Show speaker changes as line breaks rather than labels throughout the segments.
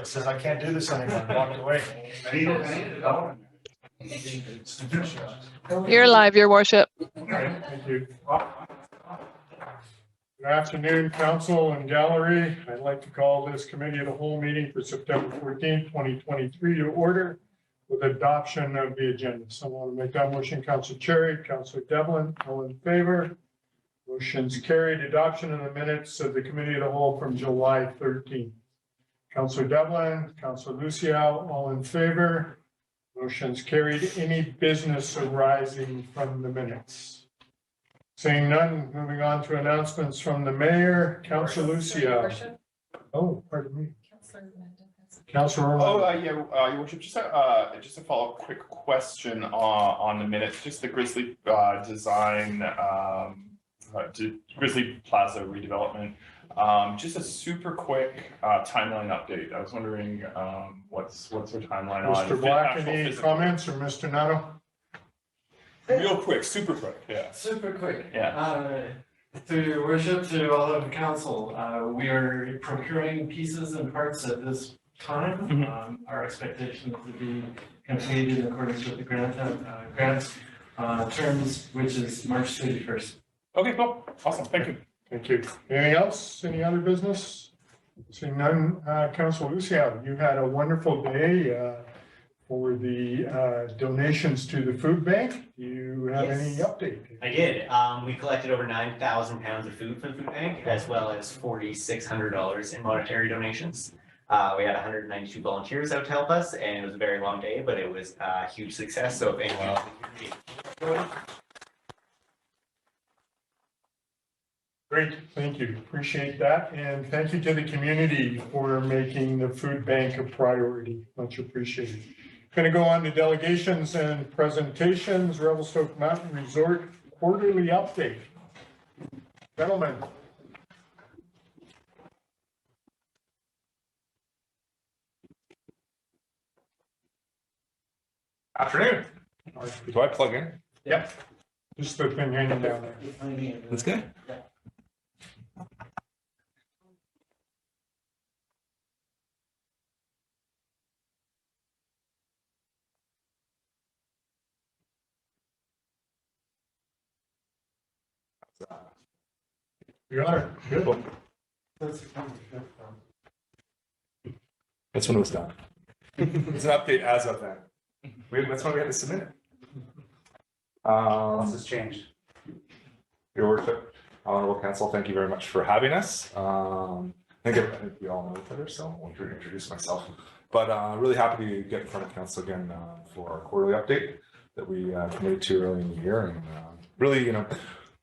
it, says I can't do this anymore, walked away.
You're live, Your Worship.
Okay, thank you. Good afternoon, council and gallery. I'd like to call this committee of the whole meeting for September 14th, 2023 to order with adoption of the agenda. Someone want to make that motion? Councilor Cherry, Councilor Devlin, all in favor? Motion's carried. Adoption of the minutes of the committee of the whole from July 13th. Councilor Devlin, Councilor Luciao, all in favor? Motion's carried. Any business arising from the minutes? Seeing none, moving on to announcements from the mayor, Councilor Lucia. Oh, pardon me. Councilor.
Yeah, Your Worship, just a follow-up quick question on the minutes, just the Grizzly design, Grizzly Plaza redevelopment. Just a super quick timeline update. I was wondering what's our timeline on
Mr. Black,
actual
any
physical-
comments, or Mr. Nato?
Real quick, super quick, yeah.
Super quick.
Yeah.
To your worship, to all of the council, we are procuring pieces and parts at this time.
Mhm.
Our expectation is to be completed in accordance with the grant terms, which is March 31st.
Okay, cool, awesome, thank you.
Thank you. Anything else? Any other business? Seeing none, Councilor Lucia, you had a wonderful day for the donations to the food bank. Do you have any
Yes.
update?
I did. We collected over 9,000 pounds of food for the food bank, as well as $4,600 in monetary donations. We had 192 volunteers out to help us, and it was a very long day, but it was a huge success. So if anyone
Great, thank you. Appreciate that. And thank you to the community for making the food bank a priority. Much appreciated. Going to go on to delegations and presentations. Revelstoke Mountain Resort quarterly update. Gentlemen.
Afternoon. Do I plug in?
Yep. Just the thing hanging down there.
That's good.
You are good.
That's when it was done. It's an update as of then. That's when we had to submit it.
This has changed.
Your Worship, Honorable Council, thank you very much for having us. I think we all know each other, so I won't introduce myself. But really happy to get in front of Council again for our quarterly update that we committed to early in the year. And really,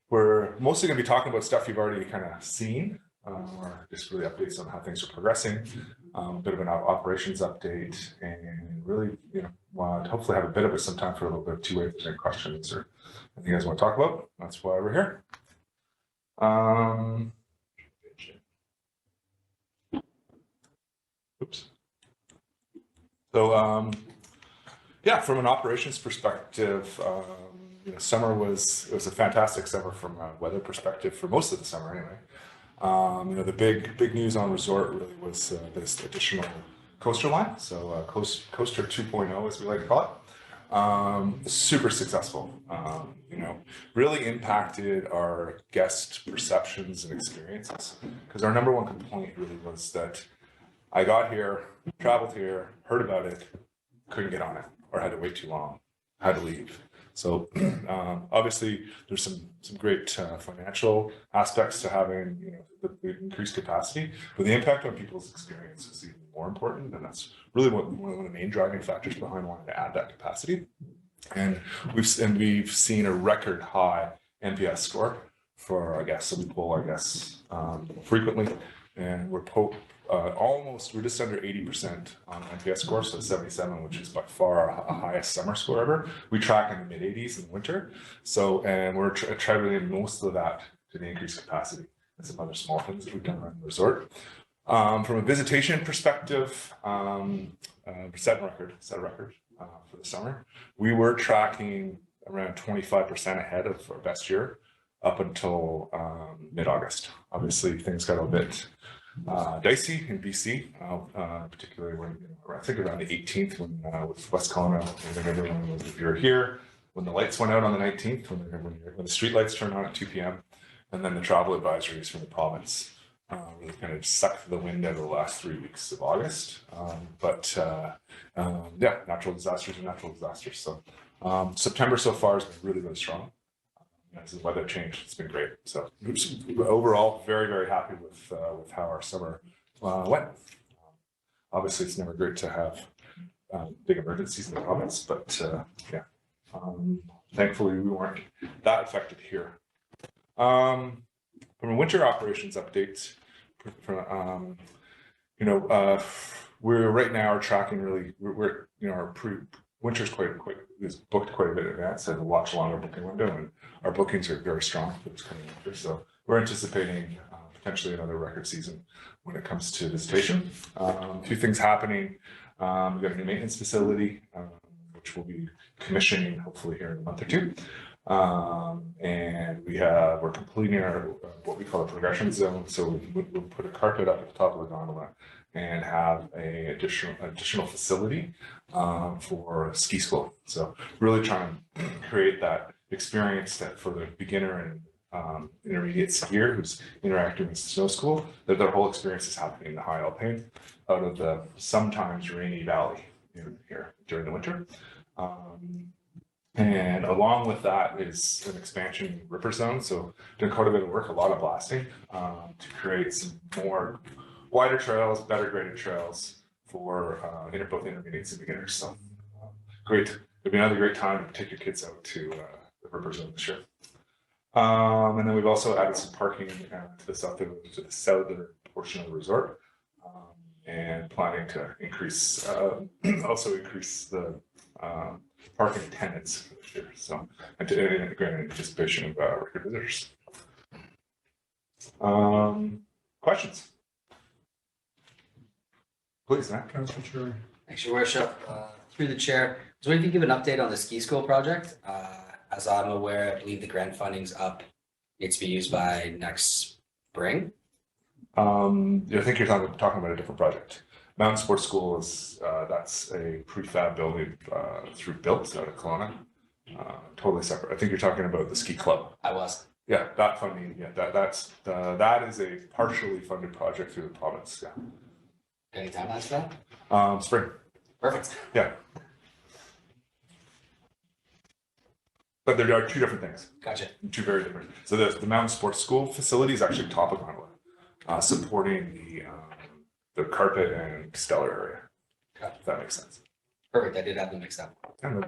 we're mostly going to be talking about stuff you've already kind of seen, or just really updates on how things are progressing, a bit of an operations update, and really, want to hopefully have a bit of some time for a little bit of two-way if there's any questions or anything you guys want to talk about. That's why we're here. Oops. So, yeah, from an operations perspective, summer was a fantastic summer from a weather perspective for most of the summer anyway. The big news on resort really was this additional coaster line. So coaster 2.0, as we like to call it. Super successful. Really impacted our guest perceptions and experiences, because our number one complaint really was that I got here, traveled here, heard about it, couldn't get on it, or had to wait too long, had to leave. So obviously there's some great financial aspects to having the increased capacity, but the impact on people's experience is even more important, and that's really one of the main driving factors behind wanting to add that capacity. And we've seen a record high NPS score for our guests. So we poll our guests frequently, and we're just under 80% on NPS score, so 77, which is by far our highest summer score ever. We track in the mid 80s in winter. So, and we're attributing most of that to the increased capacity and some other small things that we've done around the resort. From a visitation perspective, set a record for the summer. We were tracking around 25% ahead of our best year up until mid-August. Obviously, things got a bit dicey in BC, particularly when, I think around the 18th when with West Kelowna, I think everyone was, if you're here, when the lights went out on the 19th, when the street lights turned on at 2 p.m. And then the travel advisories from the province really kind of sucked the wind out of the last 3 weeks of August. Yeah, natural disasters are natural disasters. So September so far has been really, really strong. As the weather changed, it's been great. So overall, very, very happy with how our summer went. Obviously, it's never great to have big emergencies in the province, but yeah, thankfully we weren't that affected here. From a winter operations update, we're right now tracking really. We're our winter's quite is booked quite a bit in advance, and a much longer booking window, and our bookings are very strong for this coming winter. So we're anticipating potentially another record season when it comes to visitation. A few things happening. We've got a new maintenance facility, which will be commissioning hopefully here in a month or two. And we're completing our what we call a progression zone. So we'll put a carpet up at the top of the gondola and have a additional facility for ski school. So really trying to create that experience that for the beginner and intermediate skier who's interacting with snow school, that their whole experience is happening in the high alpine out of the sometimes rainy valley here during the winter. And along with that is an expansion in Ripper Zone. So doing quite a bit of work, a lot of blasting to create some more wider trails, better graded trails for both intermediates and beginners. So great. It'll be another great time to take your kids out to the Ripper Zone this year. And then we've also added some parking to the southern portion of the resort, and planning to increase the parking attendance for this year. So, and to integrate in anticipation of record visitors. Questions? Please, Matt.
Councilor Cherry.
Thanks, Your Worship. Through the chair, so we can give an update on the ski school project. As I'm aware, I believe the grant funding's up. Needs to be used by next spring.
I think you're talking about a different project. Mountain Sports School is that's a prefab building through Built out of Kelowna. Totally separate. I think you're talking about the ski club.
I was.
Yeah, that funding. Yeah, that is a partially funded project through the province. Yeah.
Any timelines for that?
Spring.
Perfect.
Yeah. But there are two different things.
Gotcha.
Two very different. So the Mountain Sports School facility is actually top of gondola, supporting the carpet and stellar area.
Gotcha.
If that makes sense.
Perfect. I did have them mixed up.
Yeah,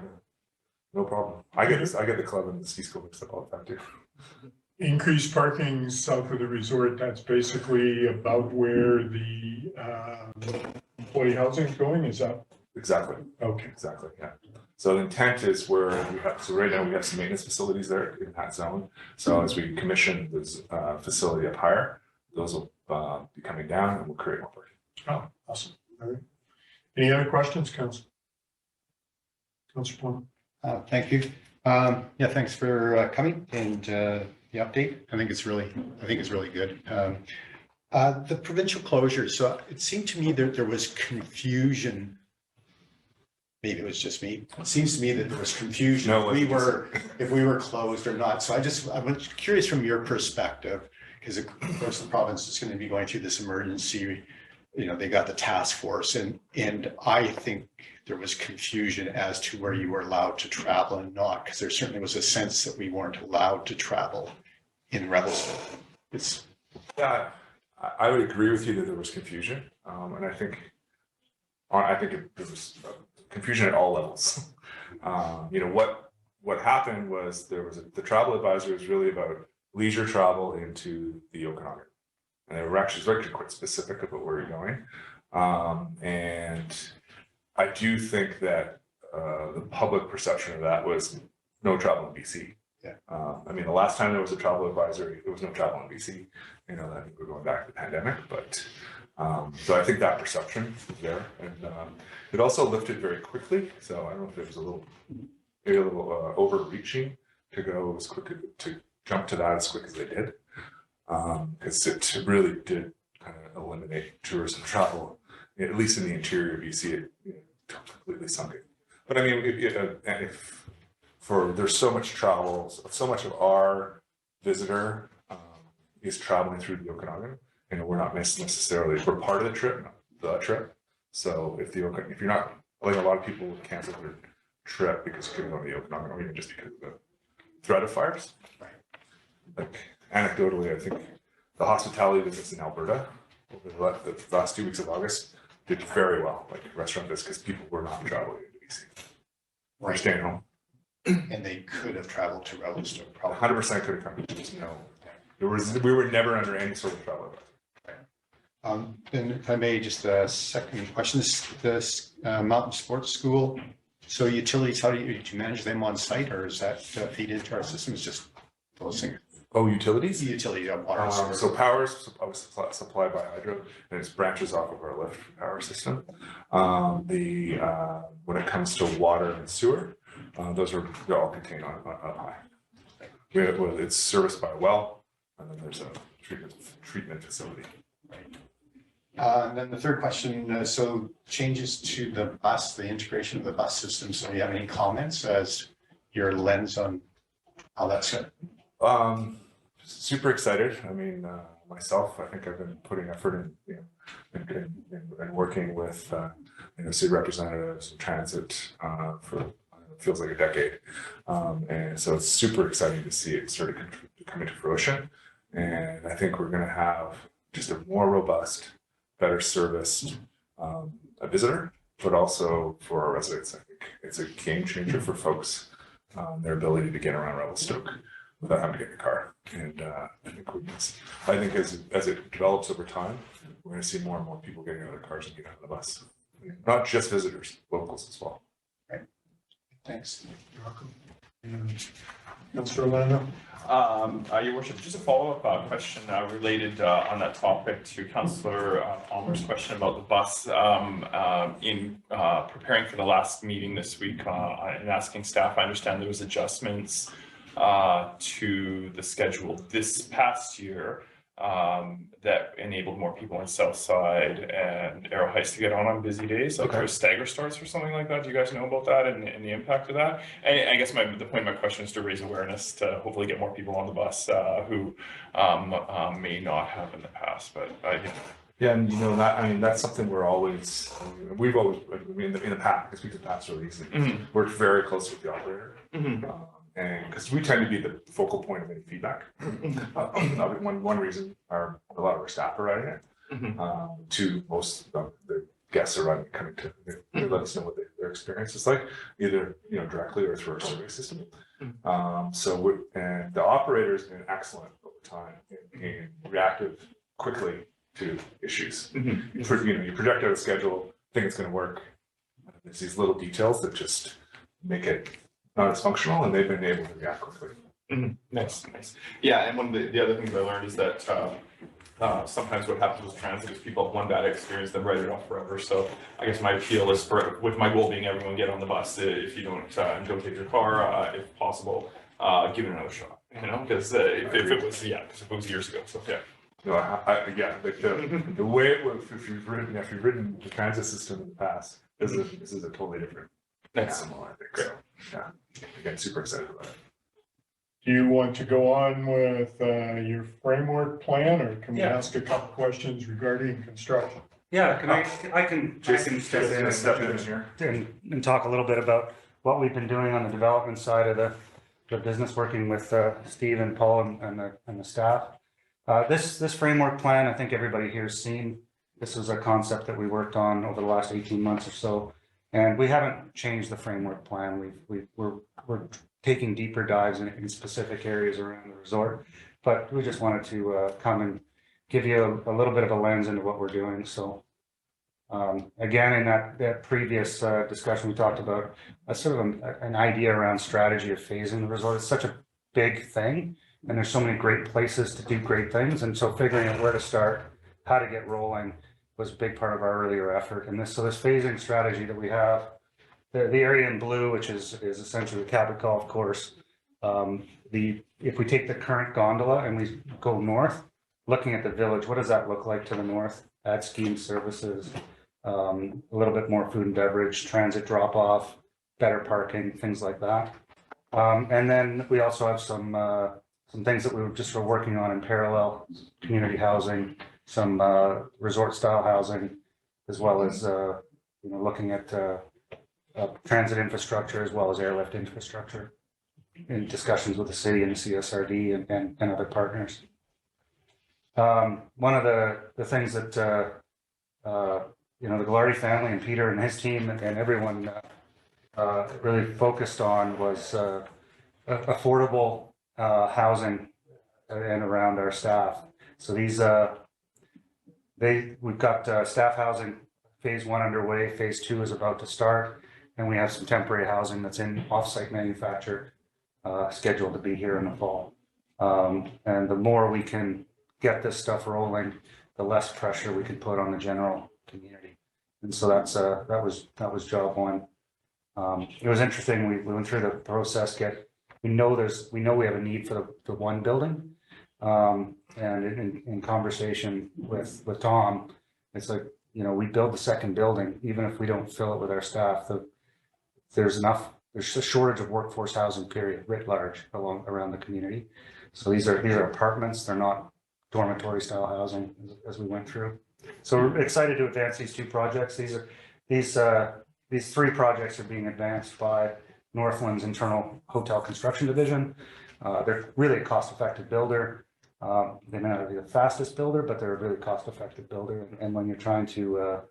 no problem. I get the club and the ski school mixed up all the time too.
Increased parking south of the resort, that's basically about where the employee housing is going, is that?
Exactly.
Okay.
Exactly. Yeah. So the intent is where we have, so right now we have some maintenance facilities there in that zone. So as we commission this facility up higher, those will be coming down and we'll create more parking.
Oh, awesome. All right. Any other questions, Council? Councilor Plum?
Thank you. Yeah, thanks for coming and the update. I think it's really good. The provincial closure. So it seemed to me that there was confusion. Maybe it was just me. It seems to me that there was confusion
No,
if we were closed or not. So I was curious from your perspective, because of course the province is going to be going through this emergency. They got the task force, and I think there was confusion as to where you were allowed to travel and not, because there certainly was a sense that we weren't allowed to travel in Revelstoke.
Yeah, I would agree with you that there was confusion, and I think there was confusion at all levels. What happened was the travel advisory was really about leisure travel into the Okanagan, and they were actually quite specific about where you're going. And I do think that the public perception of that was no travel in BC.
Yeah.
The last time there was a travel advisory, there was no travel in BC. I think we're going back to the pandemic, but so I think that perception is there, and it also lifted very quickly. So I don't know if it was a little overreaching to go as quick to jump to that as quick as they did, because it really did kind of eliminate tourism travel, at least in the interior, you see it completely sunken. But I mean, if there's so much travel, so much of our visitor is traveling through the Okanagan, and we're not necessarily, we're part of the trip, not the trip. So if you're not, like a lot of people would cancel their trip because you couldn't go to the Okanagan, or even just because of the threat of fires. Like anecdotally, I think the hospitality business in Alberta over the last 2 weeks of August did very well, like restaurant business, because people were not traveling to BC. We're staying home.
And they could have traveled to Revelstoke, probably.
100% could have come. No, we were never under any sort of travel.
And if I may, just a second question, this Mountain Sports School, so utilities, how do you manage them on site, or is that feed into our systems, just those things?
Oh, utilities?
Utility, water.
So power is supplied by Hydro, and it branches off of our lift power system. When it comes to water and sewer, they're all contained up high. It's serviced by a well, and then there's a treatment facility.
And then the third question, so changes to the bus, the integration of the bus system. So do you have any comments as your lens on how that's going?
Super excited. I mean, myself, I think I've been putting effort in, and working with, city representatives and transit for it feels like a decade. And so it's super exciting to see it sort of coming to fruition. And I think we're going to have just a more robust, better serviced a visitor, but also for our residents. I think it's a game changer for folks, their ability to get around Revelstoke without having to get in the car. And I think as it develops over time, we're going to see more and more people getting out of their cars and getting out of the bus. Not just visitors, locals as well.
Right. Thanks.
You're welcome. Councilor Orlando?
Your worship, just a follow-up question related on that topic to Councillor Palmer's question about the bus. In preparing for the last meeting this week and asking staff, I understand there was adjustments to the schedule this past year that enabled more people on South Side and Arrow Heights to get on busy days, like for stagger starts or something like that. Do you guys know about that and the impact of that? And I guess the point of my question is to raise awareness to hopefully get more people on the bus who may not have in the past, but
Yeah, and that's something we've always, in the past, because we could pass really easily, worked very close with the operator. And because we tend to be the focal point of any feedback. One reason a lot of our staff are writing it. Two, most of the guests are coming to let us know what their experience is like, either directly or through our survey system. And the operator has been excellent over time in reactive quickly to issues. You project out a schedule, think it's going to work. There's these little details that just make it not as functional, and they've been able to react quickly.
Nice. Yeah, and one of the other things I learned is that sometimes what happens with transit is people have one bad experience, then write it off forever. So I guess my appeal is with my goal being everyone get on the bus. If you don't take your car, if possible, give it another shot. Because if it was years ago. So yeah.
The way it was, if you've ridden the transit system in the past, this is a totally different animal, I think. Great. So, yeah, again, super excited about it.
Do you want to go on with your framework plan, or can we ask a couple questions regarding construction?
Yeah, I can step in here and talk a little bit about what we've been doing on the development side of the business, working with Steve and Paul and the staff. This framework plan, I think everybody here has seen. This was a concept that we worked on over the last 18 months or so, and we haven't changed the framework plan. We're taking deeper dives in specific areas around the resort, but we just wanted to come and give you a little bit of a lens into what we're doing. So again, in that previous discussion, we talked about a sort of an idea around strategy of phasing the resort. It's such a big thing, and there's so many great places to do great things. And so figuring out where to start, how to get rolling was a big part of our earlier effort. And this phasing strategy that we have, the area in blue, which is essentially the Cabot Golf Course. If we take the current gondola and we go north, looking at the village, what does that look like to the north? Add skiing services, a little bit more food and beverage, transit drop off, better parking, things like that. And then we also have some things that we were working on in parallel, community housing, some resort style housing, as well as looking at transit infrastructure as well as airlift infrastructure in discussions with the city and the CSRD and other partners. One of the things that the Gallardi family and Peter and his team and everyone really focused on was affordable housing and around our staff. So we've got staff housing phase 1 underway, phase 2 is about to start, and we have some temporary housing that's in offsite manufacture scheduled to be here in the fall. And the more we can get this stuff rolling, the less pressure we can put on the general community. And so that was job 1. It was interesting. We went through the process. We know we have a need for the one building, and in conversation with Tom, it's like, we build the second building, even if we don't fill it with our staff. There's a shortage of workforce housing, period, writ large around the community. So these are apartments. They're not dormitory style housing as we went through. So we're excited to advance these 2 projects. These 3 projects are being advanced by Northland's internal hotel construction division. They're really a cost-effective builder. They may not be the fastest builder, but they're a really cost-effective builder. And when you're trying to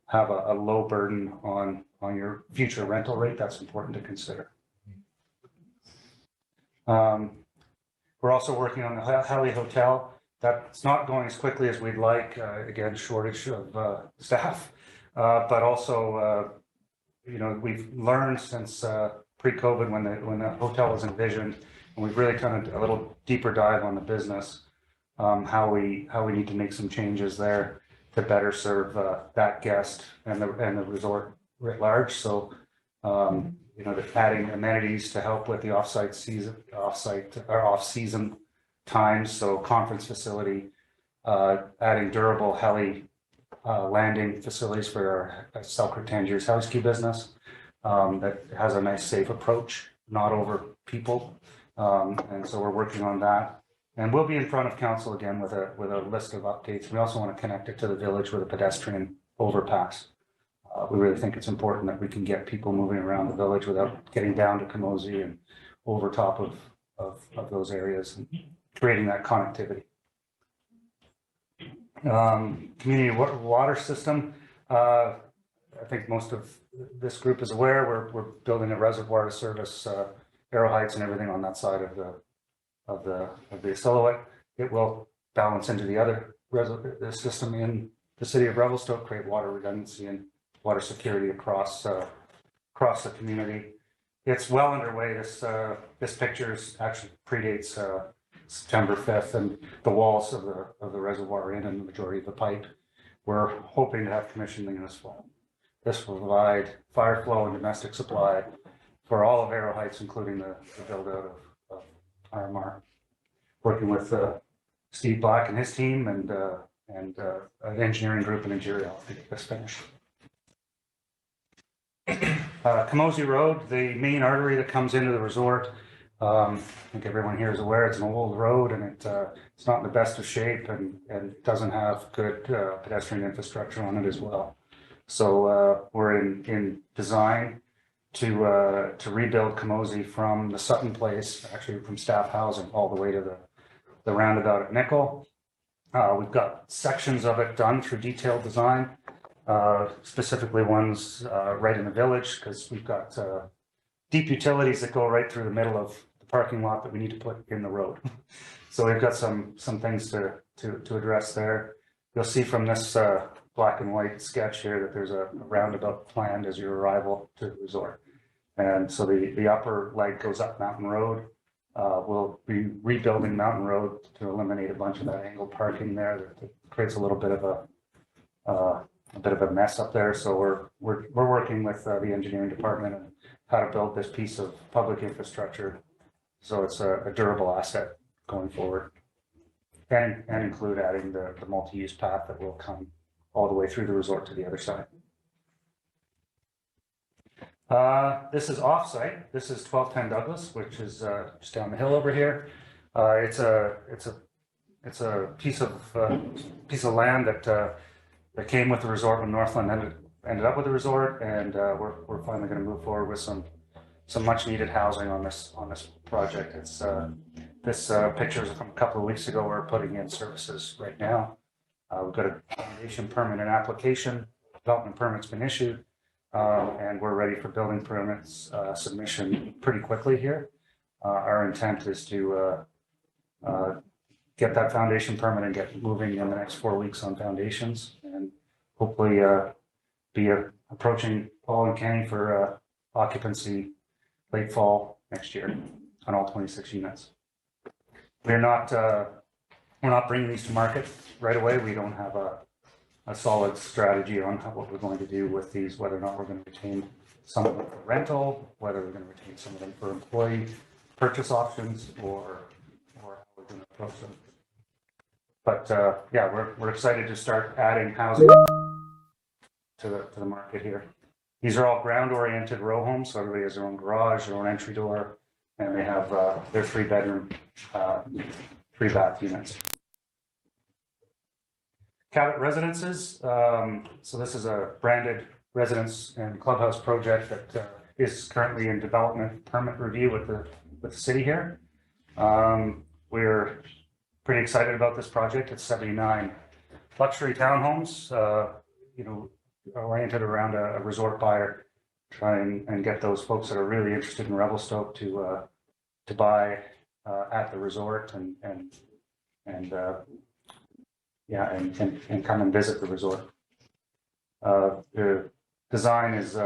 have a low burden on your future rental rate, that's important to consider. We're also working on the Heli Hotel. That's not going as quickly as we'd like. Again, shortage of staff, but also we've learned since pre-COVID when the hotel was envisioned, and we've really done a little deeper dive on the business, how we need to make some changes there to better serve that guest and the resort writ large. So adding amenities to help with the off-season times. So conference facility, adding durable heli landing facilities for our Selkirk Tangiers House Key business that has a nice safe approach, not over people. And so we're working on that. And we'll be in front of council again with a list of updates. We also want to connect it to the village with a pedestrian overpass. We really think it's important that we can get people moving around the village without getting down to Camosie and over top of those areas and creating that connectivity. Community water system. I think most of this group is aware we're building a reservoir to service Arrow Heights and everything on that side of the Silhouette. It will balance into the system in the city of Revelstoke, create water redundancy and water security across the community. It's well underway. This picture actually predates September 5th, and the walls of the reservoir in and the majority of the pipe. We're hoping to have commissioning this fall. This will provide fire flow and domestic supply for all of Arrow Heights, including the build out of RMR. Working with Steve Black and his team and an engineering group in Nigeria to get this finished. Camosie Road, the main artery that comes into the resort. I think everyone here is aware it's an old road and it's not in the best of shape and doesn't have good pedestrian infrastructure on it as well. So we're in design to rebuild Camosie from the Sutton Place, actually from staff housing all the way to the roundabout at Nickel. We've got sections of it done through detailed design, specifically ones right in the village, because we've got deep utilities that go right through the middle of the parking lot that we need to put in the road. So we've got some things to address there. You'll see from this black and white sketch here that there's a roundabout planned as your arrival to the resort. And so the upper leg goes up Mountain Road. We'll be rebuilding Mountain Road to eliminate a bunch of that angled parking there that creates a little bit of a mess up there. So we're working with the engineering department and how to build this piece of public infrastructure so it's a durable asset going forward. and include adding the multi-use path that will come all the way through the resort to the other side. This is off-site. This is 1210 Douglas, which is just down the hill over here. It's a piece of land that came with the resort when Northland ended up with the resort, and we're finally going to move forward with some much needed housing on this project. It's this picture is from a couple of weeks ago. We're putting in services right now. We've got a foundation permit and application. Development permit's been issued, and we're ready for building permits submission pretty quickly here. Our intent is to get that foundation permit and get moving in the next 4 weeks on foundations, and hopefully be approaching Paul and Kenny for occupancy late fall next year on all 26 units. We're not bringing these to market right away. We don't have a solid strategy on what we're going to do with these, whether or not we're going to retain some of them for rental, whether we're going to retain some of them for employee purchase options, or how we're going to approach them. But yeah, we're excited to start adding housing to the market here. These are all ground-oriented row homes, so everybody has their own garage, their own entry door, and they have their 3-bedroom, 3-bath units. Cabot Residences. So this is a branded residence and clubhouse project that is currently in development permit review with the city here. We're pretty excited about this project. It's 79 luxury townhomes, oriented around a resort buyer, try and get those folks that are really interested in Revelstoke to buy at the resort and come and visit the resort. The design is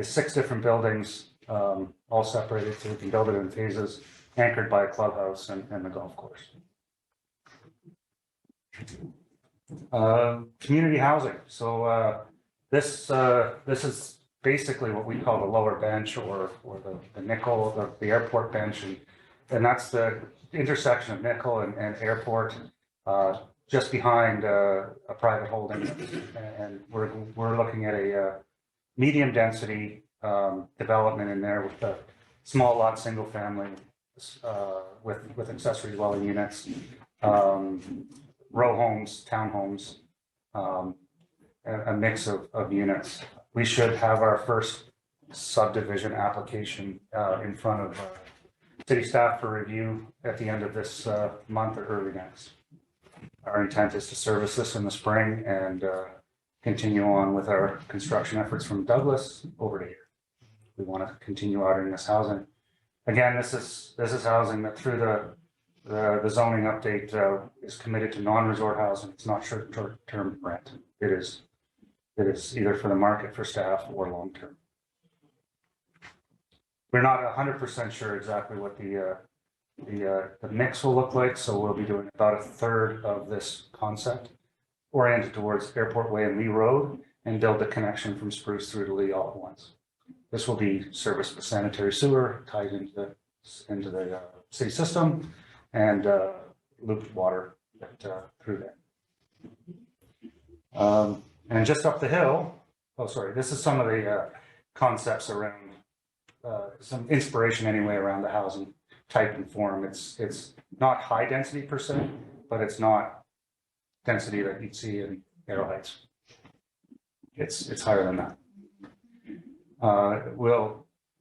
6 different buildings, all separated, so we can build it in phases, anchored by a clubhouse and the golf course. Community housing. So this is basically what we call the lower bench, or the Nickel, the airport bench, and that's the intersection of Nickel and airport, just behind a private holding, and we're looking at a medium density development in there with a small lot, single family, with accessory dwelling units, row homes, townhomes, a mix of units. We should have our first subdivision application in front of city staff for review at the end of this month or early next. Our intent is to service this in the spring and continue on with our construction efforts from Douglas over to here. We want to continue ordering this housing. Again, this is housing that through the zoning update is committed to non-resort housing. It's not short-term rent. It is either for the market for staff or long-term. We're not 100% sure exactly what the mix will look like, so we'll be doing about 1/3 of this concept oriented towards Airport Way and Lee Road, and build the connection from Spruce through to Lee all at once. This will be serviced with sanitary sewer tied into the city system, and looped water through there. And just up the hill, this is some of the concepts around, some inspiration anyway around the housing type and form. It's not high density per se, but it's not density that you'd see in Arrow Heights. It's higher than that.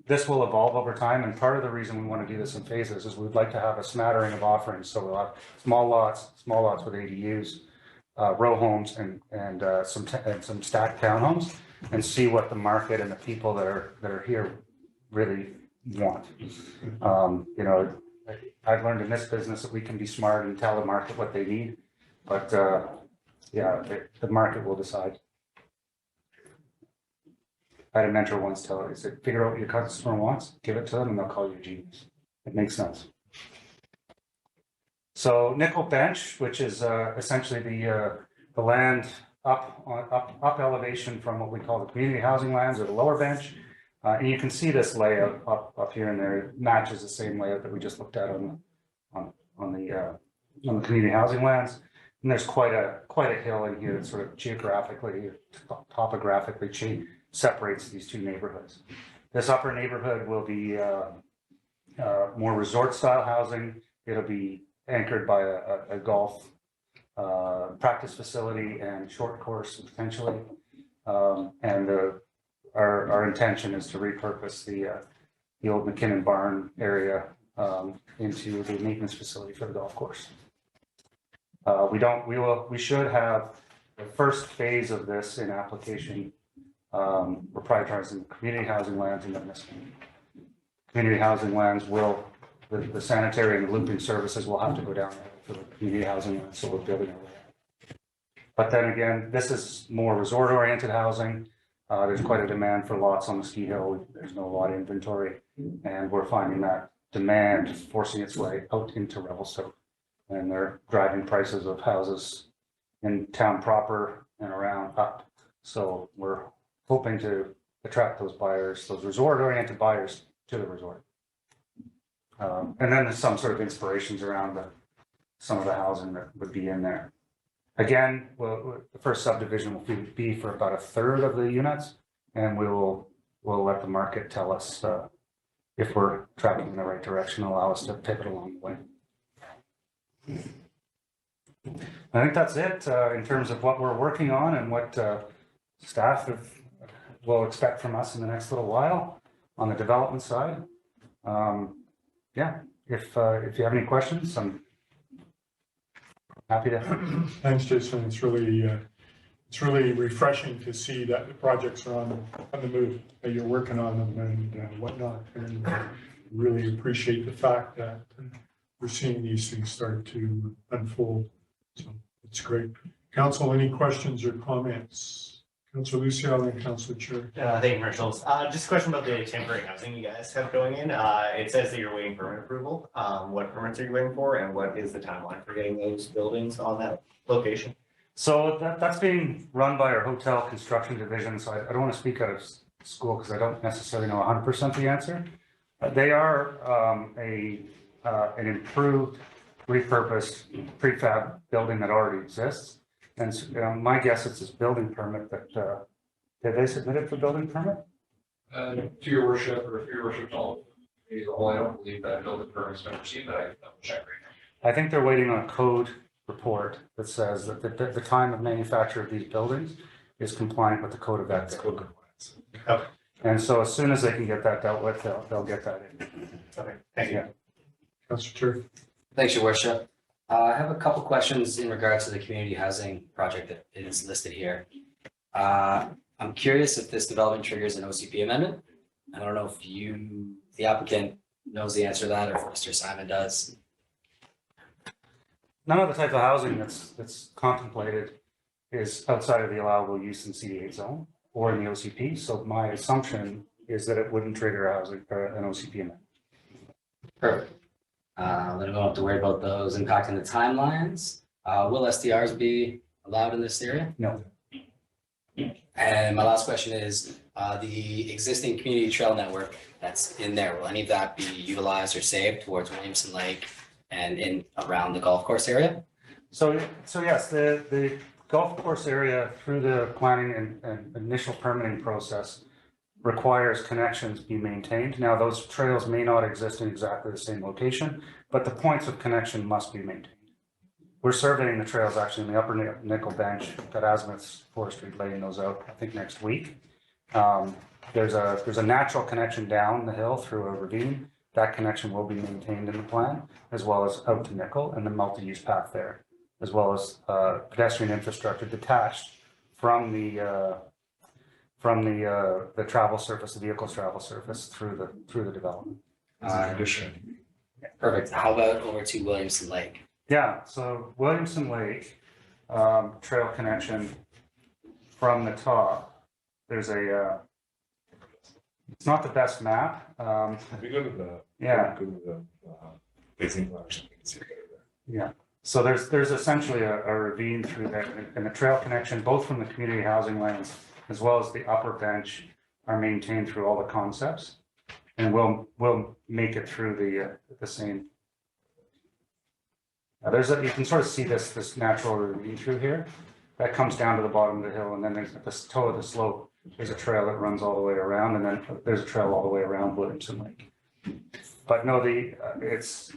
This will evolve over time, and part of the reason we want to do this in phases is we'd like to have a smattering of offerings. So we'll have small lots with ADUs, row homes, and some stacked townhomes, and see what the market and the people that are here really want. I've learned in this business that we can be smart and tell the market what they need, but the market will decide. I had a mentor once tell her, he said, figure out what your customer wants, give it to them, and they'll call you a genius. It makes sense. So Nickel Bench, which is essentially the land up elevation from what we call the community housing lands, or the lower bench. And you can see this layout up here and there. It matches the same layout that we just looked at on the on the community housing lands. And there's quite a hill in here that sort of geographically, topographically separates these two neighborhoods. This upper neighborhood will be more resort style housing. It'll be anchored by a golf practice facility and short course potentially. And our intention is to repurpose the old McKinnon Barn area into the maintenance facility for the golf course. We should have the first phase of this in application. We're prioritizing community housing lands and then this one. Community housing lands will, the sanitary and the looping services will have to go down there for the community housing lands, so we're building over there. But then again, this is more resort oriented housing. There's quite a demand for lots on the ski hill. There's no lot inventory, and we're finding that demand forcing its way out into Revelstoke, and they're driving prices of houses in town proper and around up. So we're hoping to attract those buyers, those resort oriented buyers to the resort. And then there's some sort of inspirations around some of the housing that would be in there. Again, well, the first subdivision will be for about a third of the units, and we'll let the market tell us if we're tracking in the right direction, allow us to pivot along the way. I think that's it in terms of what we're working on and what staff will expect from us in the next little while on the development side. Yeah, if you have any questions, I'm happy to.
Thanks, Jason. It's really refreshing to see that the projects are on the move, that you're working on them and whatnot. And really appreciate the fact that we're seeing these things start to unfold. So it's great. Council, any questions or comments? Councilor Lucio and Councilor Chair.
Thank you, Marshall. Just a question about the temporary housing you guys have going in. It says that you're waiting permit approval. What permits are you waiting for, and what is the timeline for getting those buildings on that location?
So that's being run by our hotel construction division. So I don't want to speak out of school because I don't necessarily know 100% the answer. They are an improved, repurposed prefab building that already exists. And my guess it's this building permit that, did they submit it for building permit?
To your worship, or if your worship all, I don't believe that building permit's been received, but I can double check right now.
I think they're waiting on a code report that says that the time of manufacture of these buildings is compliant with the code of ethics.
Code compliance.
Okay.
And so as soon as they can get that dealt with, they'll get that in.
Okay, thank you.
Yeah.
Councilor Chair.
Thanks, Your Worship. I have a couple questions in regards to the community housing project that is listed here. I'm curious if this development triggers an OCP amendment. I don't know if the applicant knows the answer to that, or if Mr. Simon does.
None of the type of housing that's contemplated is outside of the allowable use in CD8 zone or in the OCP. So my assumption is that it wouldn't trigger an OCP amendment.
Perfect. Then we don't have to worry about those impacting the timelines. Will SDRs be allowed in this area?
No.
And my last question is, the existing community trail network that's in there, will any of that be utilized or saved towards Williamson Lake and in around the golf course area?
So yes, the golf course area through the planning and initial permitting process requires connections be maintained. Now, those trails may not exist in exactly the same location, but the points of connection must be maintained. We're surveying the trails actually in the upper Nickel Bench that Azimuth's Forestry laying those out, I think next week. There's a natural connection down the hill through a ravine. That connection will be maintained in the plan, as well as out to Nickel and the multi-use path there, as well as pedestrian infrastructure detached from the travel surface, the vehicle's travel surface through the development.
Perfect. How about over to Williamson Lake?
Yeah, so Williamson Lake trail connection from the top. There's it's not the best map.
If you go to the
Yeah.
go to the facing flowers, you can see it better there.
Yeah, so there's essentially a ravine through there, and the trail connection, both from the community housing lands as well as the upper bench, are maintained through all the concepts, and we'll make it through the same You can sort of see this natural ravine through here. That comes down to the bottom of the hill, and then there's at the toe of the slope, there's a trail that runs all the way around, and then there's a trail all the way around Williamson Lake. But no, it's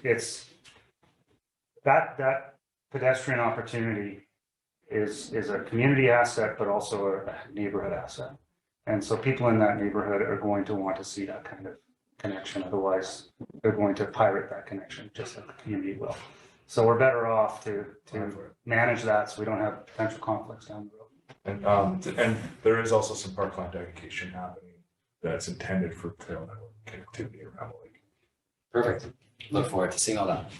that pedestrian opportunity is a community asset, but also a neighborhood asset. And so people in that neighborhood are going to want to see that kind of connection. Otherwise, they're going to pirate that connection, just like the community will. So we're better off to manage that so we don't have potential conflicts down the road.
And there is also some parkland dedication happening that's intended for trail network connectivity around the lake.
Perfect. Look forward to seeing all that.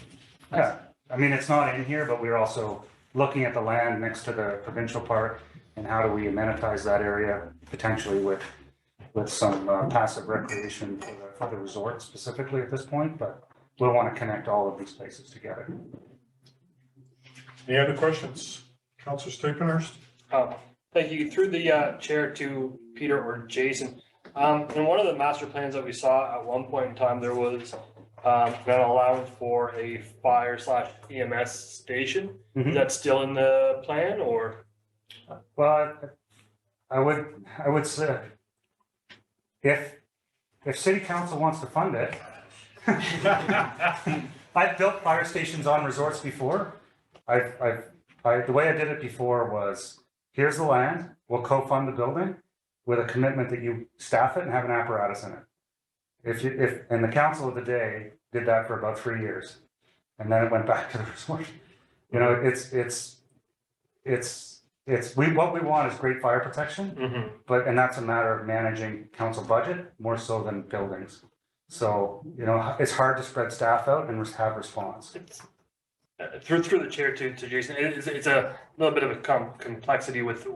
Yeah, I mean, it's not in here, but we're also looking at the land next to the provincial park and how do we amenitize that area potentially with some passive recreation for the resort specifically at this point, but we'll want to connect all of these places together.
Any other questions? Councilor Staplenhurst?
Thank you. Through the chair to Peter or Jason. In one of the master plans that we saw at one point in time, there was an allowance for a fire/EMS station. Is that still in the plan or?
Well, I would say if city council wants to fund it, I've built fire stations on resorts before. The way I did it before was, here's the land, we'll co-fund the building with a commitment that you staff it and have an apparatus in it. And the council of the day did that for about 3 years, and then it went back to the resort. You know, what we want is great fire protection, and that's a matter of managing council budget more so than buildings. So, you know, it's hard to spread staff out and have response.
Through the chair to Jason, it's a little bit of a complexity with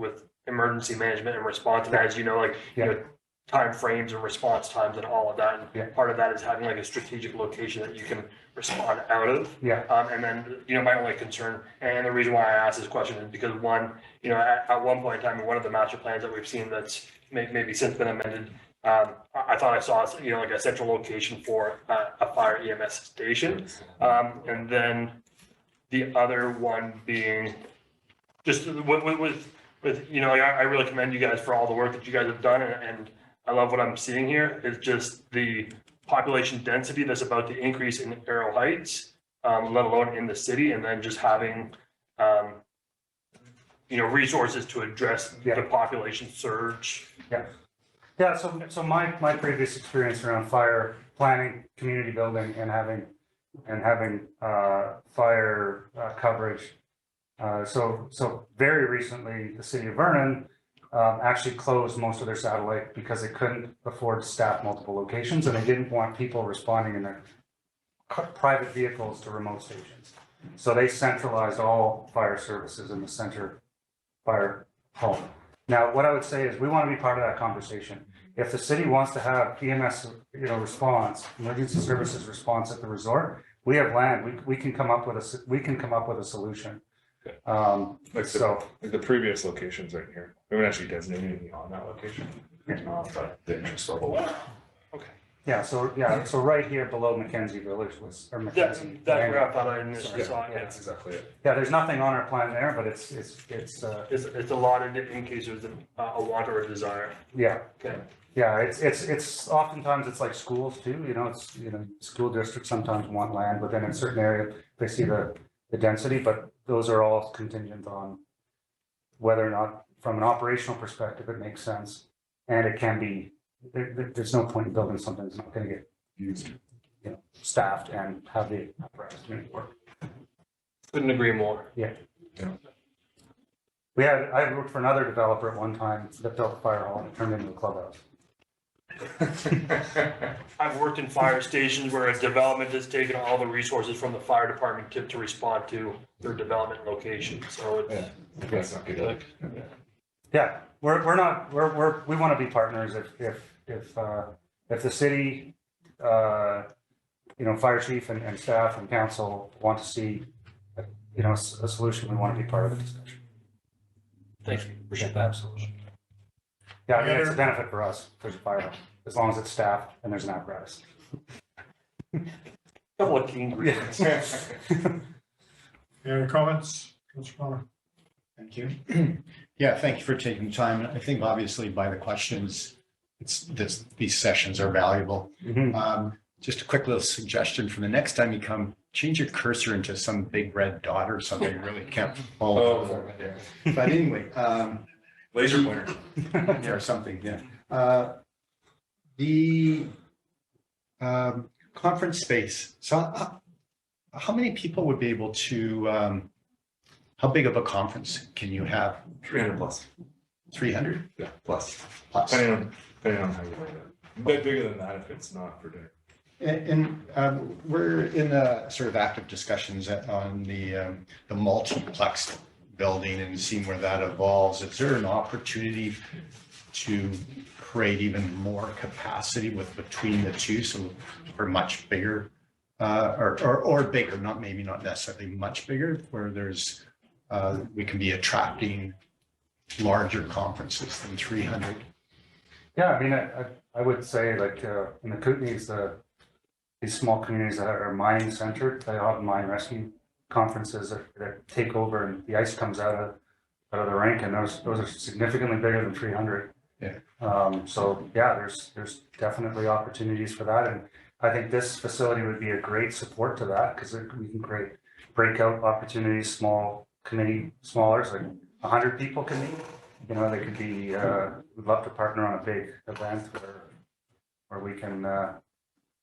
emergency management and response, and as you know, like you know, time frames and response times and all of that. And part of that is having like a strategic location that you can respond out of. And then, you know, my only concern and the reason why I asked this question is because one, you know, at one point in time in one of the master plans that we've seen that's maybe since been amended, I thought I saw, you know, like a central location for a fire EMS station. And then the other one being just with you know, I really commend you guys for all the work that you guys have done, and I love what I'm seeing here. It's just the population density that's about to increase in Arrow Heights, let alone in the city, and then just having you know, resources to address the population surge.
Yeah, so my previous experience around fire planning, community building, and having fire coverage. So very recently, the city of Vernon actually closed most of their satellite because they couldn't afford to staff multiple locations, and they didn't want people responding in their private vehicles to remote stations. So they centralized all fire services in the center fire hall. Now, what I would say is we want to be part of that conversation. If the city wants to have EMS, you know, response, emergency services response at the resort, we have land. We can come up with a solution.
Like the previous locations right here, we haven't actually designated anything on that location. But the interest level.
Okay.
So right here below Mackenzie Village was, or Mackenzie.
That's where I thought I initially saw it.
Yeah, that's exactly it.
Yeah, there's nothing on our plan there, but it's
It's a lot in case there's a want or a desire.
yeah.
Okay.
Yeah, it's oftentimes it's like schools too, you know, school districts sometimes want land within a certain area. They see the density, but those are all contingent on whether or not, from an operational perspective, it makes sense. And it can be, there's no point in building something that's not going to get used, you know, staffed and have the apparatus to make it work.
Couldn't agree more.
I worked for another developer at one time that built a fire hall and it turned into a clubhouse.
I've worked in fire stations where a development has taken all the resources from the fire department to respond to their development location, so it's.
That's not good.
Yeah, we want to be partners if the city, you know, fire chief and staff and council want to see, you know, a solution, we want to be part of the discussion.
Thank you, appreciate
that. Absolutely. Yeah, I mean, it's a benefit for us, for the fire, as long as it's staffed and there's an apparatus.
Couple of key ingredients.
Any other comments? Councilor Palmer?
Thank you. Yeah, thank you for taking the time. I think obviously by the questions, these sessions are valuable. Just a quick little suggestion for the next time you come, change your cursor into some big red dot or something you really can't follow. But anyway,
Laser pointer.
yeah, or something, yeah. The conference space. So how many people would be able to, how big of a conference can you have?
300 plus.
300
Yeah, plus.
plus?
Depending on how you look at it. A bit bigger than that if it's not for dinner.
And we're in sort of active discussions on the multiplex building and seeing where that evolves. Is there an opportunity to create even more capacity between the two, so we're much bigger, or bigger, not necessarily much bigger, where there's we can be attracting larger conferences than 300?
Yeah, I mean, I would say like in the Kootenays, these small communities that are mining centered, they all have mine rescue conferences that take over and the ice comes out of the rink, and those are significantly bigger than 300.
Yeah.
So yeah, there's definitely opportunities for that, and I think this facility would be a great support to that because we can create breakout opportunities, small committee, smaller, like 100 people can meet. You know, they could be. We'd love to partner on a big event where we can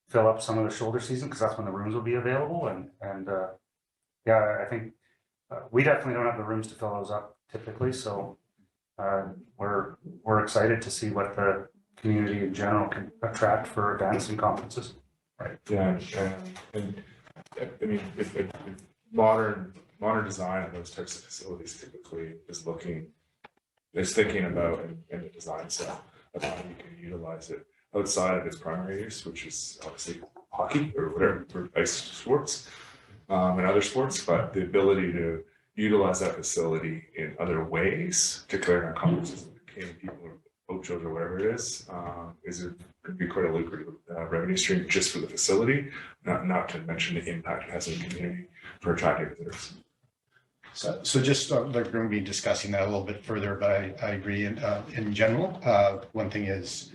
fill up some of the shoulder season because that's when the rooms will be available, and yeah, I think we definitely don't have the rooms to fill those up typically, so we're excited to see what the community in general can attract for events and conferences.
Right. Yeah, and I mean, if modern design of those types of facilities typically is thinking about in the design cell of how you can utilize it outside of its primary use, which is obviously hockey or whatever, or ice sports and other sports, but the ability to utilize that facility in other ways, particularly around conferences with people or boat shows or whatever it is could be quite a lucrative revenue stream just for the facility, not to mention the impact it has on the community for attracting visitors.
So just we're going to be discussing that a little bit further, but I agree in general. One thing is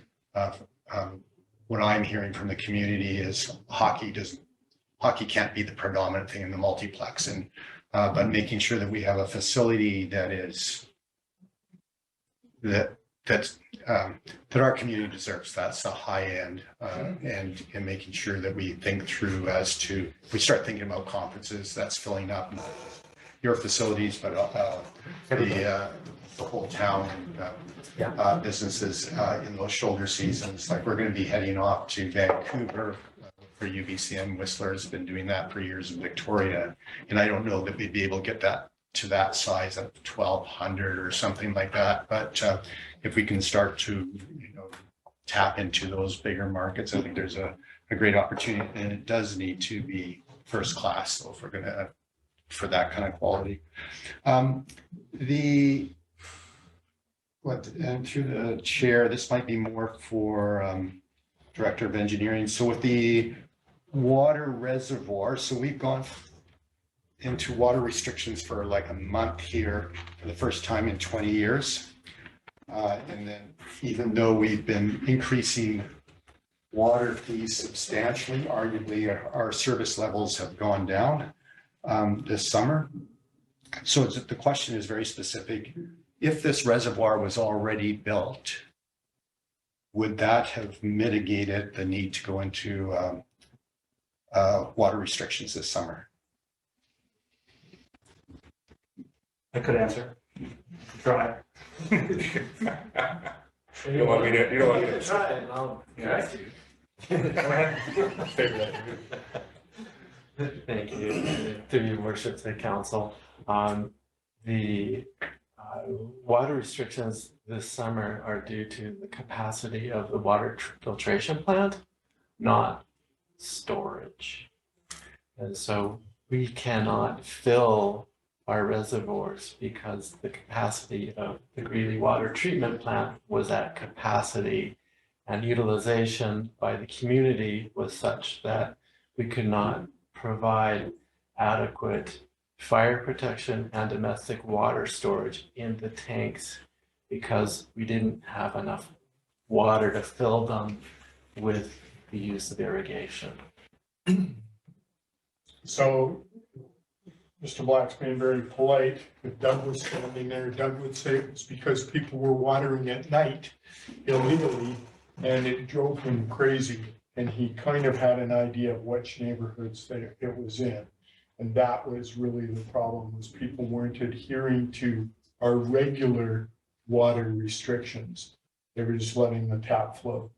what I'm hearing from the community is hockey can't be the predominant thing in the multiplex, and but making sure that we have a facility that our community deserves. That's the high end, and making sure that we think through as to, if we start thinking about conferences, that's filling up your facilities, but the whole town and businesses in those shoulder seasons. Like we're going to be heading off to Vancouver for UBCM. Whistler has been doing that for years in Victoria, and I don't know that we'd be able to get that to that size of 1,200 or something like that. But if we can start to tap into those bigger markets, I think there's a great opportunity, and it does need to be first class. So if we're going to for that kind of quality. And through the chair, this might be more for Director of Engineering. So with the water reservoir, so we've gone into water restrictions for like a month here for the first time in 20 years. And then even though we've been increasing water fees substantially, arguably our service levels have gone down this summer. So the question is very specific. If this reservoir was already built, would that have mitigated the need to go into water restrictions this summer?
I could answer. Try.
You don't want me to.
Try it. I'll try to. Thank you, through your worship, to the council. The water restrictions this summer are due to the capacity of the water filtration plant, not storage. And so we cannot fill our reservoirs because the capacity of the Greeley water treatment plant was at capacity, and utilization by the community was such that we could not provide adequate fire protection and domestic water storage in the tanks because we didn't have enough water to fill them with the use of irrigation.
So Mr. Black's being very polite. If Doug was standing there, Doug would say it was because people were watering at night illegally and it drove him crazy. And he kind of had an idea of which neighborhoods that it was in. And that was really the problem, was people weren't adhering to our regular water restrictions. They were just letting the tap flow.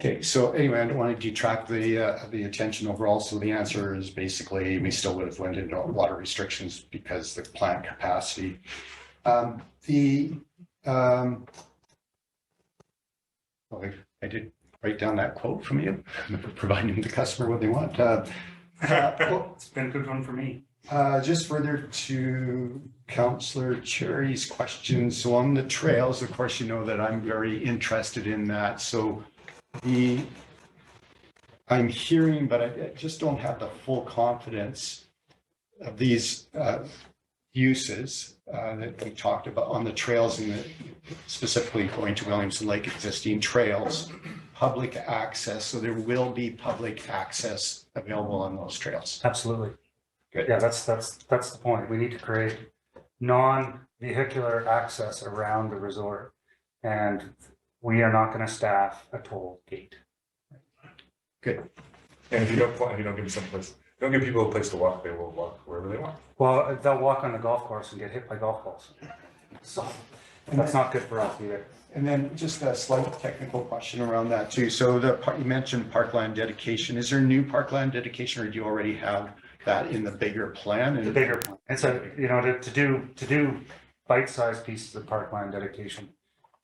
Okay, so anyway, I don't want to detract the attention overall. So the answer is basically we still would have went into water restrictions because the plant capacity. Oh, I did write down that quote from you, providing the customer what they want.
It's been a good one for me.
Just further to Councillor Cherry's question. So on the trails, of course, you know that I'm very interested in that. So I'm hearing, but I just don't have the full confidence of these uses that we talked about on the trails and specifically going to Williamson Lake, existing trails, public access. So there will be public access available on those trails.
Absolutely.
Good.
Yeah, that's the point. We need to create non-vehicular access around the resort. And we are not going to staff a toll gate.
Good.
And if you don't give them someplace, don't give people a place to walk, they will walk wherever they want.
Well, they'll walk on the golf course and get hit by golf balls. So that's not good for us either.
And then just a slight technical question around that too. So you mentioned parkland dedication. Is there new parkland dedication or do you already have that in the bigger plan?
The bigger plan. It's to do bite-sized pieces of parkland dedication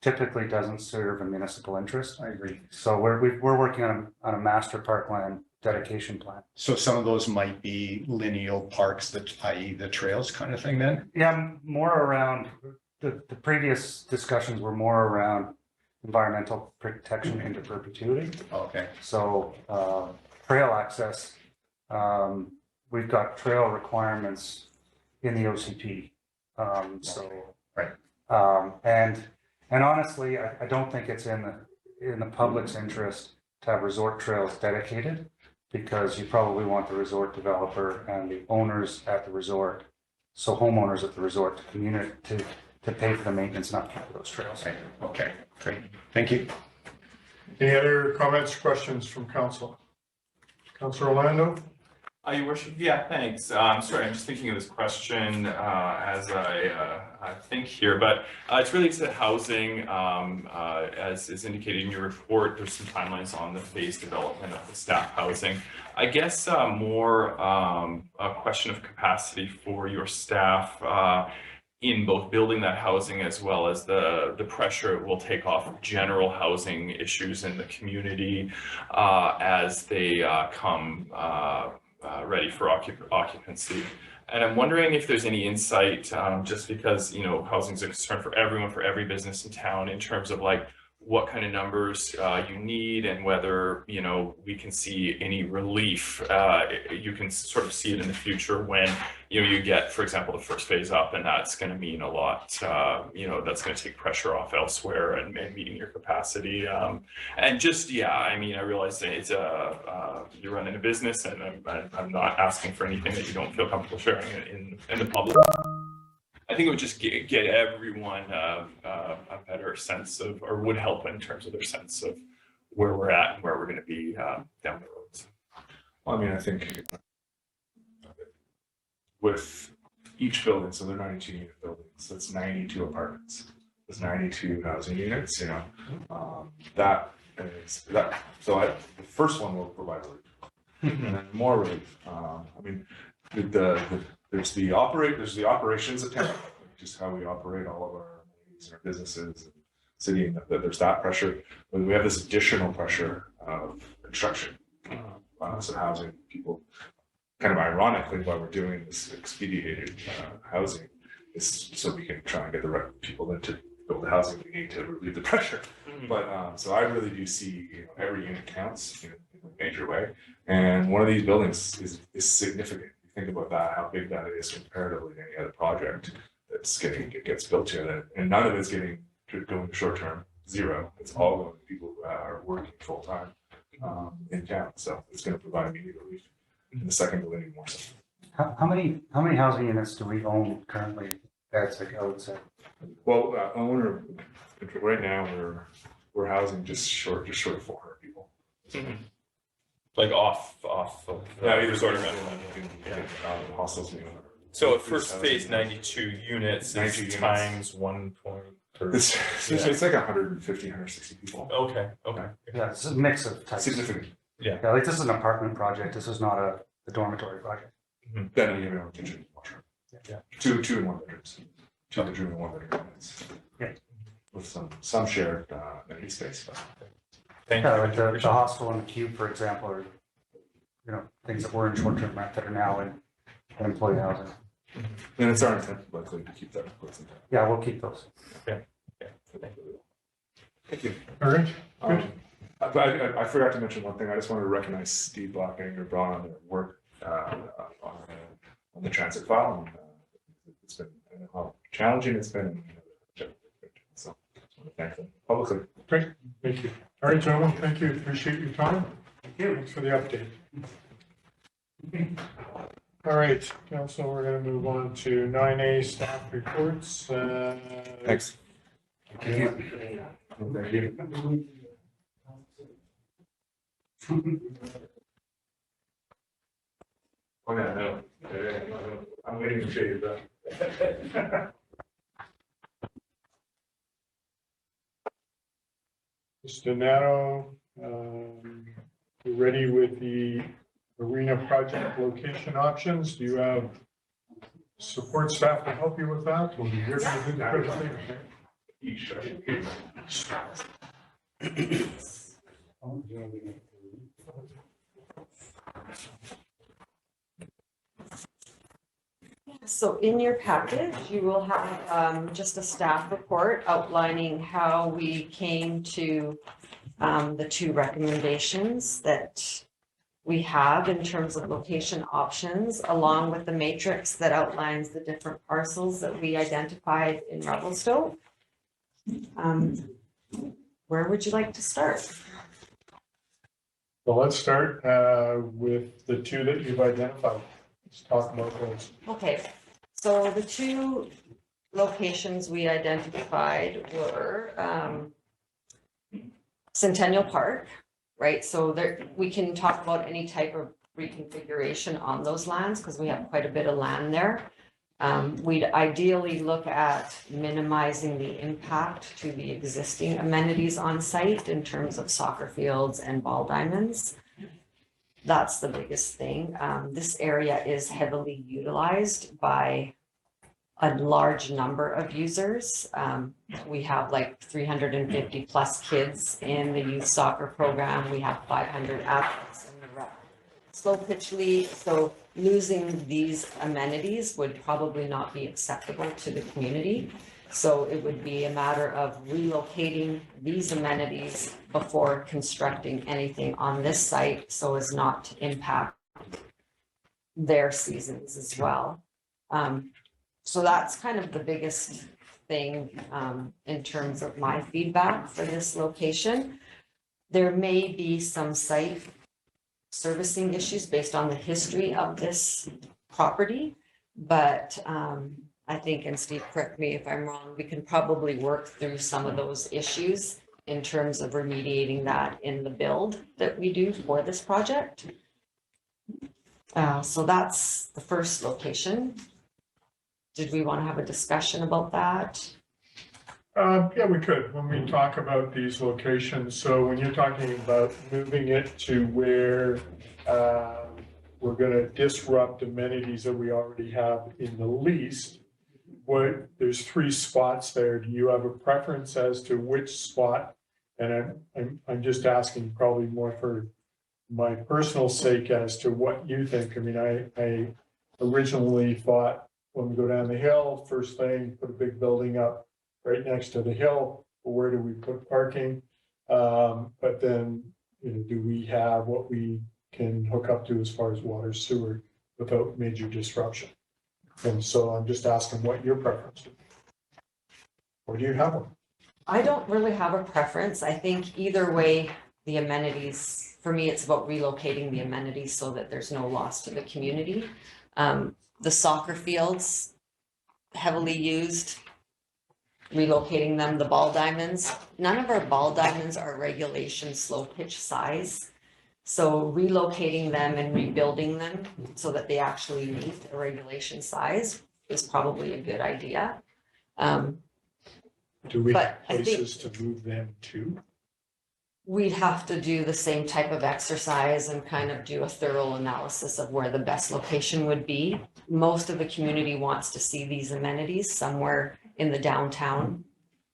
typically doesn't serve a municipal interest.
I agree.
So we're working on a master parkland dedication plan.
So some of those might be lineal parks, i.e. the trails kind of thing then?
Yeah, more around, the previous discussions were more around environmental protection into perpetuity.
Okay.
So trail access, we've got trail requirements in the OCP.
Right.
And honestly, I don't think it's in the public's interest to have resort trails dedicated, because you probably want the resort developer and the owners at the resort, so homeowners at the resort to pay for the maintenance and upkeep of those trails.
Okay, great. Thank you.
Any other comments, questions from council? Councillor Orlando?
Your worship, yeah, thanks. Sorry, I'm just thinking of this question as I think here, but it's related to housing. As is indicated in your report, there's some timelines on the phased development of the staff housing. I guess more a question of capacity for your staff in both building that housing as well as the pressure it will take off of general housing issues in the community as they come ready for occupancy. And I'm wondering if there's any insight, just because, you know, housing is a concern for everyone, for every business in town, in terms of like what kind of numbers you need and whether, you know, we can see any relief. You can sort of see it in the future when, you know, you get, for example, the first phase up, and that's going to mean a lot, you know, that's going to take pressure off elsewhere and meeting your capacity. And just, yeah, I mean, I realize that it's you're running a business, and I'm not asking for anything that you don't feel comfortable sharing in the public. I think it would just get everyone a better sense of, or would help in terms of their sense of where we're at and where we're going to be down the road.
Well, I mean, I think with each building, so they're 92 unit buildings, that's 92 apartments. There's 92 housing units, you know, so the first one will provide relief, and then more relief. I mean, there's the operations of town, just how we operate all of our businesses and city, and there's that pressure. But we have this additional pressure of construction, so housing people. Kind of ironically, why we're doing this expedited housing is so we can try and get the right people to build the housing we need to relieve the pressure. Mm-hmm. But so I really do see, you know, every unit counts in a major way, and one of these buildings is significant. think about that, how big that is comparatively to any other project it gets built here, and none of it's going to short term, zero. It's all going to people who are working full time in town. So it's going to provide immediate relief. And the second will need more so.
How many housing units do we own currently? That's like, I would say.
Well, owner, right now we're housing just short of 400 people.
Like off of the
Yeah, either
resort
sort of
rental.
hostels.
So at first phase, 92 units
92
is
units.
times 1.3.
It's like 150, 160 people.
Okay, okay.
Yeah, it's a mix of types.
Significant.
Yeah, like this is an apartment project. This is not a dormitory project.
Then you have your own kitchen, washroom.
Yeah.
Two and one bedrooms. 2 bedroom and 1 bedroom units.
Yeah.
With some shared amenity space. But.
Thank
Yeah,
you.
like the hostel and the cube, for example, are, things that were in short-term rent that are now in employee housing.
And it's our intent likely to keep that close in time.
Yeah, we'll keep those.
Thank you.
All right,
I forgot to mention one thing. I just wanted to recognize Steve Black and Ingrid Braun on their work on the transit file. And, it's been how challenging it's been. So I just want to thank them publicly.
great, thank you. All right, gentlemen, thank you, appreciate your time. Thank you. Thanks for the update. All right, council, we're gonna move on to 9A staff reports.
Thanks.
Thank you.
Thank you. Oh, yeah, no. I'm waiting to show you that.
Mr. Nato, you ready with the arena project location options? Do you have support staff to help you with that? Will you hear me do the presentation?
So in your package, you will have just a staff report outlining how we came to the 2 recommendations that we have in terms of location options, along with the matrix that outlines the different parcels that we identified in Revelstoke. Where would you like to start?
Well, let's start with the 2 that you've identified. Let's talk about those.
Okay, so the 2 locations we identified were Centennial Park, right? So there, we can talk about any type of reconfiguration on those lands because we have quite a bit of land there. We'd ideally look at minimizing the impact to the existing amenities on site in terms of soccer fields and ball diamonds. That's the biggest thing. This area is heavily utilized by a large number of users. We have like 350 plus kids in the youth soccer program. We have 500 athletes in the slow pitch league. So losing these amenities would probably not be acceptable to the community. So it would be a matter of relocating these amenities before constructing anything on this site so as not to impact their seasons as well. So that's kind of the biggest thing in terms of my feedback for this location. There may be some site servicing issues based on the history of this property, but I think, and Steve, correct me if I'm wrong, we can probably work through some of those issues in terms of remediating that in the build that we do for this project. So that's the first location. Did we want to have a discussion about that?
Yeah, we could, when we talk about these locations. So when you're talking about moving it to where we're gonna disrupt amenities that we already have in the lease, there's 3 spots there. Do you have a preference as to which spot? And I'm just asking probably more for my personal sake as to what you think. I mean, I originally thought when we go down the hill, first thing, put a big building up right next to the hill. Where do we put parking? But then, do we have what we can hook up to as far as water, sewer? without major disruption. And so I'm just asking what your preference is. Or do you have one?
I don't really have a preference. I think either way, the amenities, for me, it's about relocating the amenities so that there's no loss to the community. The soccer fields, heavily used, relocating them, the ball diamonds. None of our ball diamonds are regulation slow pitch size. So relocating them and rebuilding them so that they actually meet a regulation size is probably a good idea.
Do we have
But I think-
places to move them to?
We'd have to do the same type of exercise and kind of do a thorough analysis of where the best location would be. Most of the community wants to see these amenities somewhere in the downtown.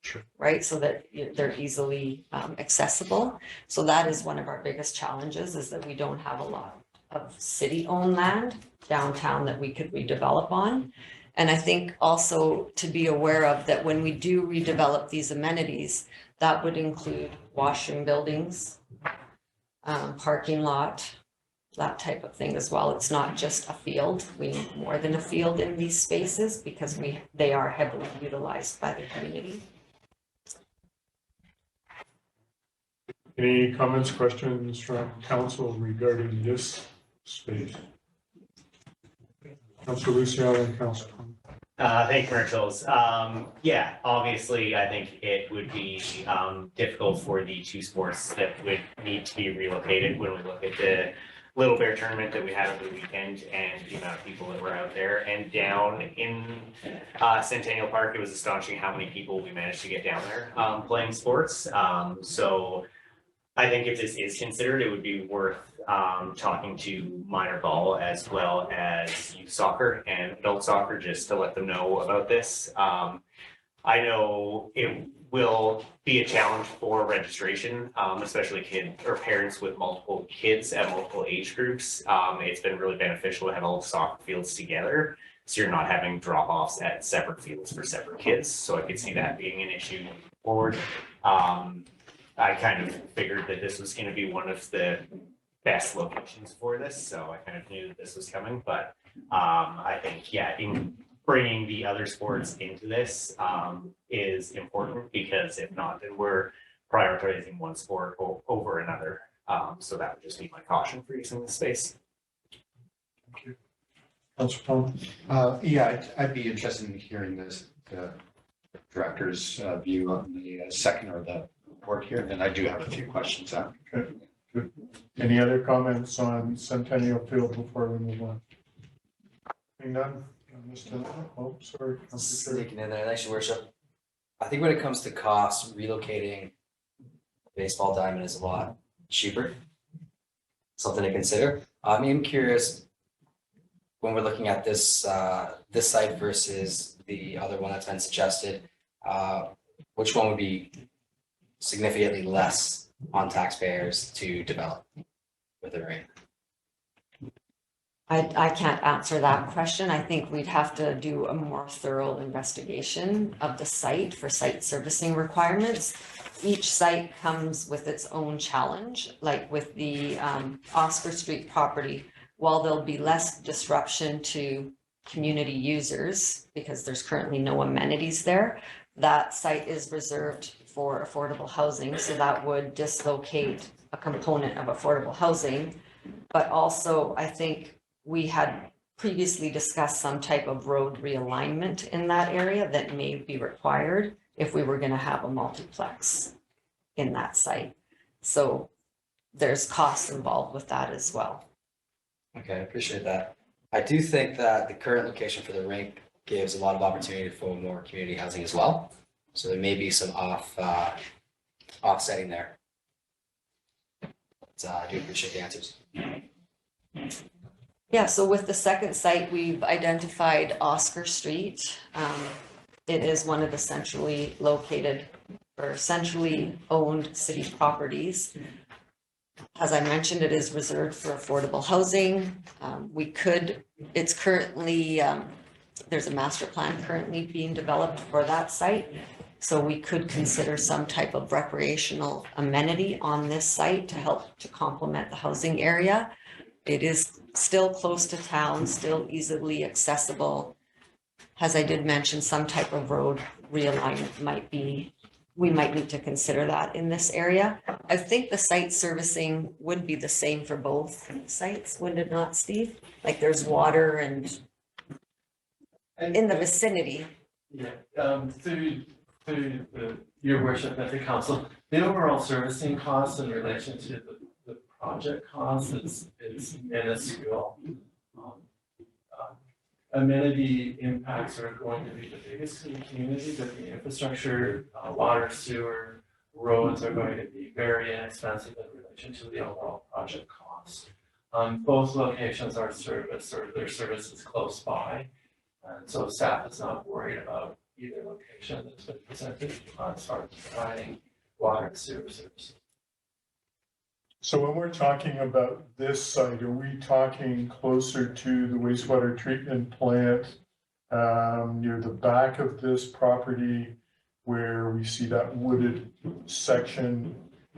Sure.
Right, so that they're easily accessible. So that is one of our biggest challenges, is that we don't have a lot of city-owned land downtown that we could redevelop on. And I think also to be aware of that when we do redevelop these amenities, that would include washroom buildings, parking lot, that type of thing as well. It's not just a field. We need more than a field in these spaces because they are heavily utilized by the community.
Any comments, questions from council regarding this space? Council Luciano and Council.
Thank you, Marshals. Yeah, obviously, I think it would be difficult for the two sports that would need to be relocated when we look at the Little Bear tournament that we had over the weekend and the amount of people that were out there. And down in Centennial Park, it was astonishing how many people we managed to get down there playing sports. So I think if this is considered, it would be worth talking to minor ball as well as youth soccer and adult soccer, just to let them know about this. I know it will be a challenge for registration, especially kids or parents with multiple kids at multiple age groups. It's been really beneficial to have all the soccer fields together, so you're not having drop-offs at separate fields for separate kids. So I could see that being an issue moving forward. I kind of figured that this was going to be one of the best locations for this, so I kind of knew that this was coming. But I think, yeah, in bringing the other sports into this is important, because if not, then we're prioritizing one sport over another. So that would just be my caution for using the space.
Thank you. Council Paul?
Yeah, I'd be interested in hearing this, the director's view on the second or the report here, and I do have a few questions after.
Good. Any other comments on Centennial Field before we move on? Being done? Oh, sorry. Councilor Cherry.
Sneaking in there, thanks, your worship. I think when it comes to cost, relocating baseball diamond is a lot cheaper. Something to consider. I'm curious, when we're looking at this this site versus the other one that's been suggested, which one would be significantly less on taxpayers to develop with a rate?
I can't answer that question. I think we'd have to do a more thorough investigation of the site for site servicing requirements. Each site comes with its own challenge, like with the Oscar Street property. While there'll be less disruption to community users because there's currently no amenities there, that site is reserved for affordable housing, so that would dislocate a component of affordable housing. But also, I think we had previously discussed some type of road realignment in that area that may be required if we were going to have a multiplex in that site. So there's costs involved with that as well.
Okay, I appreciate that. I do think that the current location for the rink gives a lot of opportunity for more community housing as well. So there may be some offsetting there. But I do appreciate the answers.
Yeah, so with the second site, we've identified Oscar Street. It is one of the centrally located or centrally owned city properties. As I mentioned, it is reserved for affordable housing. It's currently, there's a master plan currently being developed for that site. So we could consider some type of recreational amenity on this site to help to complement the housing area. it is still close to town, still easily accessible. As I did mention, some type of road realignment might be, we might need to consider that in this area. I think the site servicing would be the same for both sites, would it not, Steve? Like there's water and in the vicinity.
Yeah, through your worship at the council, the overall servicing costs in relation to the project costs is minuscule. Amenity impacts are going to be the biggest in the community, but the infrastructure, water, sewer, roads are going to be very inexpensive in relation to the overall project cost. Both locations are serviced or their service is close by. And so staff is not worried about either location that's been presented as far as providing water and sewer services.
So when we're talking about this site, are we talking closer to the wastewater treatment plant near the back of this property where we see that wooded section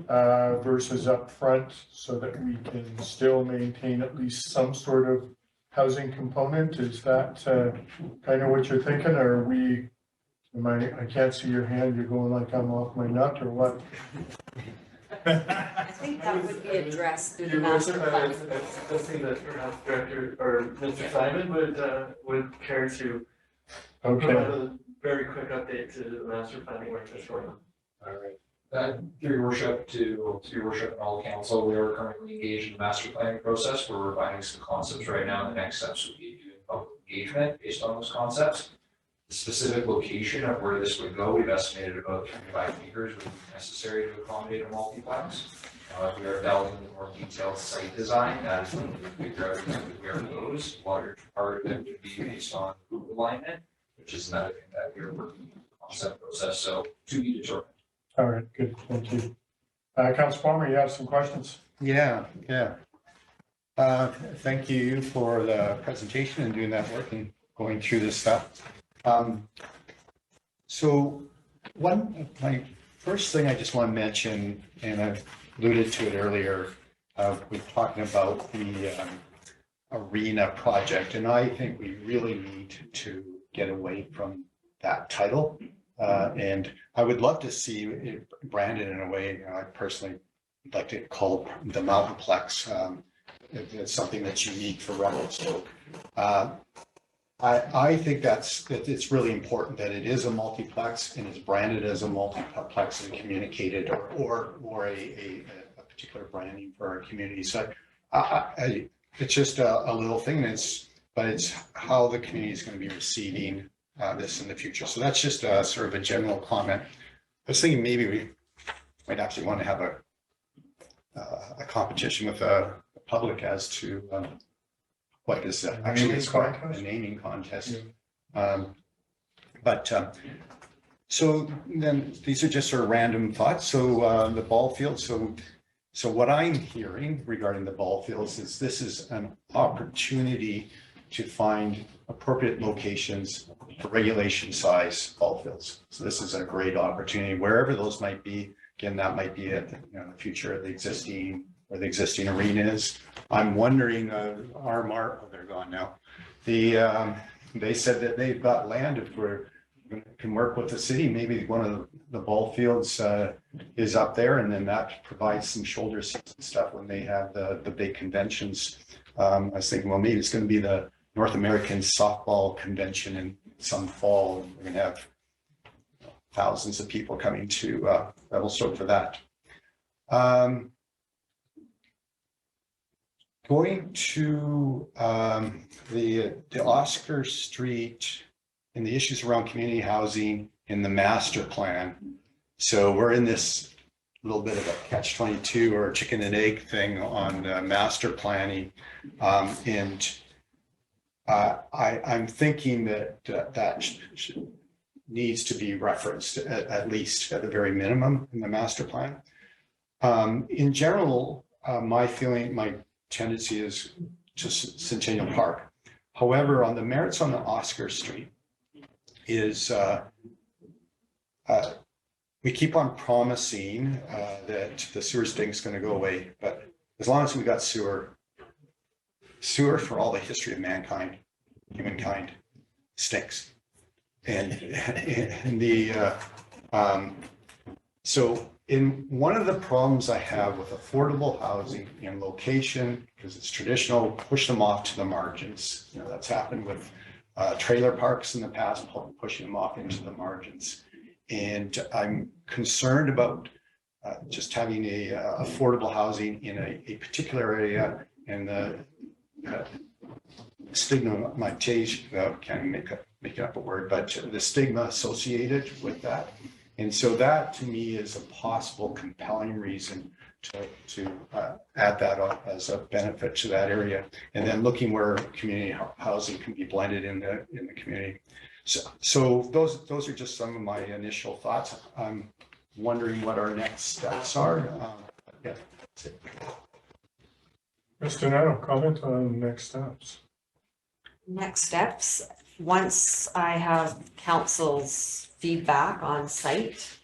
versus up front so that we can still maintain at least some sort of housing component? Is that kind of what you're thinking, or are we, I can't see your hand, you're going like I'm off my nut or what?
I think that would be addressed through the
Your
master
worship, I
plan.
was suggesting that perhaps Director or Mr. Simon would care to provide
Okay,
a very quick update to the master planning work that's going on.
All right. Through your worship to your worship and all council, we are currently engaged in the master planning process. We're refining some concepts right now. The next steps would be doing public engagement based on those concepts. The specific location of where this would go, we've estimated about 25 acres would be necessary to accommodate a multiplex. We are delving into more detailed site design. That is when we figure out exactly where those large part of it would be based on group alignment, which is another thing that we're working on the concept process. So to be determined.
all right, good, thank you. Councilor Palmer, you have some questions?
Yeah. Thank you for the presentation and doing that work and going through this stuff. So my first thing I just want to mention, and I've alluded to it earlier, we're talking about the arena project, and I think we really need to get away from that title. And I would love to see it branded in a way, I personally like to call it the Mountainplex. It's something that's unique for Revelstoke. I think that it's really important that it is a multiplex and is branded as a multiplex and communicated or a particular branding for our community. So it's just a little thing, but it's how the community is going to be receiving this in the future. So that's just sort of a general comment. I was thinking maybe we might actually want to have a competition with the public as to what is actually it's called, a naming contest. So then these are just sort of random thoughts. So the ball field. So what I'm hearing regarding the ball fields is this is an opportunity to find appropriate locations for regulation size ball fields. So this is a great opportunity wherever those might be. Again, that might be at the future of the existing arena is. I'm wondering, they're gone now. They said that they've got land if can work with the city. Maybe one of the ball fields is up there, and then that provides some shoulder seats and stuff when they have the big conventions. I was thinking, well, maybe it's going to be the North American Softball Convention in some fall, and we're going to have thousands of people coming to Revelstoke for that. Going to the Oscar Street and the issues around community housing in the master plan. So we're in this little bit of a catch-22 or chicken and egg thing on master planning. And I'm thinking that needs to be referenced at least at the very minimum in the master plan. In general, my tendency is to Centennial Park. However, on the merits on the Oscar Street is we keep on promising that the sewer sting is going to go away, but as long as we got sewer, sewer for all the history of mankind, humankind stinks. And so in one of the problems I have with affordable housing in location, because it's traditional, push them off to the margins. You know, that's happened with trailer parks in the past, pushing them off into the margins. And I'm concerned about just having a affordable housing in a particular area, and the stigmatization, can't make up a word, but the stigma associated with that. And so that to me is a possible compelling reason to add that on as a benefit to that area. And then looking where community housing can be blended in the community. So those are just some of my initial thoughts. I'm wondering what our next steps are. Yeah, that's it.
Mr. Nano, comment on next steps.
Next steps, once I have council's feedback on site,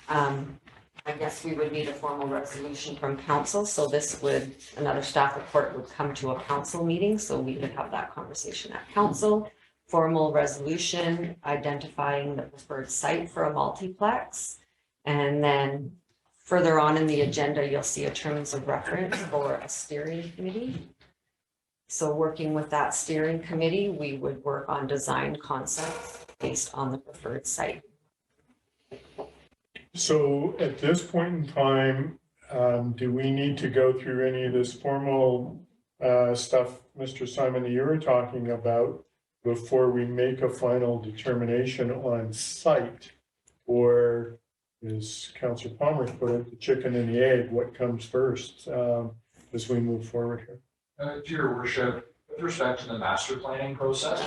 I guess we would need a formal resolution from council. So this would, another staff report would come to a council meeting. So we would have that conversation at council. Formal resolution identifying the preferred site for a multiplex. And then further on in the agenda, you'll see a terms of reference for a steering committee. So working with that steering committee, we would work on design concepts based on the preferred site.
So at this point in time, do we need to go through any of this formal stuff, Mr. Simon, that you were talking about before we make a final determination on site? Or is Councillor Palmer put it, the chicken and the egg, what comes first as we move forward here?
To your worship, with respect to the master planning process,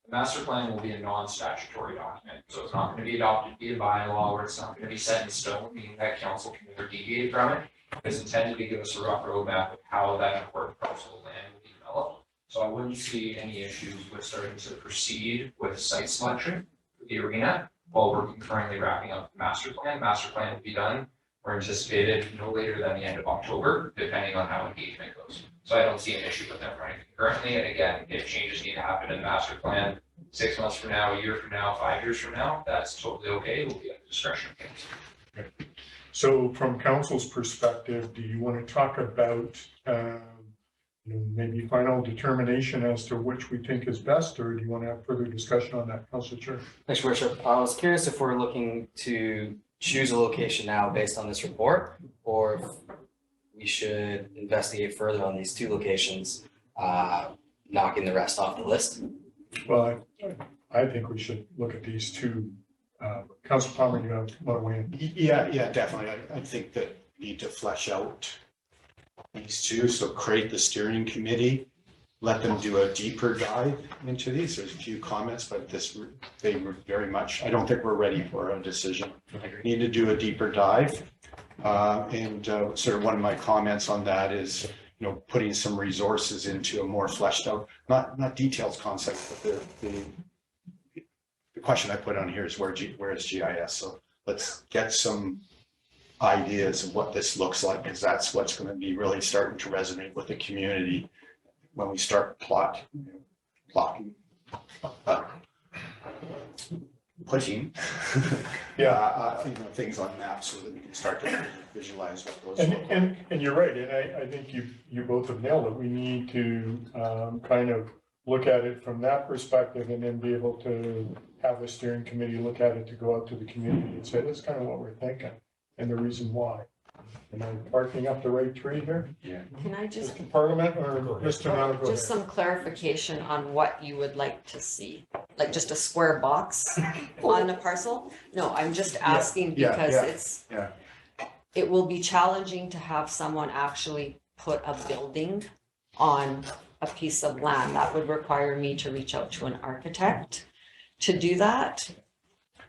the master plan will be a non-statutory document. So it's not going to be adopted via bylaw, or it's not going to be set in stone, meaning that council can never deviate from it. It's intended to give us a rough roadmap of how that important parcel of land will be developed. So I wouldn't see any issues with starting to proceed with site selection for the arena while we're currently wrapping up the master plan. Master plan will be done or anticipated no later than the end of October, depending on how engagement goes. So I don't see an issue with them running concurrently. And again, if changes need to happen in the master plan 6 months from now, a year from now, 5 years from now, that's totally okay. It will be at the discretion of council.
So from council's perspective, do you want to talk about maybe final determination as to which we think is best, or do you want to have further discussion on that, Councillor Chair?
Thanks, Your Worship. I was curious if we're looking to choose a location now based on this report, or if we should investigate further on these two locations, knocking the rest off the list.
Well, I think we should look at these two. Councillor Palmer, you want to weigh in?
Yeah, definitely. I think that we need to flesh out these two. So create the steering committee, let them do a deeper dive into these. There's a few comments, but they were very much, I don't think we're ready for a decision. We need to do a deeper dive. And sort of one of my comments on that is, putting some resources into a more fleshed out, not detailed concept, but the question I put on here is where is GIS? So let's get some ideas of what this looks like, because that's what's going to be really starting to resonate with the community when we start plotting, putting things on maps so that we can start to visualize what those look like.
And you're right, and I think you both have nailed it. We need to kind of look at it from that perspective, and then be able to have a steering committee look at it to go out to the community and say, that's kind of what we're thinking and the reason why. Am I barking up the right tree here?
Yeah.
Can I just,
Mr. Parliament or Mr. Nano? Go
just
ahead.
some clarification on what you would like to see? Like just a square box on the parcel? No, I'm just asking
Yeah,
because
yeah,
it's,
yeah.
it will be challenging to have someone actually put a building on a piece of land. That would require me to reach out to an architect to do that.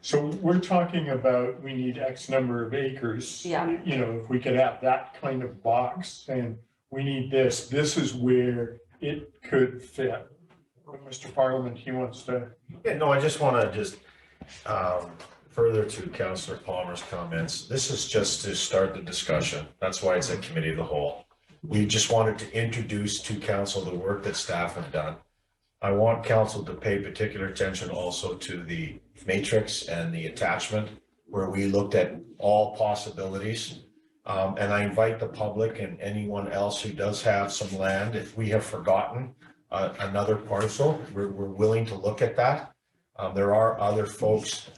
So we're talking about, we need X number of acres.
Yeah.
If we could have that kind of box saying, we need this is where it could fit. Mr. Parliament, he wants to.
Yeah, no, I just want to further to Councillor Palmer's comments. This is just to start the discussion. That's why it's a committee of the whole. we just wanted to introduce to council the work that staff have done. I want council to pay particular attention also to the matrix and the attachment where we looked at all possibilities. And I invite the public and anyone else who does have some land, if we have forgotten another parcel, we're willing to look at that. There are other folks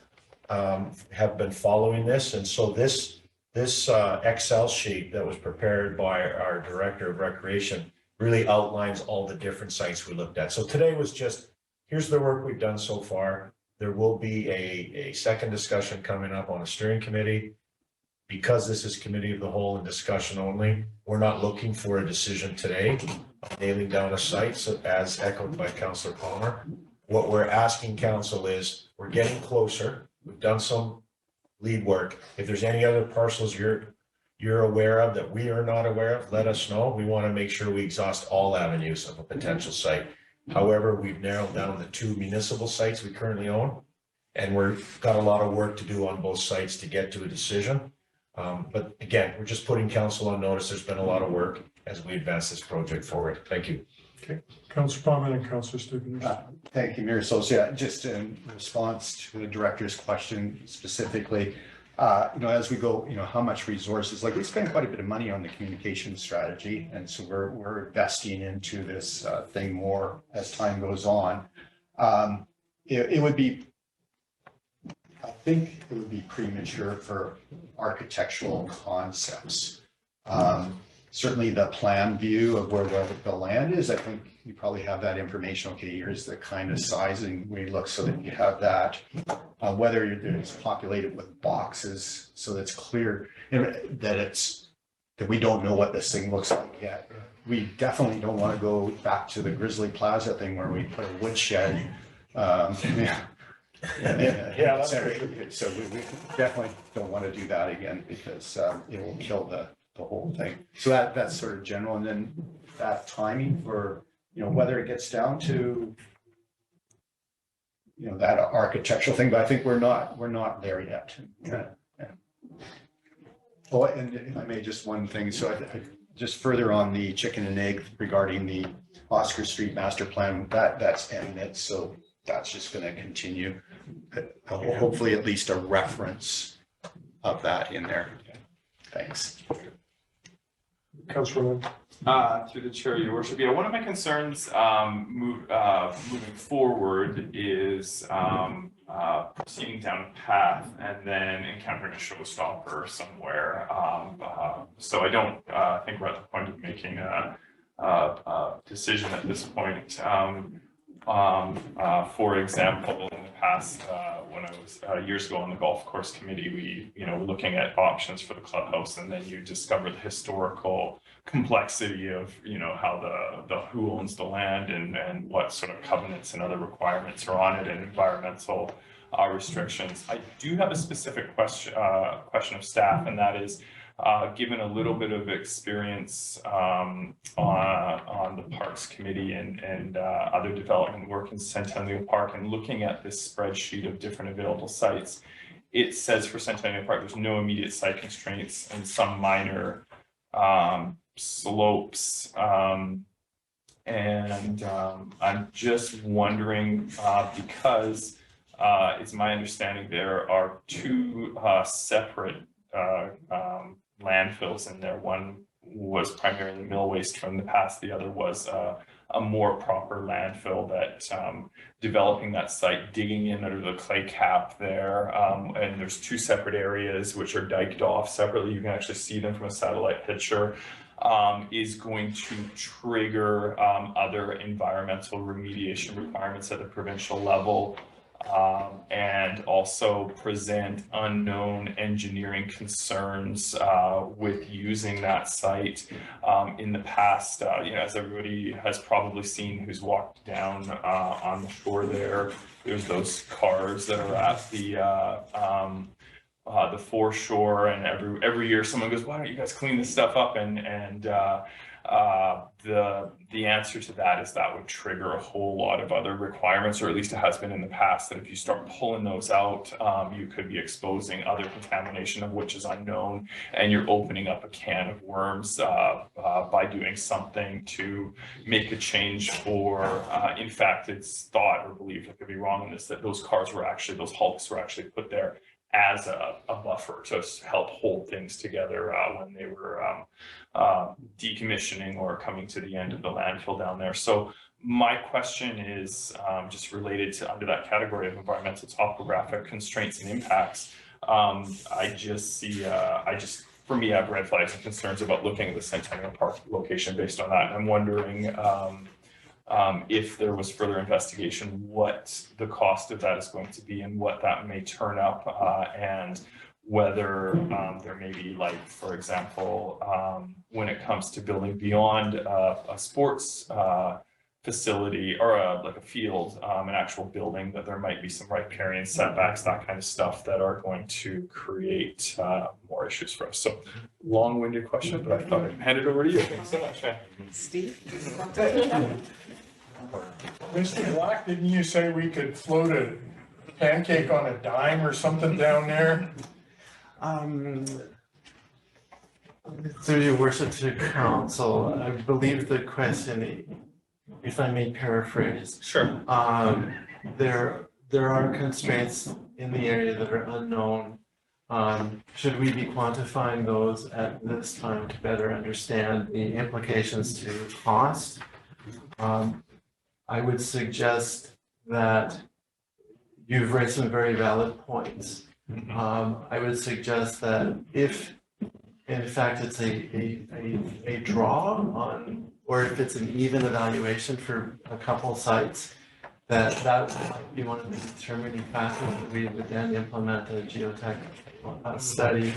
have been following this. And so this Excel sheet that was prepared by our Director of Recreation really outlines all the different sites we looked at. So today was just, here's the work we've done so far. There will be a second discussion coming up on a steering committee. Because this is committee of the whole and discussion only, we're not looking for a decision today, nailing down a site, so as echoed by Councillor Palmer. What we're asking council is, we're getting closer. We've done some lead work. If there's any other parcels you're aware of that we are not aware of, let us know. We want to make sure we exhaust all avenues of a potential site. However, we've narrowed down the 2 municipal sites we currently own, and we've got a lot of work to do on both sites to get to a decision. But again, we're just putting council on notice. There's been a lot of work as we advance this project forward. Thank you.
Okay, Councillor Palmer and Councillor Steven.
Thank you, Mayor Sosia. Just in response to the director's question specifically, as we go, how much resources, like we spend quite a bit of money on the communication strategy. And so we're investing into this thing more as time goes on. It would be, I think it would be premature for architectural concepts. Certainly the plan view of where the land is, I think you probably have that information. Okay, here's the kind of sizing we look so that you have that. Whether it's populated with boxes, so that's clear that we don't know what this thing looks like yet. We definitely don't want to go back to the Grizzly Plaza thing where we put a woodshed. Yeah, so we definitely don't want to do that again because it will kill the whole thing. So that's sort of general, and then that timing for whether it gets down to that architectural thing, but I think we're not there yet. Yeah. Oh, and if I may, just one thing. So I just further on the chicken and egg regarding the Oscar Street master plan, that's ending it. So that's just going to continue. Hopefully at least a reference of that in there. Thanks.
Councillor
Through the chair, your worship. Yeah, one of my concerns moving forward is proceeding down a path and then encountering a showstopper somewhere. So I don't think we're at the point of making a decision at this point. For example, in the past, when I was years ago on the golf course committee, we were looking at options for the clubhouse, and then you discover the historical complexity of how the who owns the land and what sort of covenants and other requirements are on it and environmental restrictions. I do have a specific question of staff, and that is, given a little bit of experience on the Parks Committee and other development work in Centennial Park, and looking at this spreadsheet of different available sites, it says for Centennial Park there's no immediate site constraints and some minor slopes. I'm just wondering, because it's my understanding there are 2 separate landfills in there. One was primarily mill waste from the past. The other was a more proper landfill that developing that site, digging in under the clay cap there. And there's 2 separate areas which are diked off separately. You can actually see them from a satellite picture. Is going to trigger other environmental remediation requirements at the provincial level. And also present unknown engineering concerns with using that site. In the past, as everybody has probably seen who's walked down on the shore there's those cars that are at the the foreshore, and every year someone goes, why don't you guys clean this stuff up? The answer to that is that would trigger a whole lot of other requirements, or at least it has been in the past, that if you start pulling those out, you could be exposing other contamination of which is unknown, and you're opening up a can of worms by doing something to make a change. Or in fact, it's thought or believed, I could be wrong on this, that those hulks were actually put there as a buffer to help hold things together when they were decommissioning or coming to the end of the landfill down there. So my question is just related to under that category of environmental topographic constraints and impacts. I just see, for me, I have red flags and concerns about looking at the Centennial Park location based on that. And I'm wondering if there was further investigation, what the cost of that is going to be and what that may turn up, and whether there may be, like, for example, when it comes to building beyond a sports facility or like a field, an actual building, that there might be some riparian setbacks, that kind of stuff, that are going to create more issues for us. So long-winded question, but I thought I'd hand it over to you. Thanks so much.
Steve?
Mr. Black, didn't you say we could float a pancake on a dime or something down there?
Through your worship to council, I believe the question, if I may paraphrase.
Sure.
There are constraints in the area that are unknown. Should we be quantifying those at this time to better understand the implications to cost? I would suggest that you've raised some very valid points. I would suggest that if, in fact, it's a draw on, or if it's an even evaluation for a couple sites, that might be one of the determining factors that we would then implement a geotech study,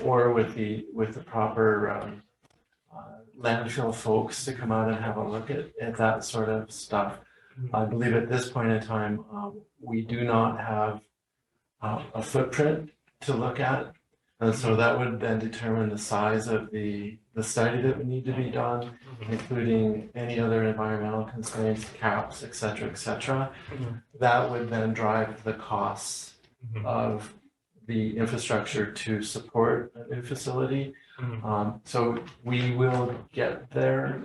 or with the proper landfill folks to come out and have a look at that sort of stuff. I believe at this point in time, we do not have a footprint to look at. And so that would then determine the size of the study that would need to be done, including any other environmental constraints, caps, et cetera, That would then drive the costs of the infrastructure to support a new facility. So we will get there,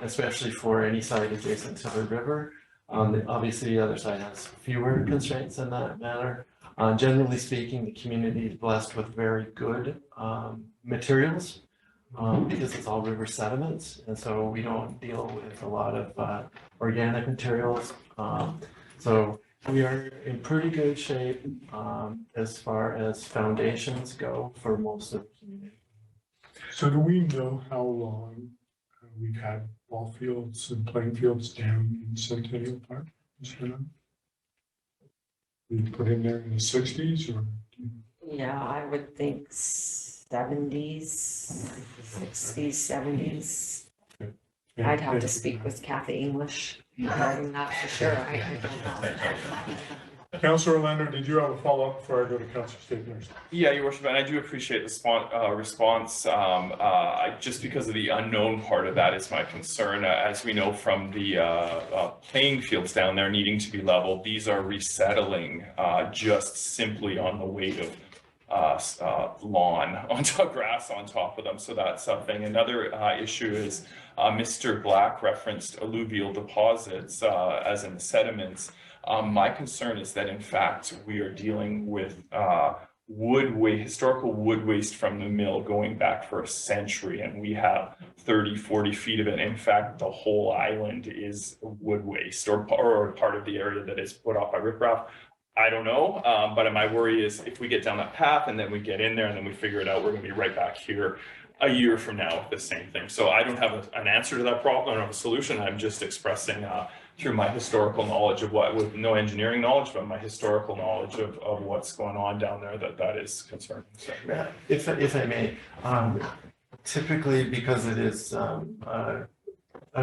especially for any site adjacent to the river. Obviously, the other side has fewer constraints in that manner. Generally speaking, the community is blessed with very good materials because it's all river sediments, and so we don't deal with a lot of organic materials. So we are in pretty good shape as far as foundations go for most of the community.
So do we know how long we've had ball fields and playing fields down in Centennial Park? We put in there in the 60s, or?
Yeah, I would think 70s, 60s, 70s. I'd have to speak with Kathy English regarding that for sure. I don't know.
Councillor Orlando, did you have a follow-up before I go to Councillor Staples?
Yeah, Your Worship, and I do appreciate the response. Just because of the unknown part of that is my concern. As we know from the playing fields down there needing to be leveled, these are resettling just simply on the weight of lawn onto grass on top of them. So that's something. Another issue is Mr. Black referenced alluvial deposits as in the sediments. My concern is that in fact we are dealing with historical wood waste from the mill going back for a century, and we have 30, 40 feet of it. In fact, the whole island is wood waste or part of the area that is put off by riprap. I don't know, but my worry is if we get down that path and then we get in there and then we figure it out, we're going to be right back here a year from now with the same thing. So I don't have an answer to that problem. I don't have a solution. I'm just expressing through my historical knowledge of with no engineering knowledge, but my historical knowledge of what's going on down there, that is concerning. So.
If I may, typically because it is a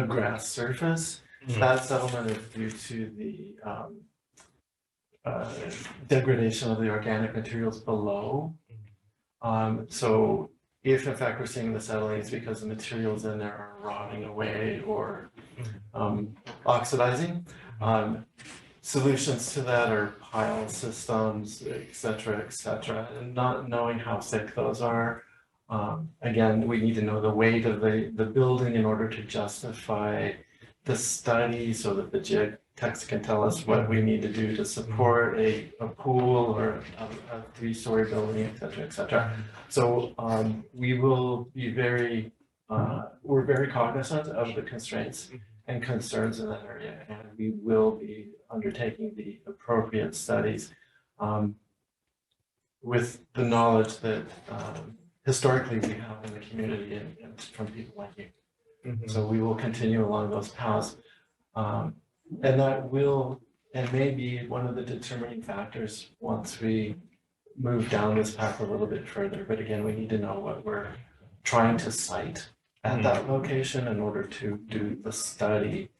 grass surface, that settlement is due to the degradation of the organic materials below. So if in fact we're seeing the settling, it's because the materials in there are rotting away or oxidizing. Solutions to that are pile systems, et cetera, and not knowing how thick those are. Again, we need to know the weight of the building in order to justify the study so that the geotechs can tell us what we need to do to support a pool or a three-story building, et cetera, et cetera. So we will be we're very cognizant of the constraints and concerns in that area, and we will be undertaking the appropriate studies with the knowledge that historically we have in the community and from people like you. So we will continue along those paths. And that will and may be one of the determining factors once we move down this path a little bit further. But again, we need to know what we're trying to cite at that location in order to do the study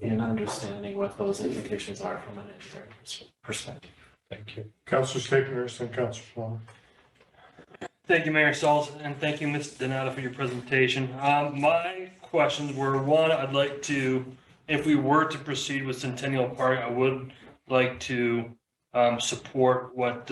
in understanding what those implications are from an engineering perspective.
Thank you. Councilor Staples and Councilor Plummer.
Thank you, Mayor Sauls, and thank you, Ms. Donato, for your presentation. My questions were, one, I'd like to, if we were to proceed with Centennial Park, I would like to support what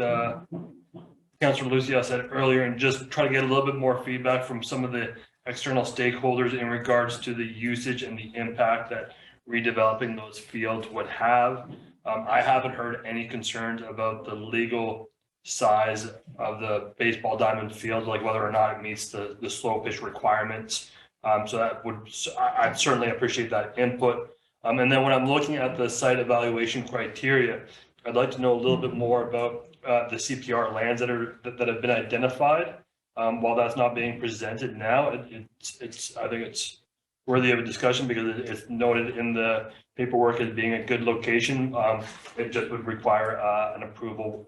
Councilor Lucio said earlier and just try to get a little bit more feedback from some of the external stakeholders in regards to the usage and the impact that redeveloping those fields would have. I haven't heard any concerns about the legal size of the baseball diamond field, like whether or not it meets the slow pitch requirements. So that would, I'd certainly appreciate that input. And then when I'm looking at the site evaluation criteria, I'd like to know a little bit more about the CPR lands that have been identified. While that's not being presented now, I think it's worthy of a discussion because it's noted in the paperwork as being a good location. It just would require an approval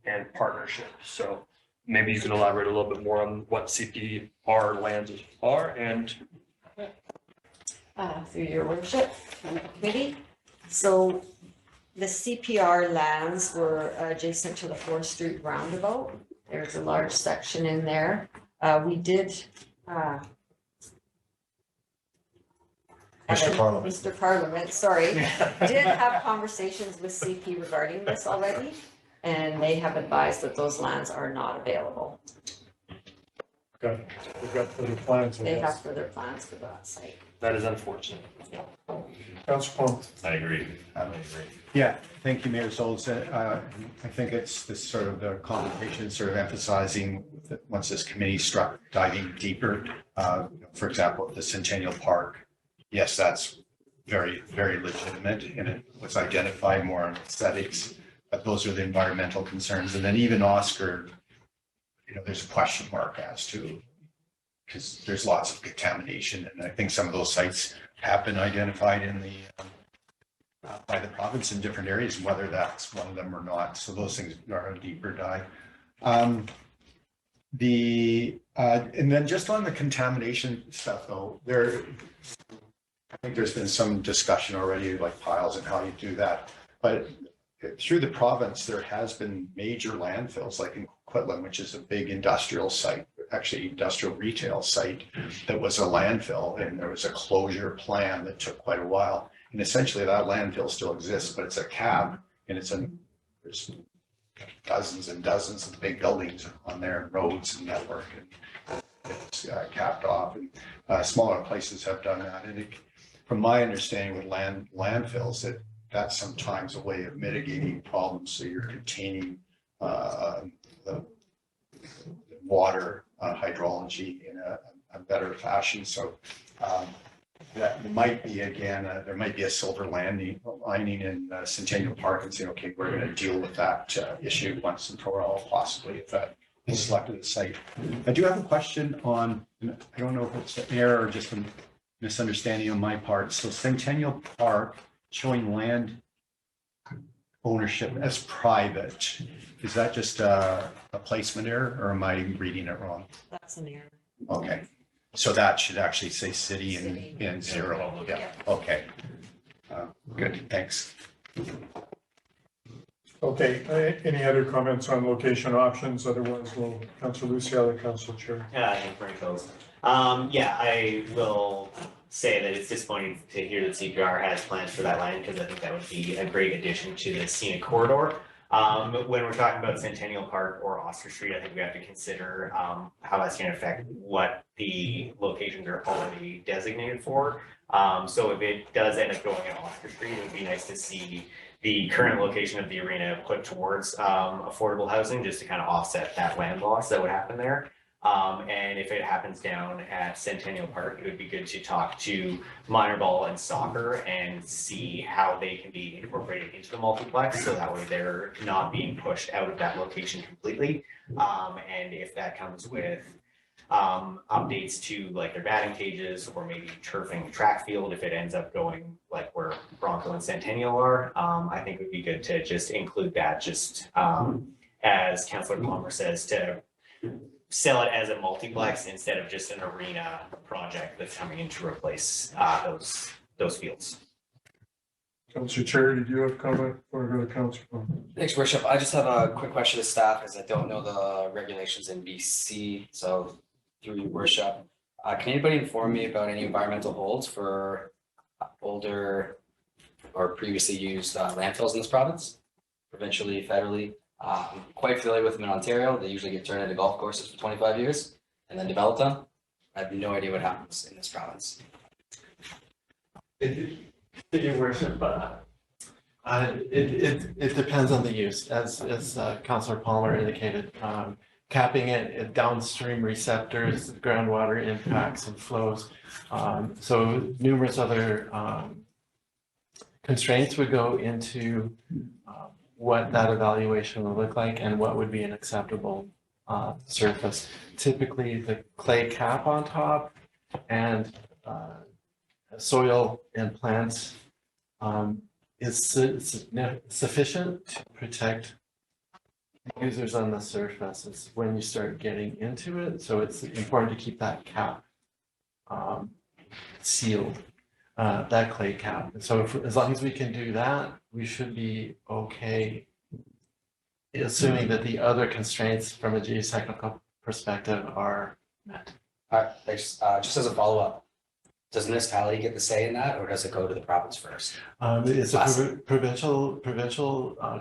and partnership. So maybe you could elaborate a little bit more on what CPR lands are and.
Through your worship and the committee. So the CPR lands were adjacent to the 4th Street roundabout. There's a large section in there. We did.
Mr. Parliament.
Mr. Parliament, sorry, did have conversations with CP regarding this already, and they have advised that those lands are not available.
Okay, we've got further plans. I
They
guess.
have further plans for that site.
That is unfortunate.
Councilor Plummer.
I agree.
Yeah, thank you, Mayor Solz. I think it's this sort of the conversation sort of emphasizing that once this committee struck diving deeper, for example, the Centennial Park. Yes, that's very, very legitimate and it was identified more on aesthetics, but those are the environmental concerns. And then even Oscar, there's a question mark as to, because there's lots of contamination. And I think some of those sites have been identified in the, by the province in different areas, whether that's one of them or not. So those things are a deeper dive. And then just on the contamination stuff though, I think there's been some discussion already like piles and how you do that. But through the province, there has been major landfills like in Quitlam, which is a big industrial site, actually industrial retail site that was a landfill, and there was a closure plan that took quite a while. And essentially that landfill still exists, but it's a cab and there's dozens and dozens of big buildings on there, roads and network, and it's capped off. And smaller places have done that. And from my understanding with landfills, that's sometimes a way of mitigating problems. So you're containing the water hydrology in a better fashion. So that might be, again, there might be a silver lining in Centennial Park and saying, okay, we're going to deal with that issue once and for all, possibly, if that is selected at the site. I do have a question on, I don't know if it's an error or just a misunderstanding on my part. So Centennial Park showing land ownership as private. Is that just a placement error or am I reading it wrong?
That's an error.
Okay, so that should actually say city and zero. Yeah, okay. Good, thanks.
Okay, any other comments on location options? Otherwise, we'll, Councillor Luciel and Councillor Cherry.
Yeah, I think Frank goes. Yeah, I will say that it's disappointing to hear that CPR has plans for that land, because I think that would be a great addition to the scenic corridor. When we're talking about Centennial Park or Oscar Street, I think we have to consider, how that's gonna affect what the locations are already designated for. So if it does end up going at Oscar Street, it would be nice to see the current location of the arena put towards, affordable housing, just to kind of offset that land loss that would happen there. And if it happens down at Centennial Park, it would be good to talk to minor ball and soccer and see how they can be incorporated into the multiplex, so that way they're not being pushed out of that location completely. And if that comes with updates to like their batting cages, or maybe turfing the track field, if it ends up going like where Bronco and Centennial are, I think it would be good to just include that, just as Councillor Palmer says, to sell it as a multiplex instead of just an arena project that's coming in to replace those fields.
Councillor Cherry, did you have a comment before I go to Councillor Palmer?
Thanks, Worship. I just have a quick question to staff, as I don't know the regulations in BC, so through your worship. Can anybody inform me about any environmental holds for older or previously used landfills in this province? Provincially, federally? I'm quite familiar with them in Ontario. They usually get turned into golf courses for 25 years and then developed them. I have no idea what happens in this province.
Your worship, it depends on the use, as Councillor Palmer indicated. Capping it at downstream receptors, groundwater impacts and flows. So numerous other constraints would go into what that evaluation will look like and what would be an acceptable surface. Typically, the clay cap on top and soil and plants is sufficient to protect users on the surface. It's when you start getting into it, so it's important to keep that cap sealed, that clay cap. So as long as we can do that, we should be okay, assuming that the other constraints from a geotechnical perspective are met.
All right, thanks. Just as a follow-up, does the municipality get the say in that, or does it go to the province first?
It's a provincial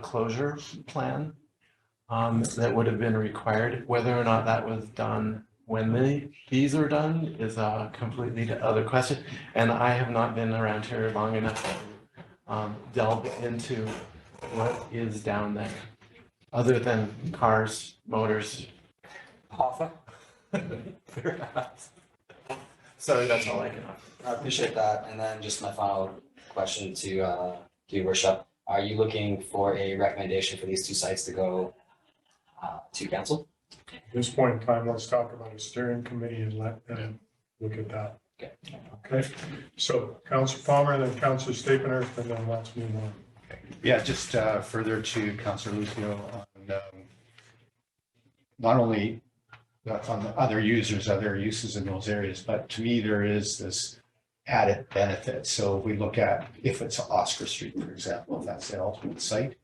closure plan that would have been required. Whether or not that was done when these were done is a completely other question. And I have not been around here long enough to delve into what is down there, other than cars, motors.
Hoffa?
Perhaps. So that's all I can offer.
I appreciate that. And then just my final question to your worship. Are you looking for a recommendation for these two sites to go to council?
At this point in time, let's talk about a steering committee and let them look at that.
Okay.
Okay, so Councillor Palmer, then Councillor Stapenhurst, and then let's move on.
Yeah, just further to Councillor Lucio on not only on the other users, other uses in those areas, but to me, there is this added benefit. So if we look at, if it's Oscar Street, for example, if that's the ultimate site,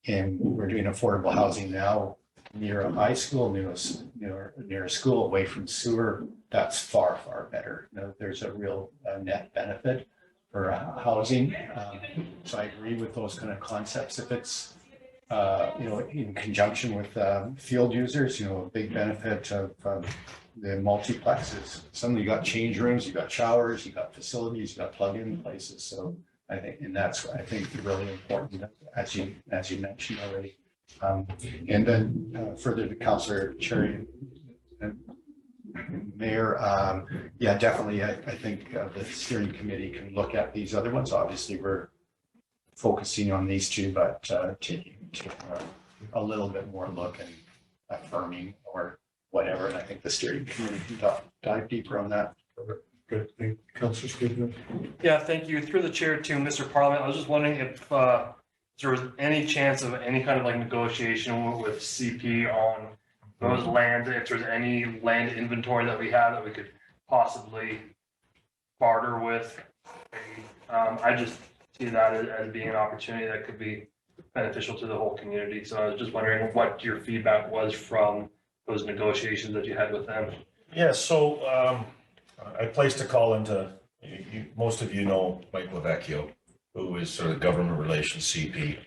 and we're doing affordable housing now near a high school, near a school away from sewer, that's far, far better. You know, there's a real net benefit for housing. So I agree with those kind of concepts. If it's, in conjunction with field users, a big benefit of the multiplexes. Suddenly you got change rooms, you got showers, you got facilities, you got plug-in places. So I think, and that's, I think, really important, as you mentioned already. And then further to Councillor Cherry and Mayor, yeah, definitely, I think the steering committee can look at these other ones. Obviously, we're focusing on these two, but taking a little bit more look and affirming or whatever. And I think the steering committee can dive deeper on that.
Good, thank you. Councillor Stapenhurst.
Yeah, thank you. Through the chair to Mr. Parliament, I was just wondering if there was any chance of any kind of like negotiation with CP on those lands, if there's any land inventory that we have that we could possibly barter with. I just see that as being an opportunity that could be beneficial to the whole community. So I was just wondering what your feedback was from those negotiations that you had with them.
Yeah, so I placed a call into, most of you know Mike Lavecchio, who is sort of government relations CP.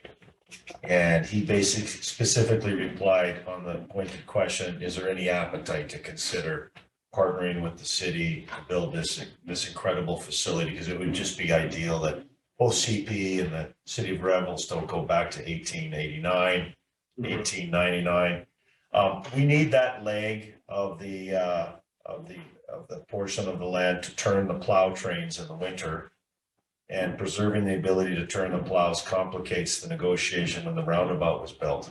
And he basically specifically replied on the pointed question, is there any appetite to consider partnering with the city to build this incredible facility? Because it would just be ideal that both CP and the city of Revelstoke go back to 1889, 1899. We need that leg of the portion of the land to turn the plow trains in the winter. And preserving the ability to turn the plows complicates the negotiation when the roundabout was built.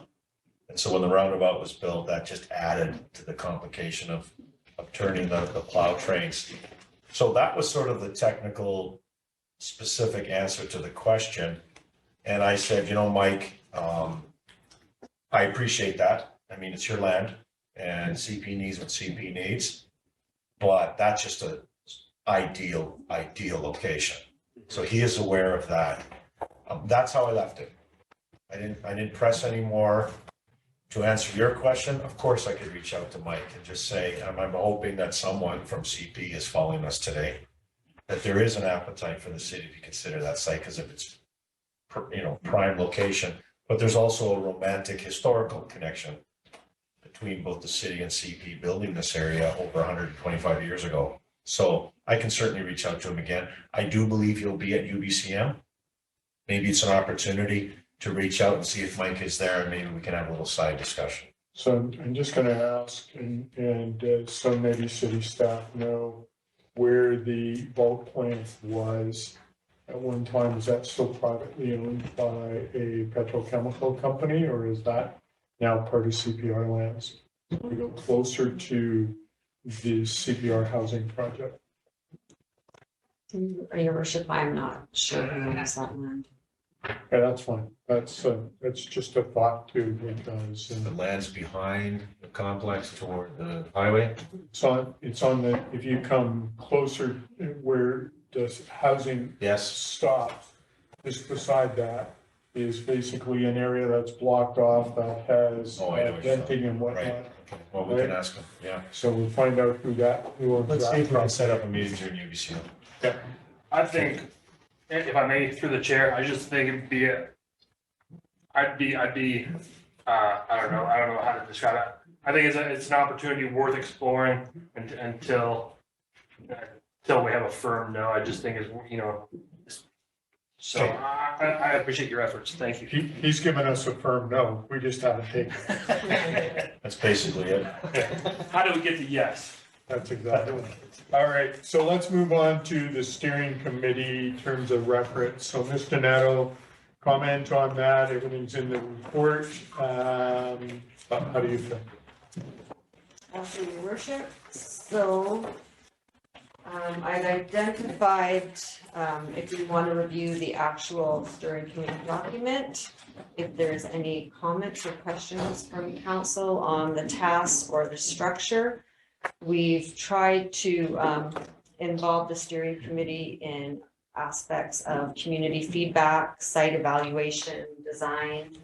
And so when the roundabout was built, that just added to the complication of turning the plow trains. So that was sort of the technical specific answer to the question. And I said, you know, Mike, I appreciate that. I mean, it's your land and CP needs what CP needs, but that's just an ideal location. So he is aware of that. That's how I left it. I didn't press anymore. To answer your question, of course I could reach out to Mike and just say, I'm hoping that someone from CP is following us today, that there is an appetite for the city to consider that site because of its, prime location. But there's also a romantic historical connection between both the city and CP building this area over 125 years ago. So I can certainly reach out to him again. I do believe he'll be at UBCM. Maybe it's an opportunity to reach out and see if Mike is there and maybe we can have a little side discussion.
So I'm just gonna ask, and so maybe city staff know where the bulk plant was at one time. Was that still privately owned by a petrochemical company, or is that now part of CPR lands? We go closer to the CPR housing project.
Your worship, I'm not sure who owns that land.
Yeah, that's fine. That's just a thought too, because
The land's behind the complex toward the highway.
it's on the, if you come closer where the housing
Yes.
stops, just beside that is basically an area that's blocked off that has
Oh, I know what you're
venting and whatnot.
Right. Well, we can ask him. Yeah.
So we'll find out who owns
Let's
that.
see if we can set up a meeting during UBCM.
Yeah.
I think, if I may, through the chair, I just think it'd be, I'd be, I don't know how to describe it. I think it's an opportunity worth exploring until we have a firm no. I just think so I appreciate your efforts. Thank you.
He's given us a firm no, we just haven't taken it.
That's basically it.
How do we get to yes?
That's exactly it. All right, so let's move on to the steering committee terms of reference. So Mr. Neto, comment on that, everything's in the report. How do you feel?
Your worship, so I've identified, if you want to review the actual steering committee document, if there's any comments or questions from council on the tasks or the structure. We've tried to involve the steering committee in aspects of community feedback, site evaluation, design,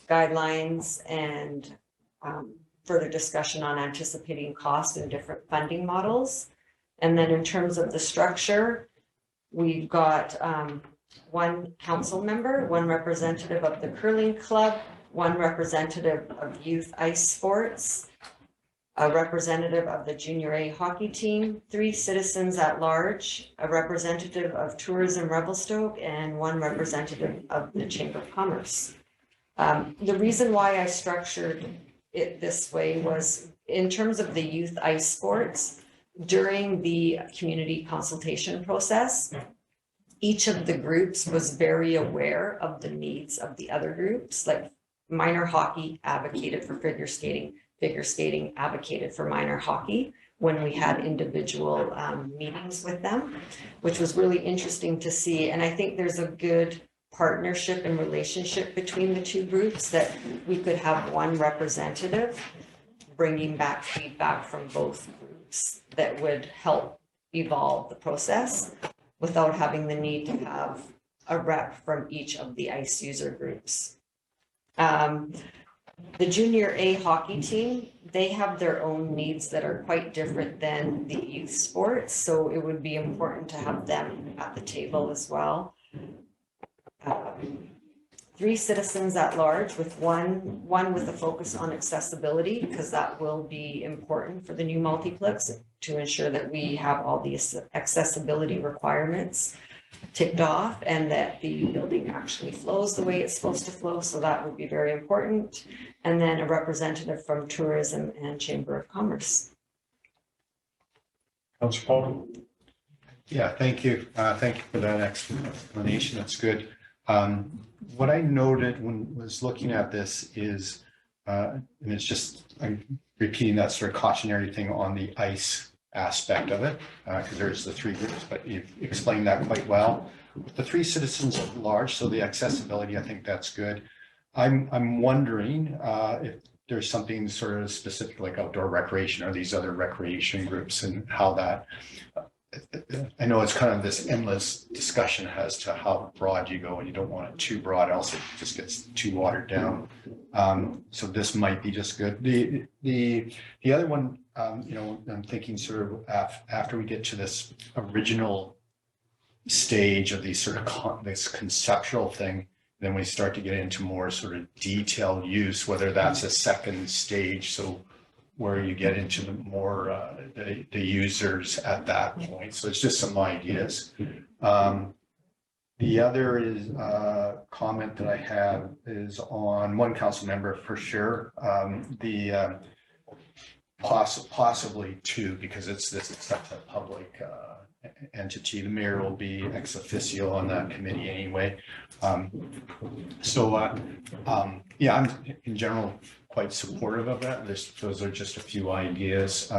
guidelines, and further discussion on anticipating costs and different funding models. And then in terms of the structure, we've got one council member, one representative of the curling club, one representative of youth ice sports, a representative of the junior A hockey team, 3 citizens at large, a representative of Tourism Revelstoke, and 1 representative of the Chamber of Commerce. The reason why I structured it this way was in terms of the youth ice sports, during the community consultation process, each of the groups was very aware of the needs of the other groups. Like minor hockey advocated for figure skating advocated for minor hockey when we had individual meetings with them, which was really interesting to see. And I think there's a good partnership and relationship between the 2 groups, that we could have one representative bringing back feedback from both groups that would help evolve the process without having the need to have a rep from each of the ice user groups. The junior A hockey team, they have their own needs that are quite different than the youth sports, so it would be important to have them at the table as well. 3 citizens at large with one with a focus on accessibility, because that will be important for the new multiplex to ensure that we have all the accessibility requirements ticked off and that the building actually flows the way it's supposed to flow. So that would be very important. And then a representative from tourism and Chamber of Commerce.
Councillor Paul.
Yeah, thank you. Thank you for that explanation. That's good. What I noted when was looking at this is, and it's just, I'm repeating that sort of cautionary thing on the ice aspect of it, because there's the 3 groups, but you've explained that quite well. With the 3 citizens at large, so the accessibility, I think that's good. I'm wondering if there's something sort of specific like outdoor recreation or these other recreation groups and how that, I know it's kind of this endless discussion as to how broad you go, and you don't want it too broad, else it just gets too watered down. So this might be just good. The other one, you know, I'm thinking sort of after we get to this original stage of these sort of this conceptual thing, then we start to get into more sort of detailed use, whether that's a second stage. So where you get into the more the users at that point. So it's just some ideas. The other is comment that I have is on one council member for sure. Possibly 2, because it's such a public entity. The mayor will be ex officio on that committee anyway. Yeah, I'm in general quite supportive of that. Those are just a few ideas.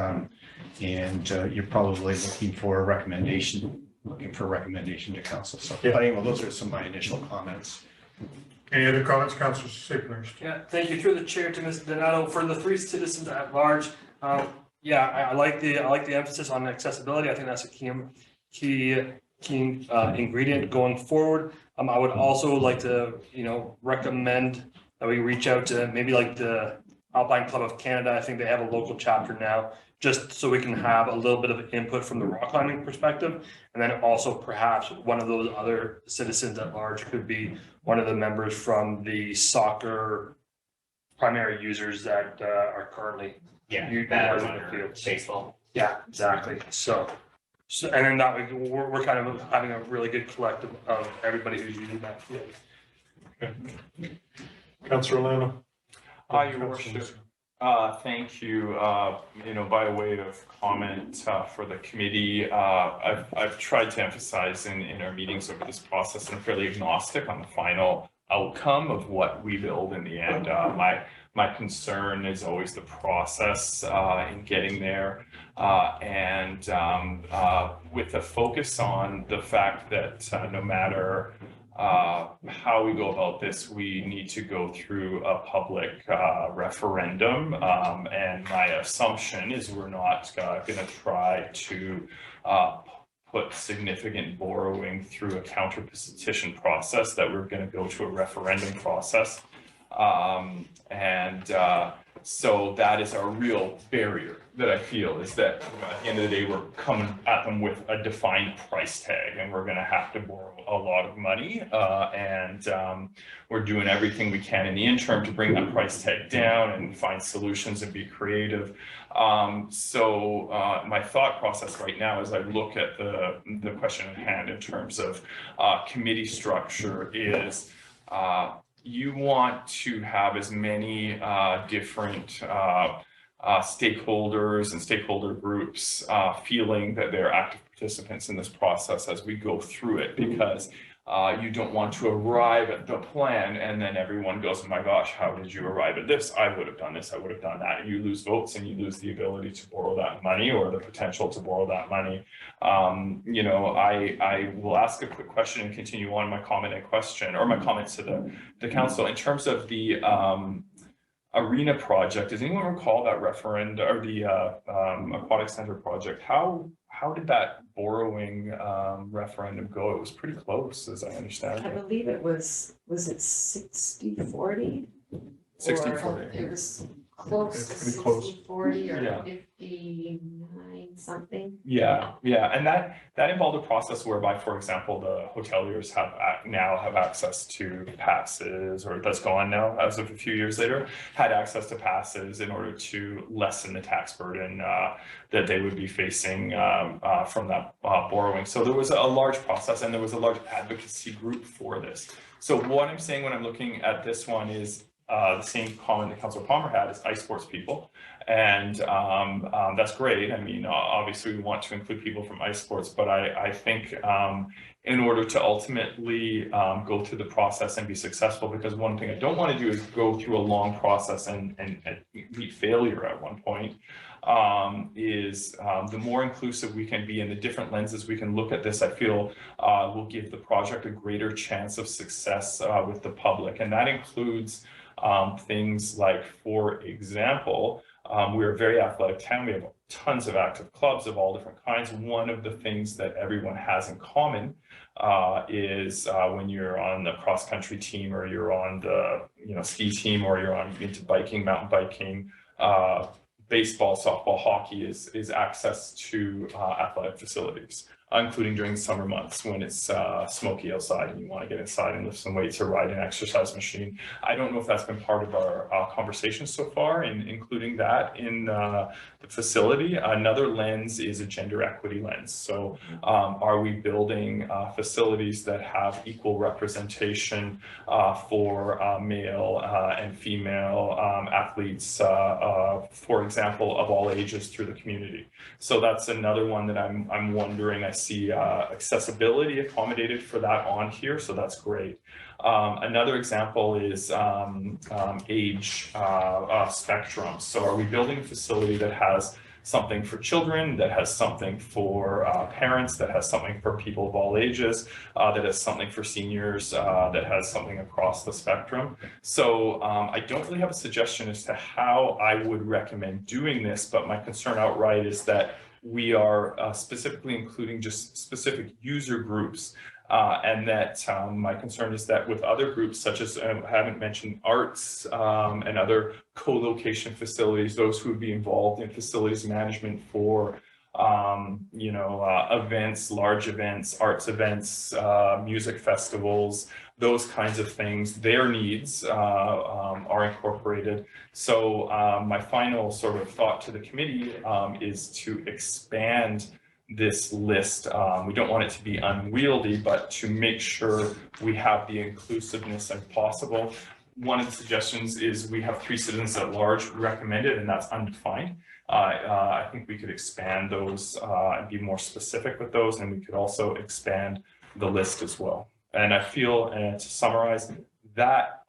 And you're probably looking for a recommendation to council. So, but anyway, those are some of my initial comments.
Any other comments, Councillor Siglers?
Yeah, thank you through the chair to Ms. Donato for the 3 citizens at large. Yeah, I like the emphasis on accessibility. I think that's a key ingredient going forward. I would also like to, recommend that we reach out to maybe like the Alpine Club of Canada. I think they have a local chapter now, just so we can have a little bit of input from the rock climbing perspective. And then also perhaps one of those other citizens at large could be one of the members from the soccer primary users that are currently utilizing the fields.
Baseball.
Yeah, exactly. So and then that way we're kind of having a really good collective of everybody who's using that field.
Okay. Councillor Lano.
Your worship. Thank you. By way of comment for the committee, I've tried to emphasize in our meetings over this process, I'm fairly agnostic on the final outcome of what we build in the end. My concern is always the process in getting there, and with a focus on the fact that no matter how we go about this, we need to go through a public referendum, and my assumption is we're not going to try to put significant borrowing through a counter petition process, that we're going to go to a referendum process. So that is our real barrier that I feel, is that at the end of the day, we're coming at them with a defined price tag, and we're going to have to borrow a lot of money. We're doing everything we can in the interim to bring that price tag down and find solutions and be creative. My thought process right now, as I look at the question at hand in terms of committee structure, is you want to have as many different stakeholders and stakeholder groups feeling that they're active participants in this process as we go through it, because you don't want to arrive at the plan and then everyone goes, oh my gosh, how did you arrive at this? I would have done this, I would have done that. And you lose votes and you lose the ability to borrow that money, or the potential to borrow that money. I will ask a quick question and continue on my comment and question, or my comments to the council. In terms of the arena project, does anyone recall that referendum, or the aquatic center project? How did that borrowing referendum go? It was pretty close, as I understand
I
it.
believe it was it 60-40?
60-40.
It was close to
Pretty close.
60-40 or
Yeah.
59 something.
Yeah, and that involved a process whereby, for example, the hoteliers now have access to passes, or that's gone now as of a few years later, had access to passes in order to lessen the tax burden that they would be facing from that borrowing. So there was a large process, and there was a large advocacy group for this. So what I'm saying when I'm looking at this one is the same comment that Councilor Palmer had is ice sports people. And that's great. I mean, obviously we want to include people from ice sports, but I think in order to ultimately go through the process and be successful, because one thing I don't want to do is go through a long process and meet failure at one point, is the more inclusive we can be and the different lenses we can look at this, I feel will give the project a greater chance of success with the public. And that includes things like, for example, we're a very athletic town. We have tons of active clubs of all different kinds. One of the things that everyone has in common is when you're on the cross-country team, or you're on the ski team, or you're into biking, mountain biking, baseball, softball, hockey, is access to athletic facilities, including during the summer months when it's smoky outside and you want to get inside and lift some weights or ride an exercise machine. I don't know if that's been part of our conversation so far, in including that in the facility. Another lens is a gender equity lens. So are we building facilities that have equal representation for male and female athletes, for example, of all ages through the community? So that's another one that I'm wondering. I see accessibility accommodated for that on here, so that's great. Another example is age spectrum. So are we building a facility that has something for children, that has something for parents, that has something for people of all ages, that has something for seniors, that has something across the spectrum? So I don't really have a suggestion as to how I would recommend doing this, but my concern outright is that we are specifically including just specific user groups. And that my concern is that with other groups, such as I haven't mentioned arts and other co-location facilities, those who would be involved in facilities management for events, large events, arts events, music festivals, those kinds of things, their needs are incorporated. So my final sort of thought to the committee is to expand this list. We don't want it to be unwieldy, but to make sure we have the inclusiveness as possible. One of the suggestions is we have 3 citizens at large recommended, and that's undefined. I think we could expand those and be more specific with those, and we could also expand the list as well. And I feel, to summarize, that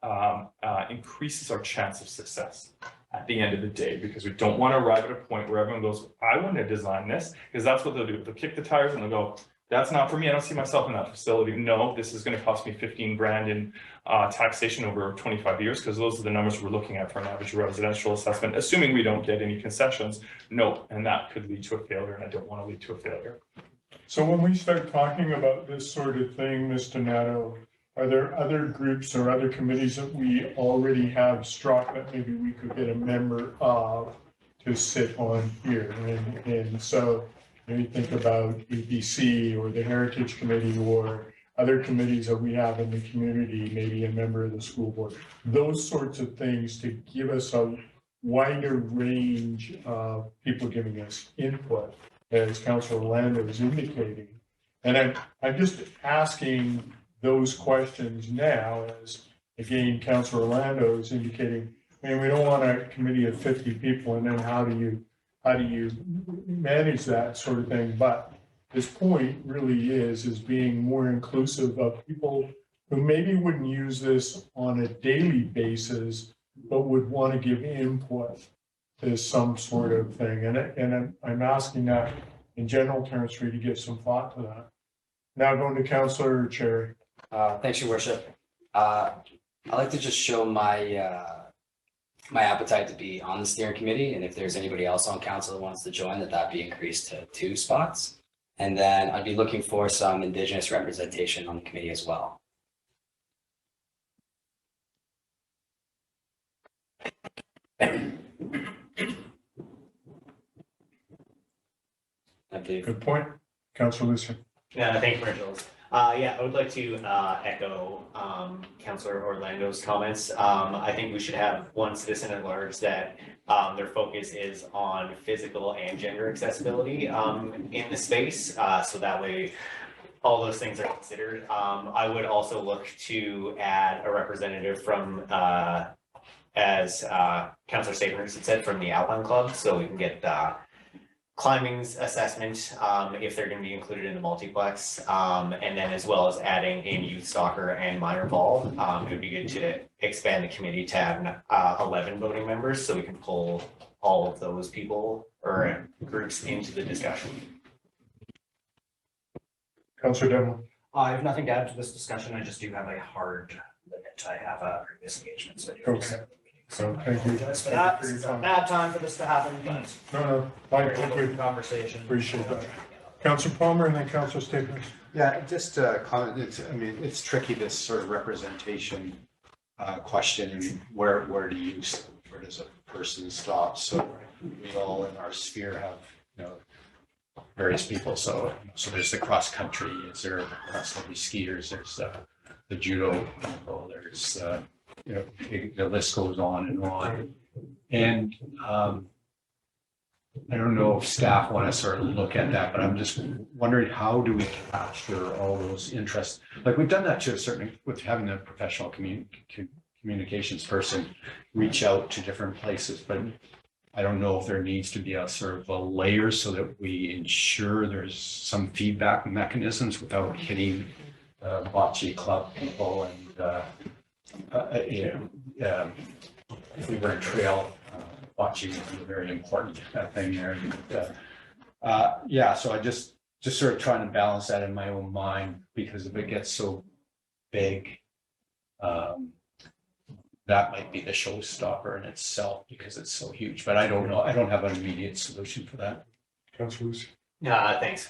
increases our chance of success at the end of the day, because we don't want to arrive at a point where everyone goes, I want to design this, because that's what they'll do. They'll kick the tires and they'll go, that's not for me. I don't see myself in that facility. No, this is going to cost me 15 grand in taxation over 25 years, because those are the numbers we're looking at for an average residential assessment, assuming we don't get any concessions. No, and that could lead to a failure, and I don't want to lead to a failure.
So when we start talking about this sort of thing, Mr. Nato, are there other groups or other committees that we already have struck that maybe we could get a member of to sit on here? And so you think about EPC or the Heritage Committee or other committees that we have in the community, maybe a member of the school board, those sorts of things to give us a wider range of people giving us input, as Councilor Orlando is indicating. And I'm just asking those questions now, as again, Councilor Orlando is indicating, I mean, we don't want a committee of 50 people, and then how do you manage that sort of thing? But his point really is being more inclusive of people who maybe wouldn't use this on a daily basis, but would want to give input to some sort of thing. And I'm asking that in general terms for you to give some thought to that. Now going to Councilor Cherry.
Thanks, Your Worship. I'd like to just show my my appetite to be on the steering committee, and if there's anybody else on council that wants to join, that be increased to 2 spots. And then I'd be looking for some Indigenous representation on the committee as well.
Good point. Councilor Lucien.
Yeah, thank you, Commissioner. Yeah, I would like to echo Councilor Orlando's comments. I think we should have one citizen at large that their focus is on physical and gender accessibility in the space. So that way, all those things are considered. I would also look to add a representative from, as Councilor Staples had said, from the Outline Club, so we can get climbing's assessment, if they're gonna be included in the multiplex, and then as well as adding in youth soccer and minor ball. It would be good to expand the committee to have 11 voting members, so we can pull all of those people or groups into the discussion.
Councilor Devlin.
I have nothing to add to this discussion. I just do have a hard limit. I have a previous engagement, so I do.
Okay. So thank you.
Apologize for that. It's a bad time for this to happen, but
No, I
very
think
good
we
conversation.
appreciate that. Councilor Palmer and then Councilor Staples.
Yeah, just a comment, it's tricky, this sort of representation question, where does a person stop? So we all in our sphere have, various people, so there's the cross country, is there cross country skiers, there's the judo people, there's the list goes on and on. And I don't know if staff want to sort of look at that, but I'm just wondering, how do we capture all those interests? Like, we've done that to a certain, with having a professional communications person reach out to different places, but I don't know if there needs to be a sort of a layer so that we ensure there's some feedback mechanisms without hitting bocce club people and if we were in trail, bocce would be a very important thing there. So I just sort of trying to balance that in my own mind, because if it gets so big, that might be the showstopper in itself because it's so huge. But I don't know. I don't have an immediate solution for that.
Councilor Lucien.
Thanks.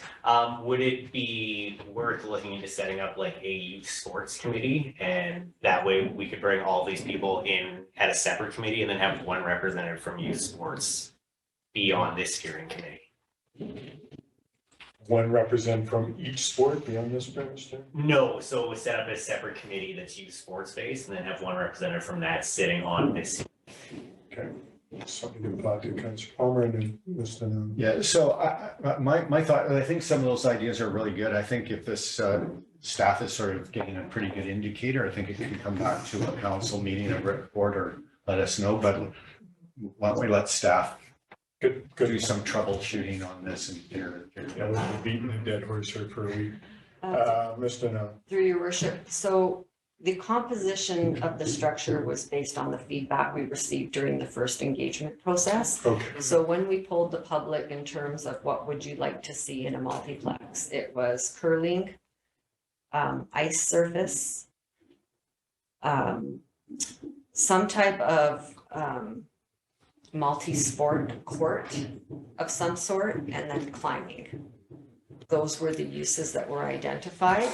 Would it be worth looking into setting up like a youth sports committee? And that way we could bring all these people in at a separate committee and then have one representative from youth sports be on this steering committee.
One representative from each sport beyond this premise there?
No, so set up a separate committee that's youth sports based and then have one representative from that sitting on this.
Okay. Something to thought to Councilor Palmer and then Mr.
Yeah, so my thought, I think some of those ideas are really good. I think if this staff is sort of getting a pretty good indicator, I think it can come back to a council meeting, a report, or let us know, but why don't we let staff do some troubleshooting on this and figure it out.
We've been beating a dead horse here for a week. Mr. No.
Through your worship, so the composition of the structure was based on the feedback we received during the first engagement process.
Okay.
So when we polled the public in terms of what would you like to see in a multiplex, it was curling, ice surface, some type of multi-sport court of some sort, and then climbing. Those were the uses that were identified.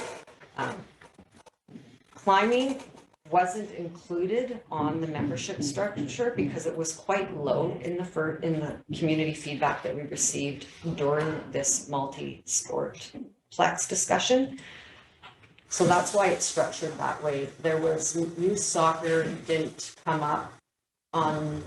Climbing wasn't included on the membership structure because it was quite low in the community feedback that we received during this multi-sport plex discussion. So that's why it's structured that way. There was youth soccer didn't come up on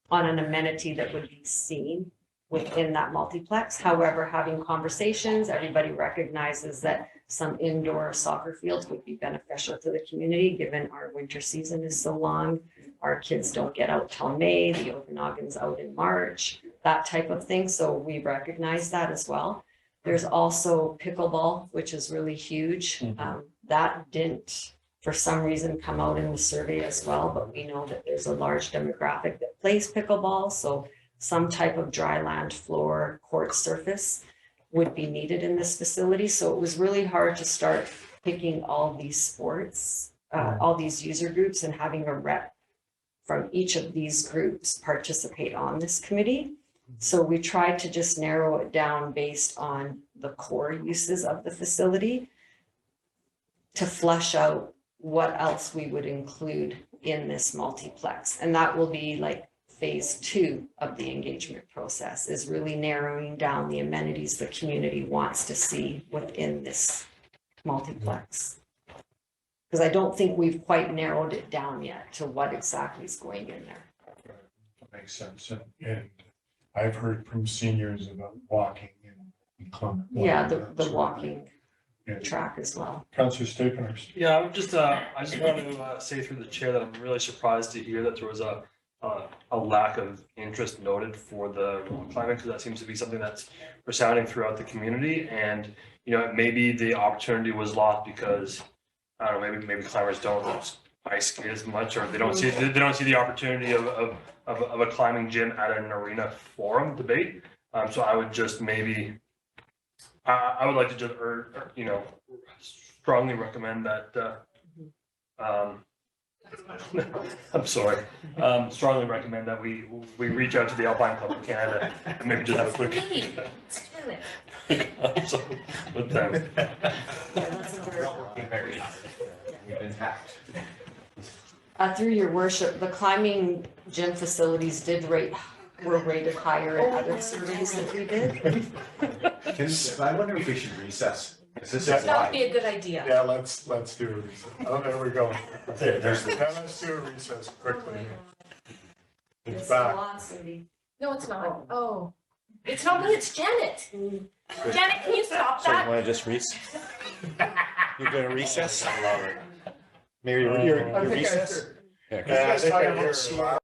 an amenity that would be seen within that multiplex. However, having conversations, everybody recognizes that some indoor soccer fields would be beneficial to the community, given our winter season is so long. Our kids don't get out till May, the Okanagan's out in March, that type of thing. So we recognize that as well. There's also pickleball, which is really huge. That didn't, for some reason, come out in the survey as well, but we know that there's a large demographic that plays pickleball. So some type of dry land floor court surface would be needed in this facility. So it was really hard to start picking all these sports, all these user groups, and having a rep from each of these groups participate on this committee. So we tried to just narrow it down based on the core uses of the facility to flesh out what else we would include in this multiplex. And that will be like phase 2 of the engagement process, is really narrowing down the amenities the community wants to see within this multiplex. Because I don't think we've quite narrowed it down yet to what exactly is going in there.
That makes sense. And I've heard from seniors about walking and club.
Yeah, the walking
Yeah.
track as well.
Councillor Staples.
Yeah, I just want to say through the chair that I'm really surprised to hear that there was a lack of interest noted for the rock climbing, because that seems to be something that's resounding throughout the community. And, you know, maybe the opportunity was lost because, I don't know, maybe climbers don't ice skate as much, or they don't see the opportunity of a climbing gym at an arena forum debate. So I would just maybe, I would like to just, you know, strongly recommend that, I'm sorry, strongly recommend that we reach out to the Alpine Club of Canada and maybe just have a quick consult with them.
Through your worship, the climbing gym facilities were rated higher in other surveys that we did.
I wonder if we should recess. 'Cause this is
That
live.
be a good idea.
Yeah, let's do a recess. Oh, there we go.
There's the-
Now let's do a recess quickly. It's
Still
back.
on, Cindy.
No, it's not. Oh, it's not me, it's Janet. Janet, can you stop
So you
that?
wanna just You're gonna recess? Mary, you're recess? Yeah, 'cause-
Yeah, I think I hear-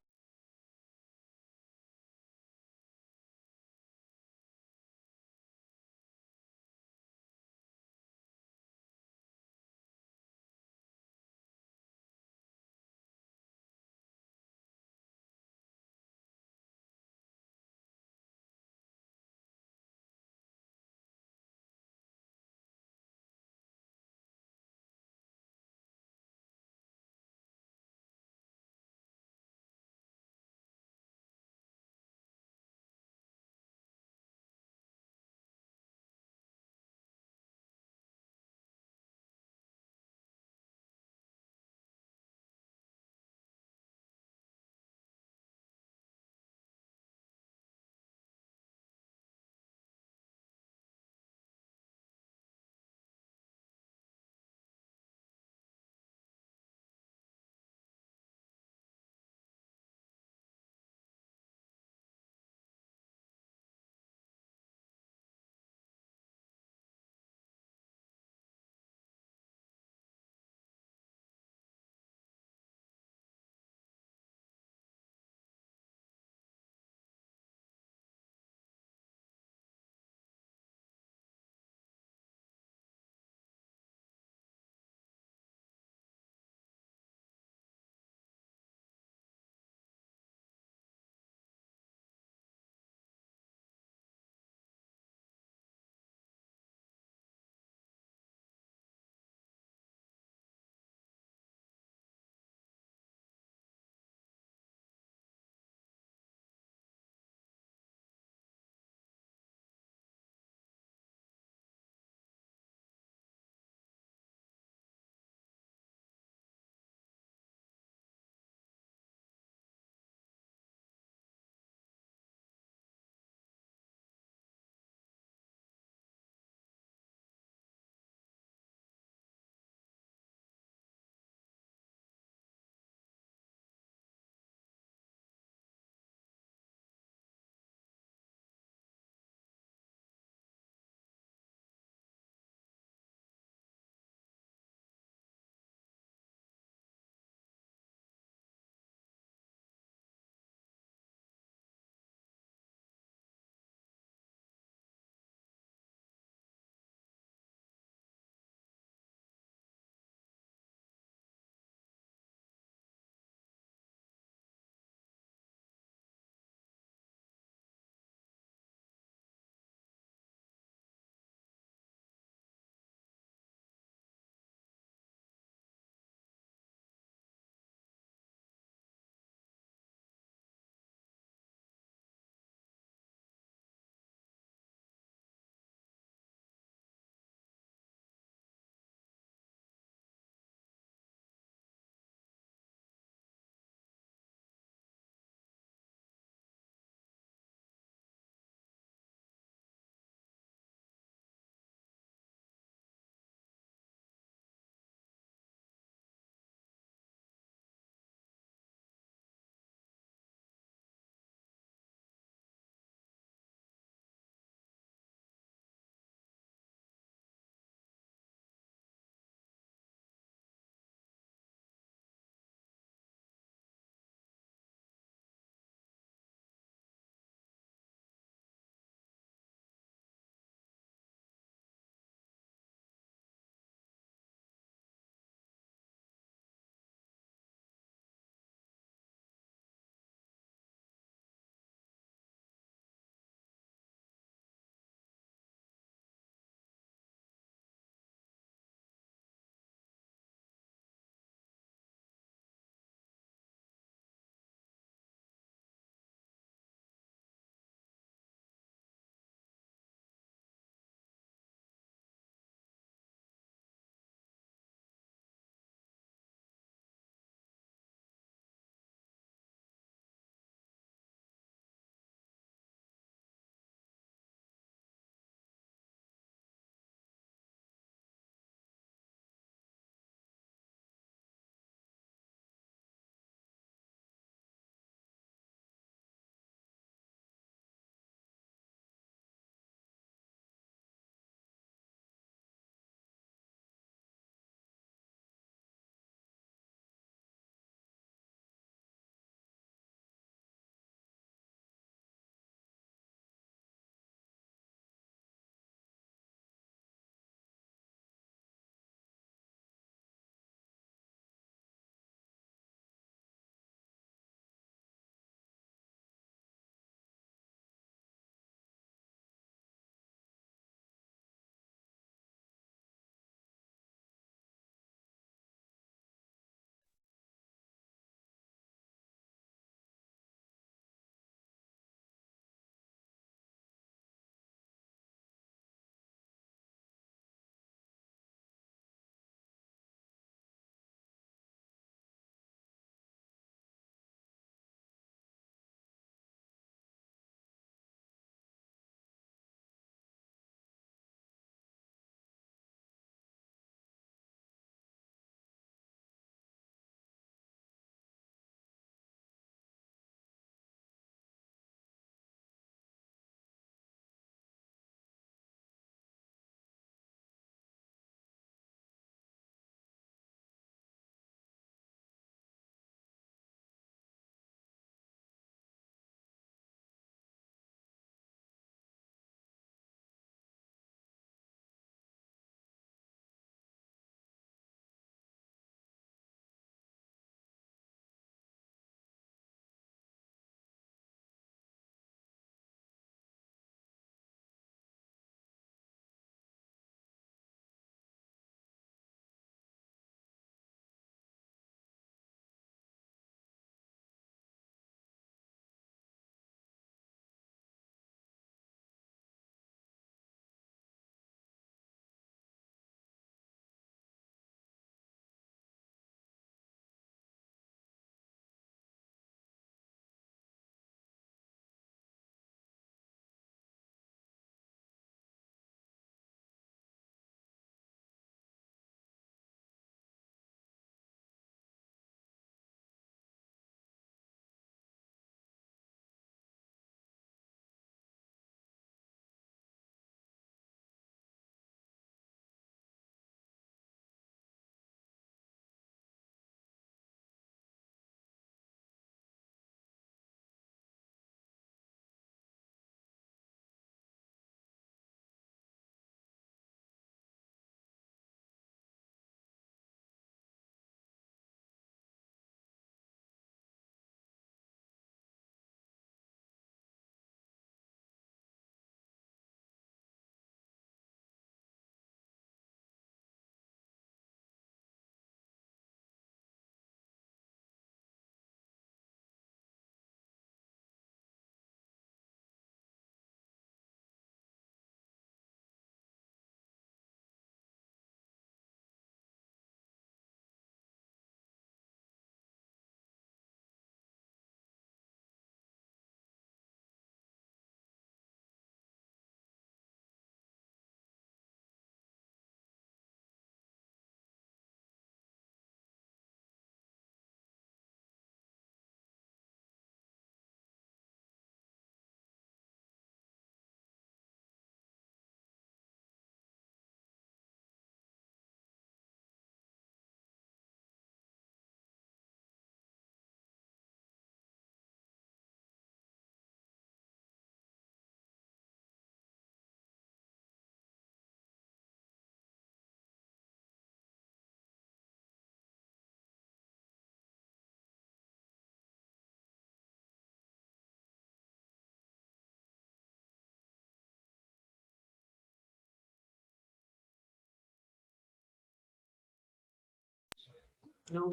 No.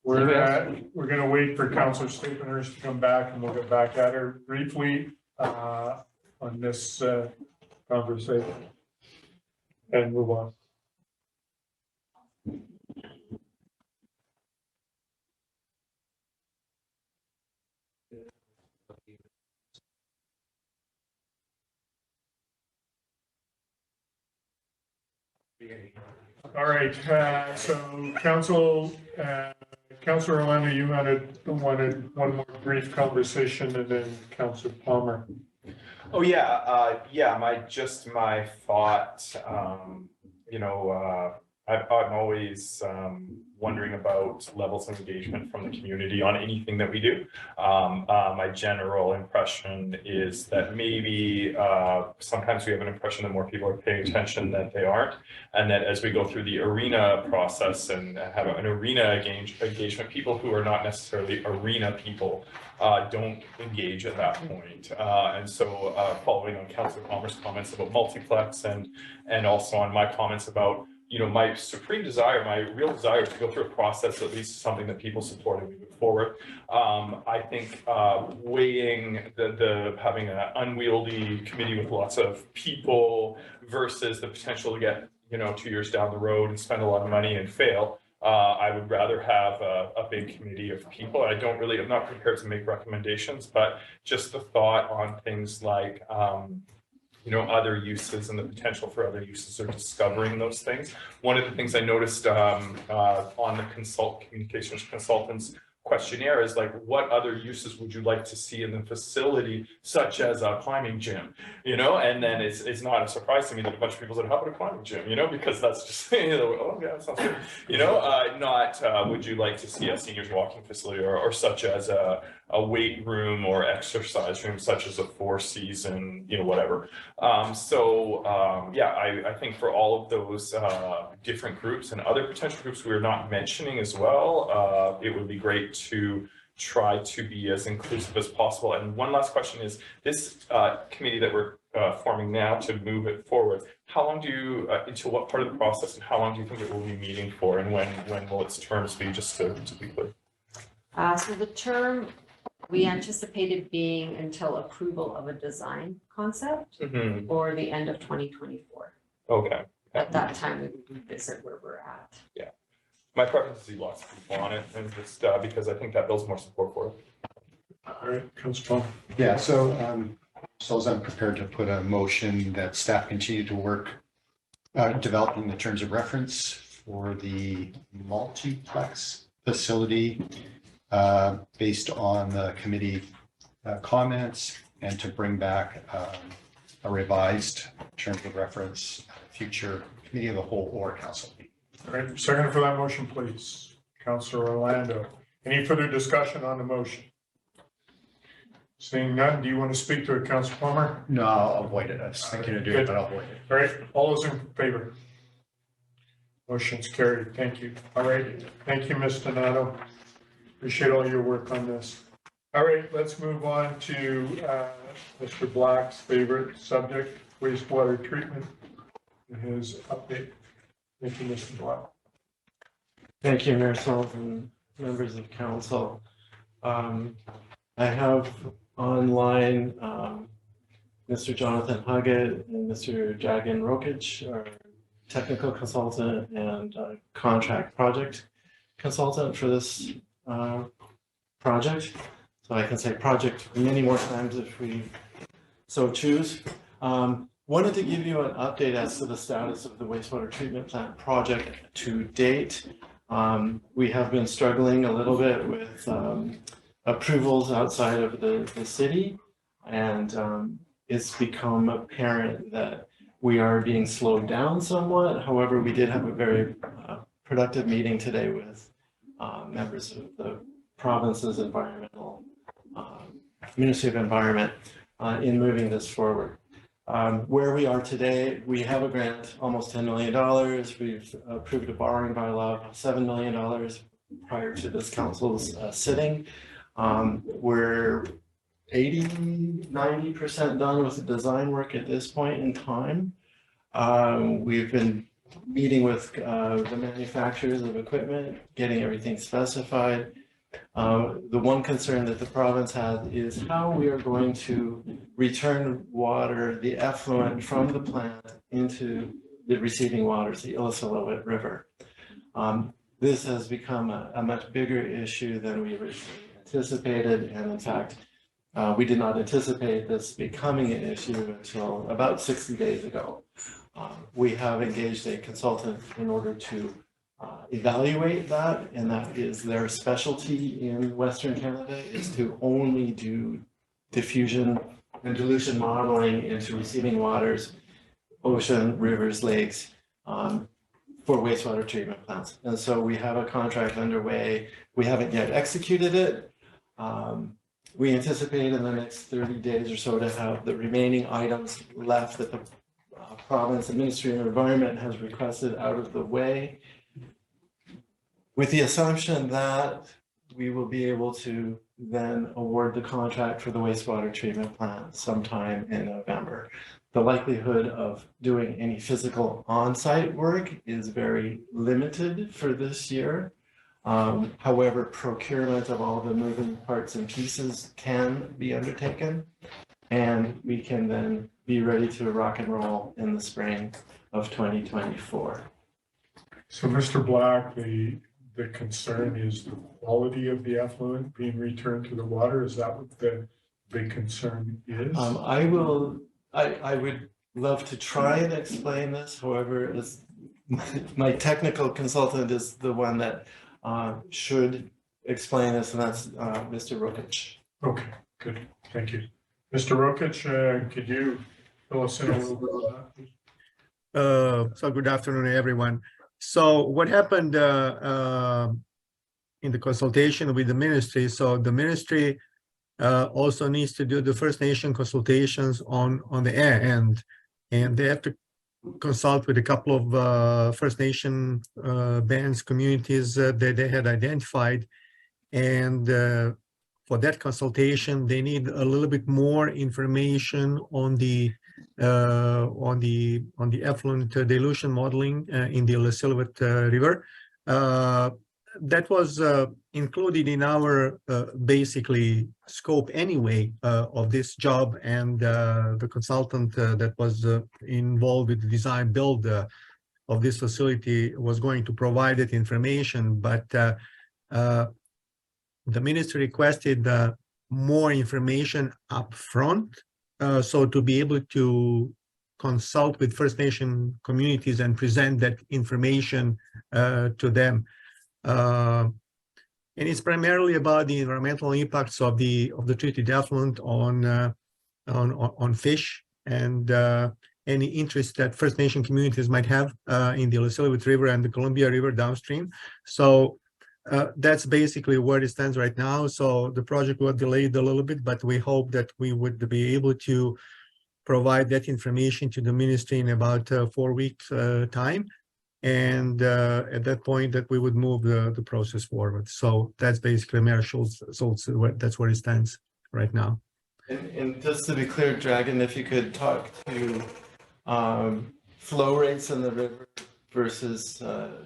We're gonna wait for Councillor Stepheners to come back and we'll get back at her briefly on this conversation and move on. All right, so Councillor Orlando, you wanted one more brief conversation and then Councillor Palmer.
Oh, yeah, my thought, I'm always wondering about levels of engagement from the community on anything that we do. My general impression is that maybe sometimes we have an impression that more people are paying attention than they aren't. And that as we go through the arena process and have an arena engagement, people who are not necessarily arena people don't engage at that point. And so following on Councillor Palmer's comments about multiplex and also on my comments about my supreme desire, my real desire is to go through a process that leads to something that people support and move forward. I think weighing the having an unwieldy committee with lots of people versus the potential to get 2 years down the road and spend a lot of money and fail. I would rather have a big committee of people. I'm not prepared to make recommendations, but just the thought on things like other uses and the potential for other uses or discovering those things. One of the things I noticed on the communications consultants questionnaire is like, what other uses would you like to see in the facility, such as a climbing gym, and then it's not a surprise to me that a bunch of people said, how about a climbing gym, because that's just, oh yeah, that sounds good, not would you like to see a seniors walking facility or such as a weight room or exercise room, such as a Four Season, whatever. I think for all of those different groups and other potential groups we're not mentioning as well, it would be great to try to be as inclusive as possible. And one last question is, this committee that we're forming now to move it forward, how long into what part of the process and how long do you think it will be meeting for, and when will its terms be, just to be clear?
So the term we anticipated being until approval of a design concept or the end of 2024.
Okay.
At that time, we would revisit where we're at.
Yeah. My preference is to see lots of people on it, and just because I think that builds more support for it.
All right, Councillor Palmer.
Yeah, so I'm prepared to put a motion that staff continue to work developing the terms of reference for the multiplex facility based on the committee comments, and to bring back a revised terms of reference future committee of the whole or council meeting.
All right, second for that motion, please. Councillor Orlando. Any further discussion on the motion? Seeing none, do you want to speak to it, Councillor Palmer?
No, I'll avoid it. I was thinking of doing it, but I'll avoid it.
All right, all those in favor? Motion's carried. Thank you. All right, thank you, Ms. Donato. Appreciate all your work on this. All right, let's move on to Mr. Black's favorite subject, wastewater treatment, and his update. Thank you, Mr. Black.
Thank you, Mayor Sullivan, members of council. I have online Mr. Jonathan Huggett and Mr. Jagan Rokic, our technical consultant and contract project consultant for this project. So I can say project many more times if we so choose. Wanted to give you an update as to the status of the wastewater treatment plant project to date. We have been struggling a little bit with approvals outside of the city, and it's become apparent that we are being slowed down somewhat. However, we did have a very productive meeting today with members of the province's environmental Ministry of Environment in moving this forward. Where we are today, we have a grant, almost $10 million. We've approved a borrowing bylaw of $7 million prior to this council's sitting. We're 80–90% done with the design work at this point in time. We've been meeting with the manufacturers of equipment, getting everything specified. The one concern that the province has is how we are going to return water, the effluent from the plant into the receiving waters, the Illecillewaet River. This has become a much bigger issue than we originally anticipated, and in fact, we did not anticipate this becoming an issue until about 60 days ago. We have engaged a consultant in order to evaluate that, and that is their specialty in Western Canada, is to only do diffusion and dilution modeling into receiving waters, ocean, rivers, lakes, for wastewater treatment plants. And so we have a contract underway. We haven't yet executed it. We anticipate in the next 30 days or so to have the remaining items left that the province and Ministry of Environment has requested out of the way, with the assumption that we will be able to then award the contract for the wastewater treatment plant sometime in November. The likelihood of doing any physical on-site work is very limited for this year. However, procurement of all the moving parts and pieces can be undertaken, and we can then be ready to rock and roll in the spring of 2024.
So, Mr. Black, the concern is the quality of the effluent being returned to the water. Is that what the big concern is?
I would love to try and explain this. However, as my technical consultant is the one that should explain this, and that's Mr. Rokic.
Okay, good. Thank you. Mr. Rokic, could you fill us in a little bit on that, please?
So good afternoon, everyone. So what happened in the consultation with the ministry? So the ministry also needs to do the First Nation consultations on the end, and they have to consult with a couple of First Nation bands, communities that they had identified, and for that consultation, they need a little bit more information on the effluent dilution modeling in the Illecillewaet River. That was included in our basically scope anyway of this job, and the consultant that was involved with the design build of this facility was going to provide that information, but the ministry requested more information up front, so to be able to consult with First Nation communities and present that information to them. And it's primarily about the environmental impacts of the treated effluent on fish, and any interest that First Nation communities might have in the Illecillewaet River and the Columbia River downstream. So that's basically where it stands right now. So the project was delayed a little bit, but we hope that we would be able to provide that information to the ministry in about 4 weeks time. And at that point that we would move the process forward. So that's basically Mayor Schultz, that's where it stands right now.
And just to be clear, Dragon, if you could talk to flow rates in the river versus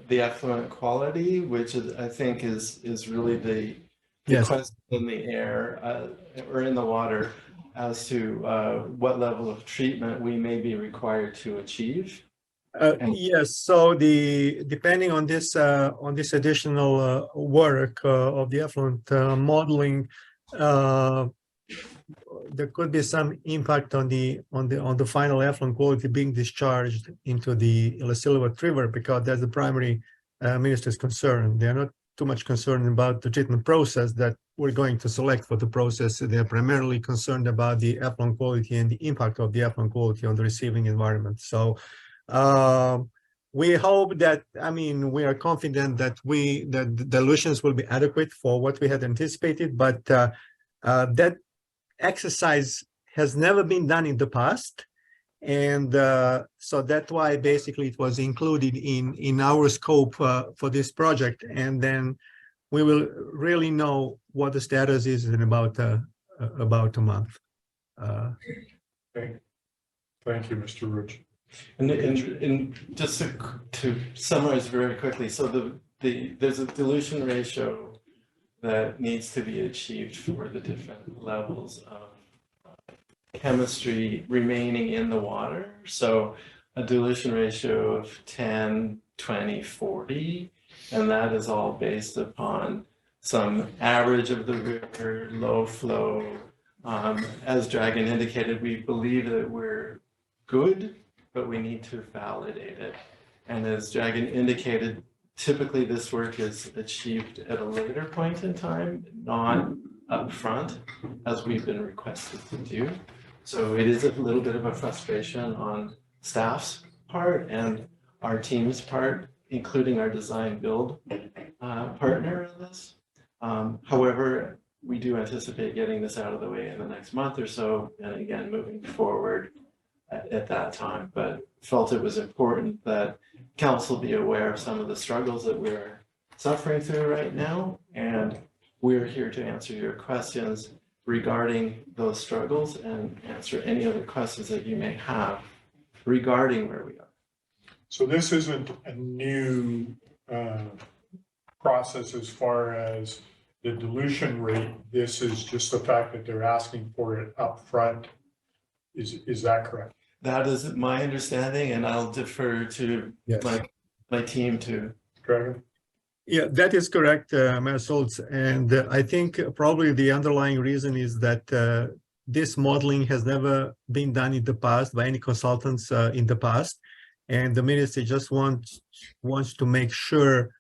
the effluent quality, which is, I think is really the question in the air or in the water as to what level of treatment we may be required to achieve.
Yes, so depending on this additional work of the effluent modeling, there could be some impact on the final effluent quality being discharged into the Illecillewaet River, because that's the primary minister's concern. They're not too much concerned about the treatment process that we're going to select for the process. They're primarily concerned about the effluent quality and the impact of the effluent quality on the receiving environment. So we hope that, I mean, we are confident that the dilutions will be adequate for what we had anticipated, but that exercise has never been done in the past. And so that's why basically it was included in our scope for this project. And then we will really know what the status is in about a month.
Okay. Thank you, Mr. Rokic.
And just to summarize very quickly, so there's a dilution ratio that needs to be achieved for the different levels of chemistry remaining in the water. So a dilution ratio of 10, 20, 40, and that is all based upon some average of the river, low flow. As Dragon indicated, we believe that we're good, but we need to validate it. And as Dragon indicated, typically this work is achieved at a later point in time, not upfront, as we've been requested to do. So it is a little bit of a frustration on staff's part and our team's part, including our design build partner in this. However, we do anticipate getting this out of the way in the next month or so, and again, moving forward at that time, but felt it was important that council be aware of some of the struggles that we're suffering through right now, and we're here to answer your questions regarding those struggles and answer any other questions that you may have regarding where we are.
So this isn't a new process as far as the dilution rate. This is just the fact that they're asking for it up front. Is that correct?
That is my understanding, and I'll defer to my team to.
Dragon?
Yeah, that is correct, Mayor Schultz. And I think probably the underlying reason is that this modeling has never been done in the past by any consultants in the past. And the ministry just wants to make sure,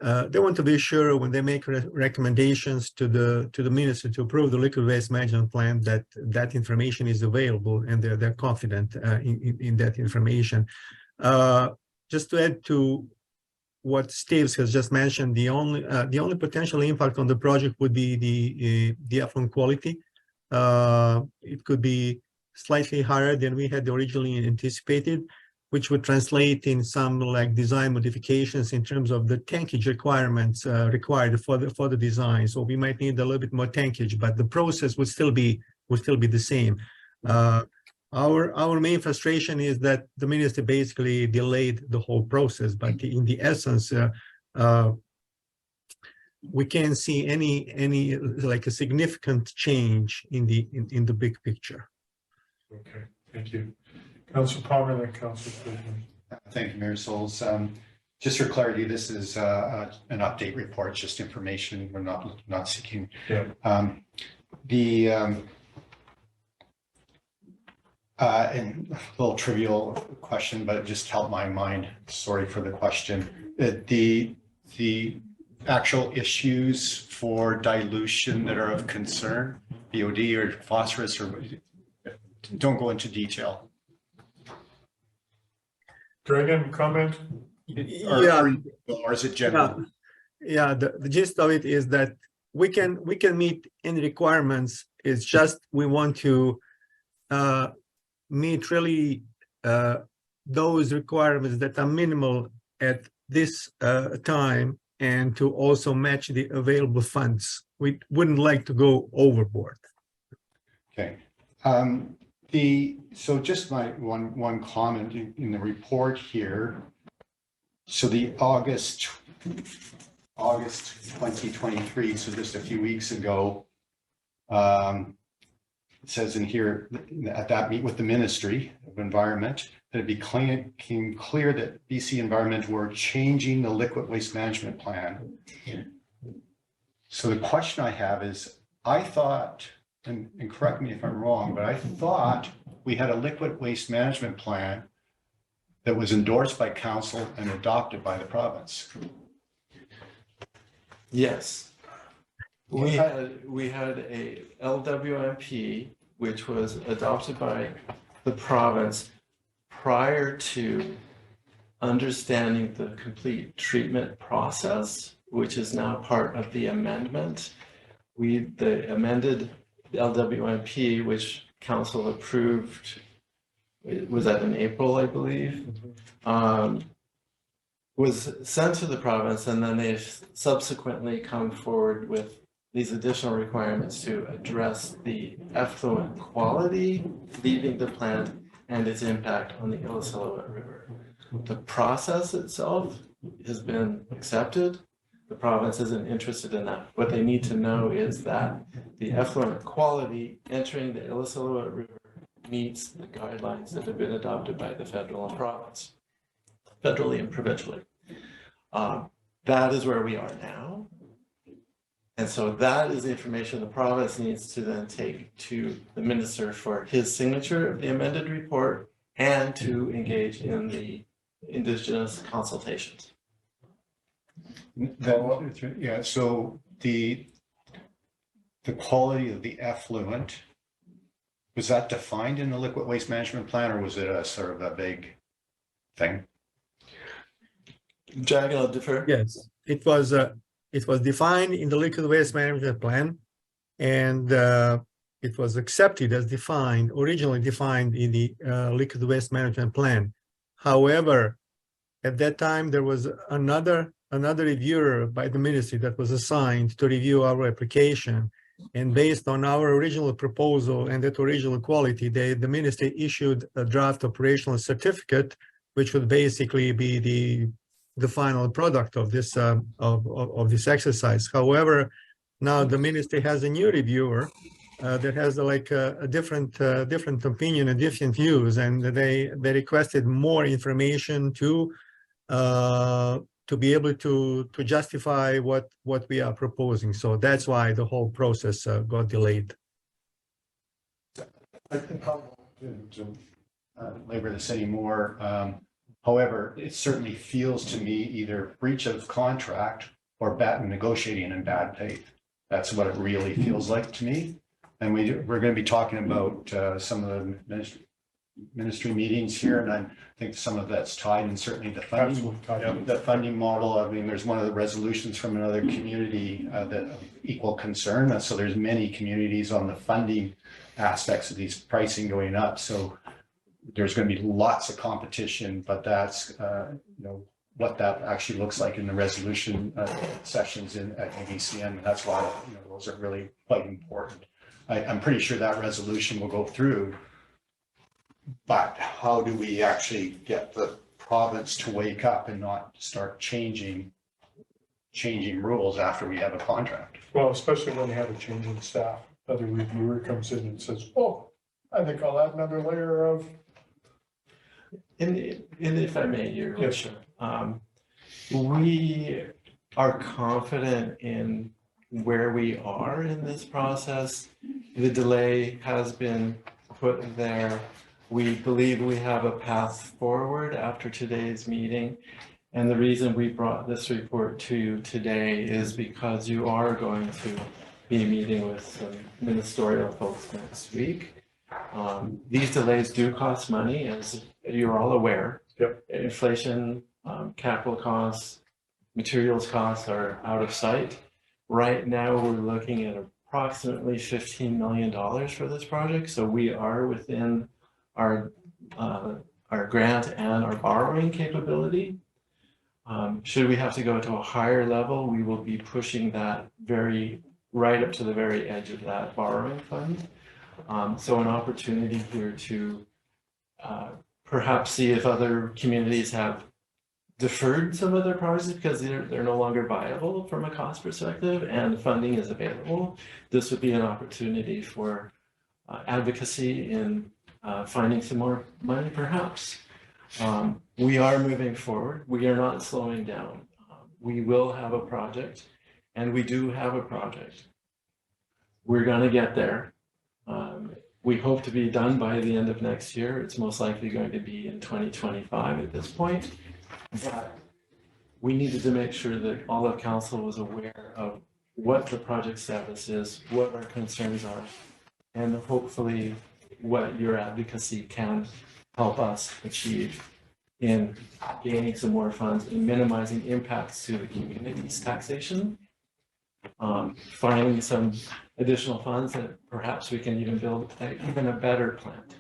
they want to be sure when they make recommendations to the ministry to approve the liquid waste management plan that that information is available and they're confident in that information. Just to add to what Steve has just mentioned, the only potential impact on the project would be the effluent quality. It could be slightly higher than we had originally anticipated, which would translate in some like design modifications in terms of the tankage requirements required for the design. So we might need a little bit more tankage, but the process would still be the same. Our main frustration is that the ministry basically delayed the whole process, but in the essence, we can't see any like a significant change in the big picture.
Okay, thank you. Councilor Palmer, then Councilor Friedman.
Thank you, Mayor Souls. Just for clarity, this is an update report, just information. We're not seeking.
Yeah.
And a little trivial question, but it just helped my mind. Sorry for the question. The actual issues for dilution that are of concern, BOD or phosphorus, or don't go into detail.
Dragon, comment?
Or is it general?
Yeah, the gist of it is that we can meet any requirements. It's just we want to meet really those requirements that are minimal at this time, and to also match the available funds. We wouldn't like to go overboard.
Okay. So just my one comment in the report here. So the August 2023, so just a few weeks ago, it says in here, at that meet with the Ministry of Environment, that it became clear that BC Environment were changing the liquid waste management plan. So the question I have is, I thought, and correct me if I'm wrong, but I thought we had a liquid waste management plan that was endorsed by council and adopted by the province.
Yes. We had a LWMP, which was adopted by the province prior to understanding the complete treatment process, which is now part of the amendment. The amended LWMP, which council approved, was that in April, I believe, was sent to the province, and then they've subsequently come forward with these additional requirements to address the effluent quality leaving the plant and its impact on the Illicillewa River. The process itself has been accepted. The province isn't interested in that. What they need to know is that the effluent quality entering the Illicillewa River meets the guidelines that have been adopted by the federal and province, federally and provincially. That is where we are now. And so that is the information the province needs to then take to the minister for his signature of the amended report and to engage in the Indigenous consultations.
Yeah, so the quality of the effluent, was that defined in the liquid waste management plan, or was it a sort of a vague thing?
Jack, I'll defer.
Yes, it was defined in the liquid waste management plan, and it was accepted as defined, originally defined in the liquid waste management plan. However, at that time, there was another reviewer by the ministry that was assigned to review our application. And based on our original proposal and that original quality, the ministry issued a draft operational certificate, which would basically be the final product of this of this exercise. However, now the ministry has a new reviewer that has a different opinion and different views, and they requested more information to be able to justify what we are proposing. So that's why the whole process got delayed.
I think to labor this anymore. However, it certainly feels to me either breach of contract or bad negotiating in bad faith. That's what it really feels like to me. And we're going to be talking about some of the ministry meetings here, and I think some of that's tied, and certainly the funding model. I mean, there's one of the resolutions from another community that of equal concern. So there's many communities on the funding aspects of these pricing going up. So there's going to be lots of competition, but that's what that actually looks like in the resolution sessions at ABCM, and that's why those are really quite important. I'm pretty sure that resolution will go through, but how do we actually get the province to wake up and not start changing rules after we have a contract?
Well, especially when you have a change in staff, other reviewer comes in and says, oh, I think I'll add another layer of.
And if I may, Your Worship, we are confident in where we are in this process. The delay has been put there. We believe we have a path forward after today's meeting. And the reason we brought this report to you today is because you are going to be meeting with some ministerial folks next week. These delays do cost money, as you're all aware.
Yep.
Inflation, capital costs, materials costs are out of sight. Right now, we're looking at approximately $15 million for this project. So we are within our grant and our borrowing capability. Should we have to go to a higher level, we will be pushing that right up to the very edge of that borrowing fund. So an opportunity here to perhaps see if other communities have deferred some of their projects because they're no longer viable from a cost perspective and funding is available. This would be an opportunity for advocacy in finding some more money, perhaps. We are moving forward. We are not slowing down. We will have a project, and we do have a project. We're going to get there. We hope to be done by the end of next year. It's most likely going to be in 2025 at this point. But we needed to make sure that all of council was aware of what the project status is, what our concerns are, and hopefully what your advocacy can help us achieve in gaining some more funds and minimizing impacts to the community's taxation. Finding some additional funds that perhaps we can even build even a better plant.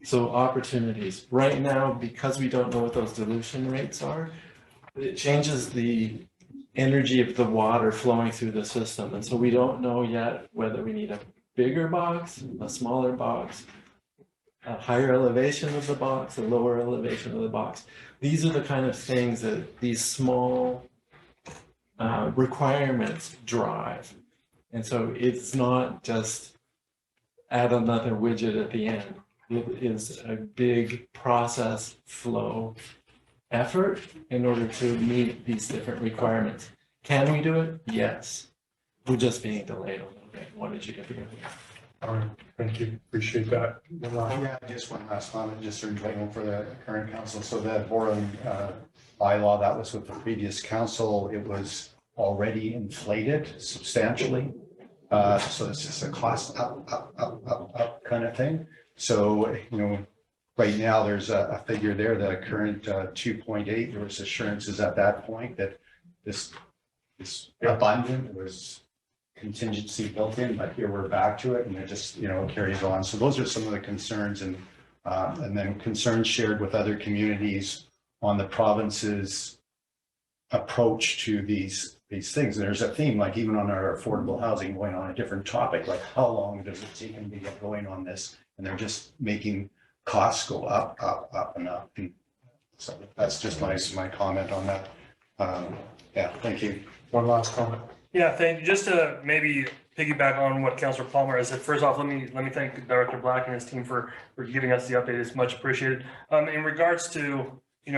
So opportunities. Right now, because we don't know what those dilution rates are, it changes the energy of the water flowing through the system. And so we don't know yet whether we need a bigger box, a smaller box, a higher elevation of the box, a lower elevation of the box. These are the kind of things that these small requirements drive. And so it's not just add another widget at the end. It is a big process flow effort in order to meet these different requirements. Can we do it? Yes. We're just being delayed a little bit. What did you get to do?
All right, thank you, appreciate that.
Yeah, just one last comment, just for the current council. So that Boren bylaw, that was with the previous council, it was already inflated substantially. So it's just a cost up kind of thing. So, right now there's a figure there, the current 2.8, there was assurances at that point that this is abundant, there was contingency built in, but here we're back to it and it just, carries on. So those are some of the concerns and then concerns shared with other communities on the province's approach to these things. There's a theme, like even on our affordable housing, going on a different topic, like how long does it take them to get going on this? And they're just making costs go up and up. And so that's just my comment on that. Yeah, thank you.
One last comment.
Yeah, thank you. Just to maybe piggyback on what Councillor Palmer has said. First off, let me thank Director Black and his team for giving us the update. It's much appreciated. In regards to, I'm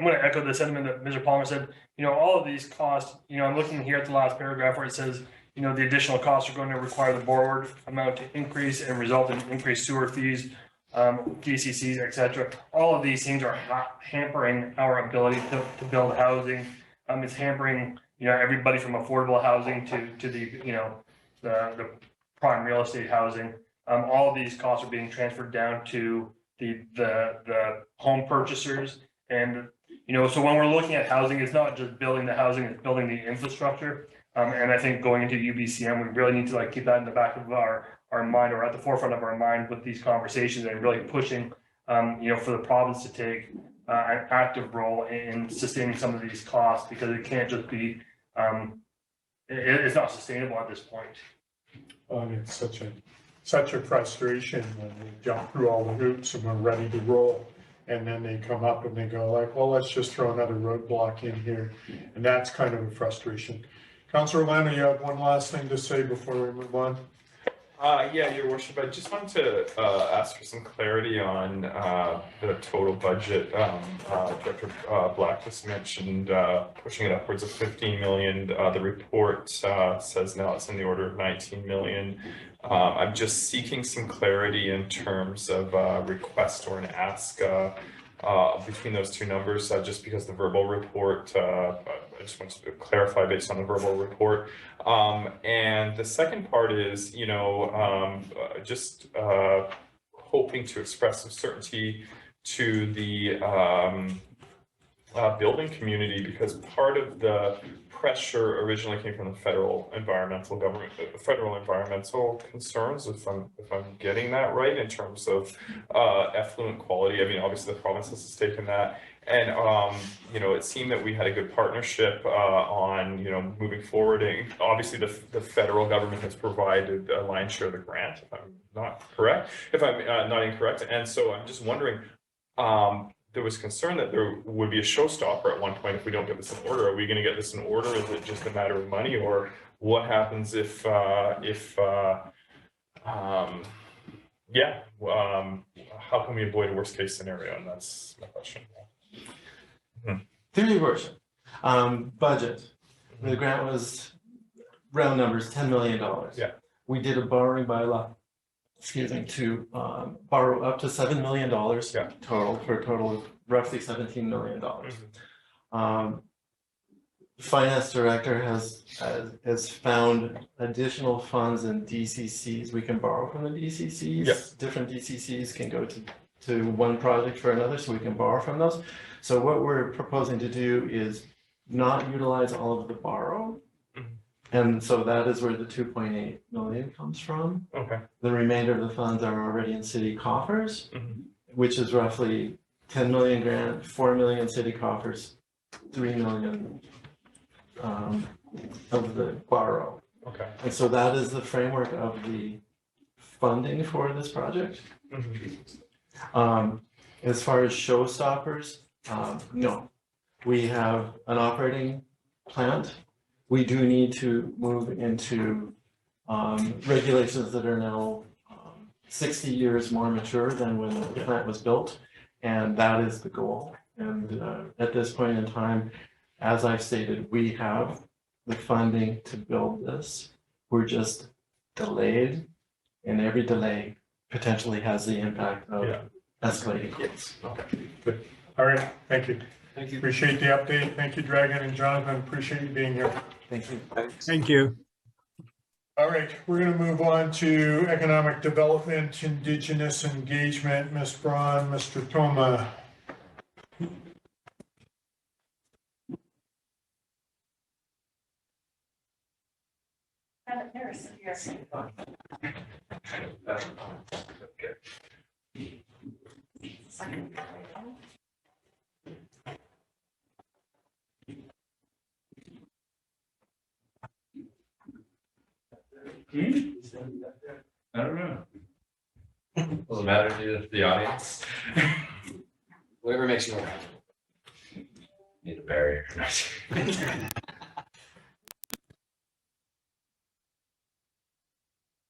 going to echo the sentiment that Mr. Palmer said. All of these costs, I'm looking here at the last paragraph where it says, the additional costs are going to require the borrowed amount to increase and result in increased sewer fees, DCCs, et cetera. All of these things are hampering our ability to build housing. It's hampering, everybody from affordable housing to the prime real estate housing. All of these costs are being transferred down to the home purchasers. And, so when we're looking at housing, it's not just building the housing, it's building the infrastructure. And I think going into UBCM, we really need to keep that in the back of our mind, or at the forefront of our mind with these conversations, and really pushing, for the province to take an active role in sustaining some of these costs, because it can't just be, it's not sustainable at this point.
It's such a frustration when we jump through all the hoops and we're ready to roll. And then they come up and they go like, well, let's just throw another roadblock in here. And that's kind of a frustration. Councillor Lana, you have one last thing to say before we move on?
Yeah, Your Worship, I just wanted to ask for some clarity on the total budget. Director Black just mentioned pushing it upwards of 15 million. The report says now it's in the order of 19 million. I'm just seeking some clarity in terms of request or an ask between those two numbers, just because the verbal report, I just want to clarify based on the verbal report. And the second part is, just hoping to express some certainty to the building community, because part of the pressure originally came from the federal environmental concerns, if I'm getting that right, in terms of effluent quality. I mean, obviously the province has taken that, and it seemed that we had a good partnership on moving forward. And obviously the federal government has provided a lion's share of the grant, if I'm not incorrect. And so I'm just wondering, there was concern that there would be a showstopper at one point if we don't get this in order. Are we going to get this in order? Is it just a matter of money, or what happens if how can we avoid a worst case scenario? And that's my question.
Through your worship, budget. The grant was, round numbers, $10 million.
Yeah.
We did a borrowing bylaw, to borrow up to $7 million total, for a total of roughly $17 million. The finance director has found additional funds in DCCs. We can borrow from the DCCs.
Yeah.
Different DCCs can go to one project for another, so we can borrow from those. So what we're proposing to do is not utilize all of the borrow. And so that is where the 2.8 million comes from.
Okay.
The remainder of the funds are already in city coffers, which is roughly 10 million grant, 4 million city coffers, 3 million of the borrow.
Okay.
And so that is the framework of the funding for this project. As far as showstoppers, no. We have an operating plant. We do need to move into regulations that are now 60 years more mature than when the plant was built, and that is the goal. And at this point in time, as I've stated, we have the funding to build this. We're just delayed, and every delay potentially has the impact of escalating costs.
Okay, good. All right, thank you.
Thank you.
Appreciate the update. Thank you, Dragon and Jonathan. Appreciate you being here.
Thank you.
Thank you.
All right, we're gonna move on to economic development, indigenous engagement, Ms. Braun, Mr. Toma.
I don't know. Doesn't matter to the audience.
Whatever makes you more happy.
Need a barrier.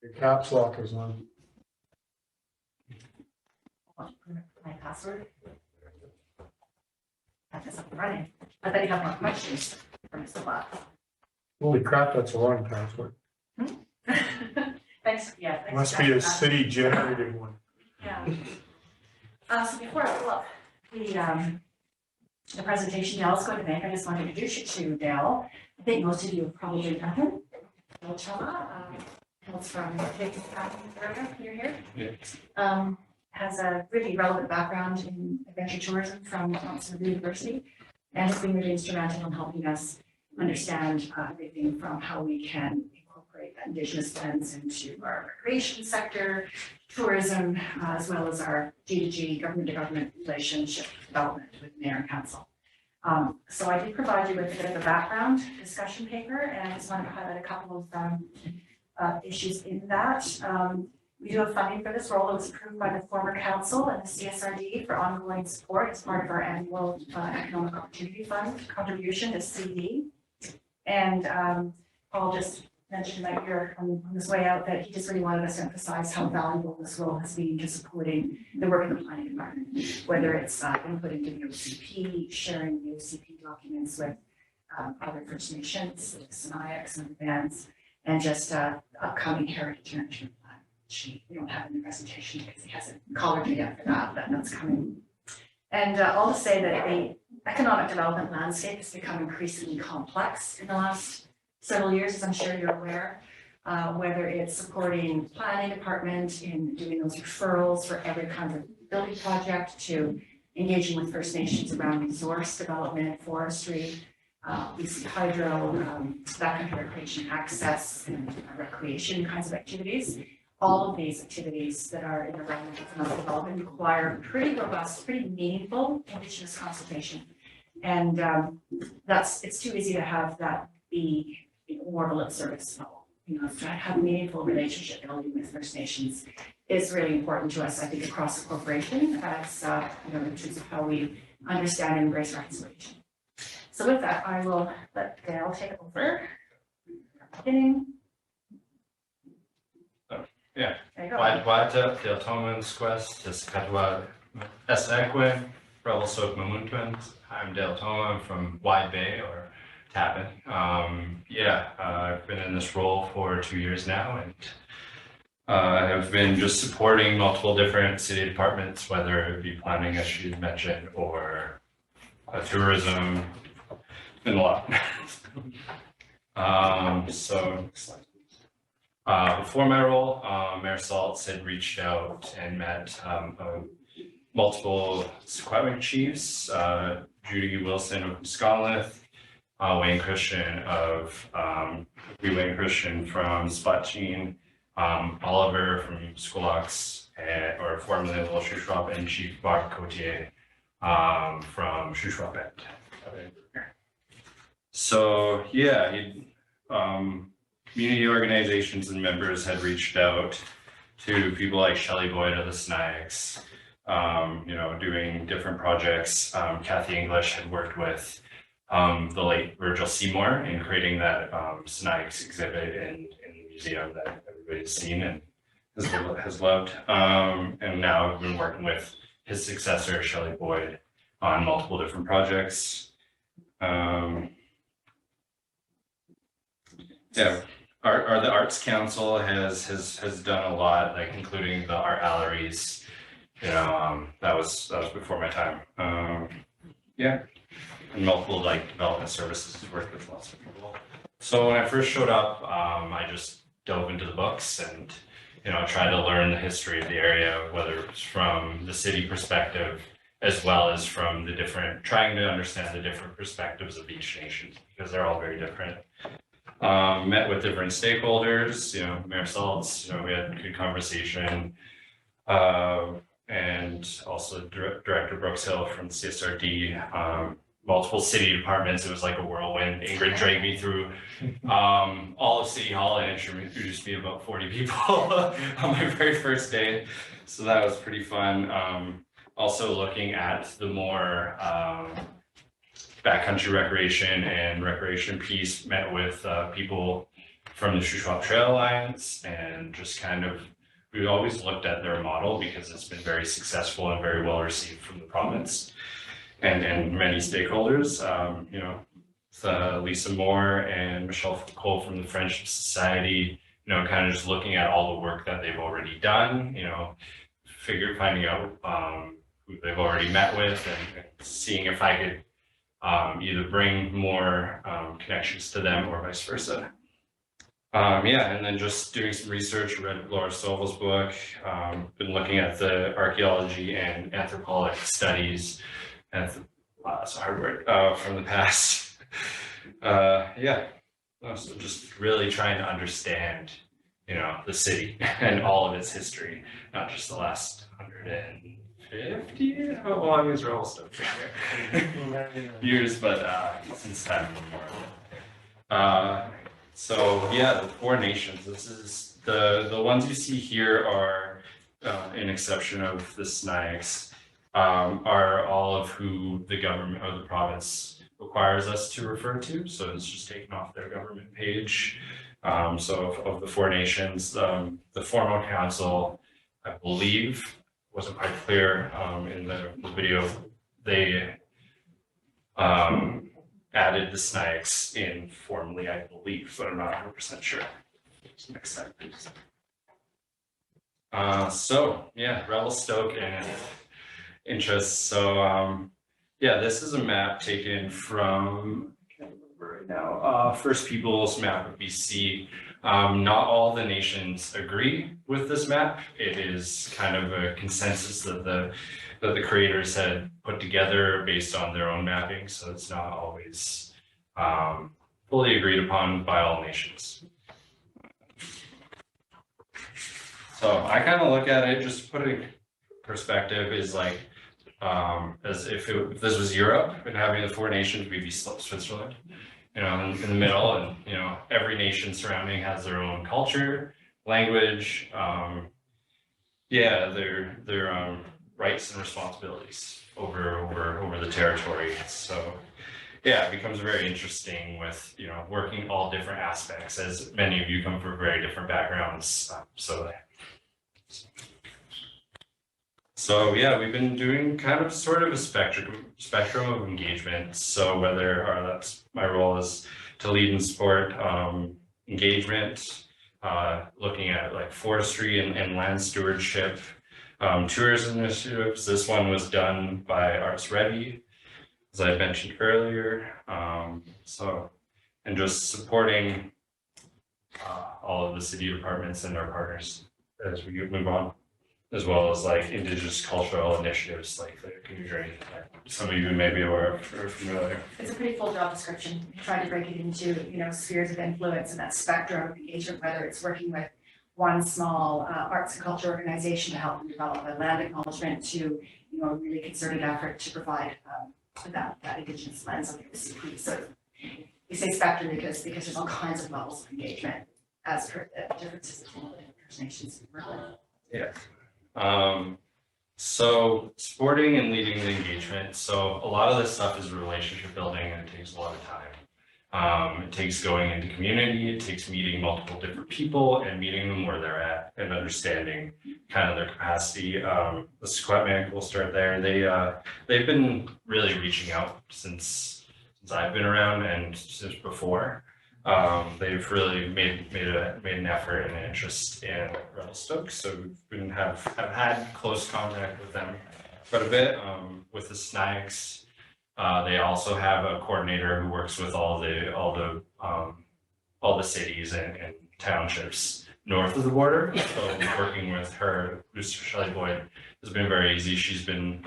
Your caps lock is on.
My password. That is up and running. I bet you have more questions for Mr. Bob.
Holy crap, that's a long password.
Thanks, yeah. thanks,
Must be
Jack,
a
for that.
city generated one.
Yeah. So before I pull up the presentation Dale's going to make, I just want to introduce you to Dale. I think most of you have probably met him. Dale Chama, hails from Jacobs County, Florida, near here. Has a really relevant background in adventure tourism from Oxford University, and has been really instrumental in helping us understand everything from how we can incorporate that Indigenous lens into our recreation sector, tourism, as well as our G2G, government-to-government relationship development with mayor and council. So I did provide you with a bit of a background discussion paper, and I just wanted to highlight a couple of issues in that. We do have funding for this role. It was approved by the former council and the CSRD for ongoing support as part of our annual Economic Opportunity Fund contribution to CD. And Paul just mentioned that here on his way out that he just really wanted us to emphasize how valuable this role has been to supporting the work in the planning environment, whether it's input into the OCP, sharing the OCP documents with other First Nations, like SNIX and bands, and just upcoming heritage management plan. We don't have in the presentation because he hasn't collared me yet for that, but that's coming. And all to say that the economic development landscape has become increasingly complex in the last several years, as I'm sure you're aware, whether it's supporting planning department in doing those referrals for every kind of building project to engaging with First Nations around resource development, forestry, we see hydro, backcountry recreation access and recreation kinds of activities. All of these activities that are in the realm of economic development require pretty robust, pretty meaningful Indigenous consultation. And it's too easy to have that be more of a lip service level. To have meaningful relationship building with First Nations is really important to us, I think, across the corporation as, in terms of how we understand and embrace reconciliation. So with that, I will let Dale take over. Beginning.
Yeah.
There you go.
Waiwata, Dale Tomans, Quest, Teskatwa, Esaquin, Rebel Soak Mamuntwins. I'm Dale Toma. I'm from Wide Bay or Tappan. I've been in this role for 2 years now, and I've been just supporting multiple different city departments, whether it be planning, as she mentioned, or tourism. It's been a lot. Before my role, Mayor Saltz had reached out and met multiple Secwepemc chiefs, Judy Wilson of Sconlith, Wayne Christian from Splatcheen, Oliver from Squillox, or formerly Little Shuswap, and Chief Bob Cotier from Shuswap End. So community organizations and members had reached out to people like Shelley Boyd of the Snipes, you know, doing different projects. Kathy English had worked with the late Virgil Seymour in creating that Snipes exhibit in the museum that everybody's seen and has loved. And now I've been working with his successor, Shelley Boyd, on multiple different projects. Yeah, the Arts Council has done a lot, like including the art galleries. You know, that was before my time. Yeah, and multiple like development services, worked with lots of people. So when I first showed up, I just dove into the books and, you know, tried to learn the history of the area, whether it's from the city perspective as well as from the different, trying to understand the different perspectives of each nation because they're all very different. Met with different stakeholders, you know, Mayor Saltz, you know, we had a good conversation. And also Director Brooks Hill from CSRD, multiple city departments. It was like a whirlwind. Ingrid dragged me through all of City Hall and introduced me to about 40 people on my very first day. So that was pretty fun. Also looking at the more backcountry recreation and recreation piece, met with people from the Shuswap Trail Alliance and just kind of, we always looked at their model because it's been very successful and very well received from the province and many stakeholders. You know, Lisa Moore and Michelle Cole from the Friendship Society, you know, kind of just looking at all the work that they've already done, you know, finding out who they've already met with and seeing if I could either bring more connections to them or vice versa. Yeah, and then just doing some research, read Laura Stovall's book, been looking at the archaeology and anthropologic studies, and that's a hard word, from the past. Yeah, so just really trying to understand, you know, the city and all of its history, not just the last 150, how long is Revelstoke years, but since time immemorial. So yeah, the 4 nations, this is the ones you see here are, an exception of the Snipes, are all of who the government or the province requires us to refer to. So it's just taken off their government page. So of the 4 nations, the formal council, I believe, wasn't quite clear in the video, they added the Snipes in formally, I believe, but I'm not 100% sure. Next slide, please. So yeah, Revelstoke and interests. So yeah, this is a map taken from, I can't remember right now, First Peoples map of BC. Not all the nations agree with this map. It is kind of a consensus that the creators had put together based on their own mapping, so it's not always fully agreed upon by all nations. So I kind of look at it, just to put it in perspective, is like as if this was Europe and having the 4 nations, we'd be Switzerland, you know, in the middle, and you know, every nation surrounding has their own culture, language, yeah, their rights and responsibilities over the territory. So yeah, it becomes very interesting with, you know, working all different aspects, as many of you come from very different backgrounds. So yeah, we've been doing kind of sort of a spectrum of engagement. So whether that's my role is to lead and support engagement, looking at like forestry and land stewardship, tourism initiatives. This one was done by Arts Ready, as I mentioned earlier. And just supporting all of the city departments and our partners as we move on, as well as like Indigenous cultural initiatives like the canoe journey that some of you may be aware of or familiar.
It's a pretty full job description. We tried to break it into, you know, spheres of influence and that spectrum of engagement, whether it's working with one small arts and culture organization to help them develop a land acknowledgement to, you know, a really concerted effort to provide that Indigenous lens on the OCP. So we say spectrum because there's all kinds of levels of engagement as per the differences between the First Nations.
Yeah. So supporting and leading the engagement. So a lot of this stuff is relationship building and it takes a lot of time. It takes going into community, it takes meeting multiple different people and meeting them where they're at and understanding kind of their capacity. The Secwepemc, we'll start there. They've been really reaching out since I've been around and since before. They've really made an effort and an interest in Revelstoke, so we've have had close contact with them quite a bit. With the SNIACs, they also have a coordinator who works with all the cities and townships north of the border. So working with her, Shelley Boyd, has been very easy. She's been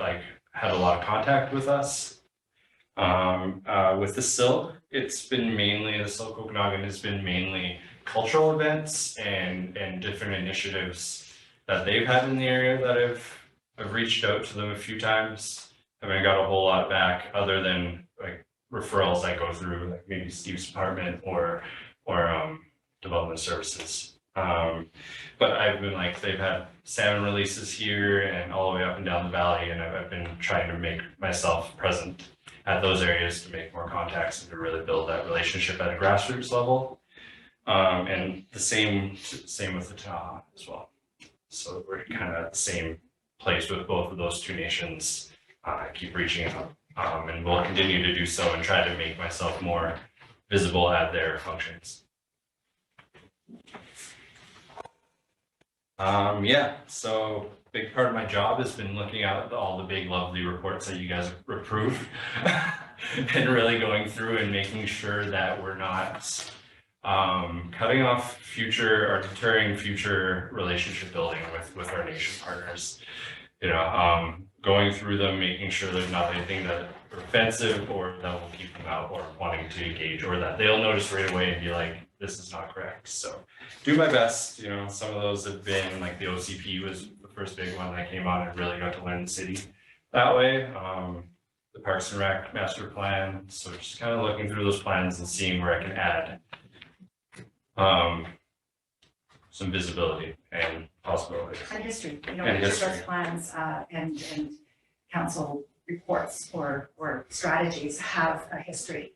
had a lot of contact with us. With the Silk, it's been mainly, the Silk Okanagan has been mainly cultural events and different initiatives that they've had in the area that I've reached out to them a few times. I haven't got a whole lot back other than referrals that go through maybe Steve's department or development services. But I've been they've had salmon releases here and all the way up and down the valley, and I've been trying to make myself present at those areas to make more contacts and to really build that relationship at a grassroots level. And the same with the Taha as well. So we're kind of at the same place with both of those two nations. I keep reaching out, and we'll continue to do so and try to make myself more visible at their functions. Yeah, so big part of my job has been looking at all the big lovely reports that you guys approve and really going through and making sure that we're not cutting off future or deterring future relationship building with our nation partners. Going through them, making sure there's not anything that are offensive or that will keep them out or wanting to engage, or that they'll notice right away and be like, this is not correct. So do my best. Some of those have been the OCP was the first big one that came on and really got to learn the city that way. The Parks and Rec master plan. So just kind of looking through those plans and seeing where I can add some visibility and possibilities.
And history,
And
each of
history.
those plans and council reports or strategies have a history,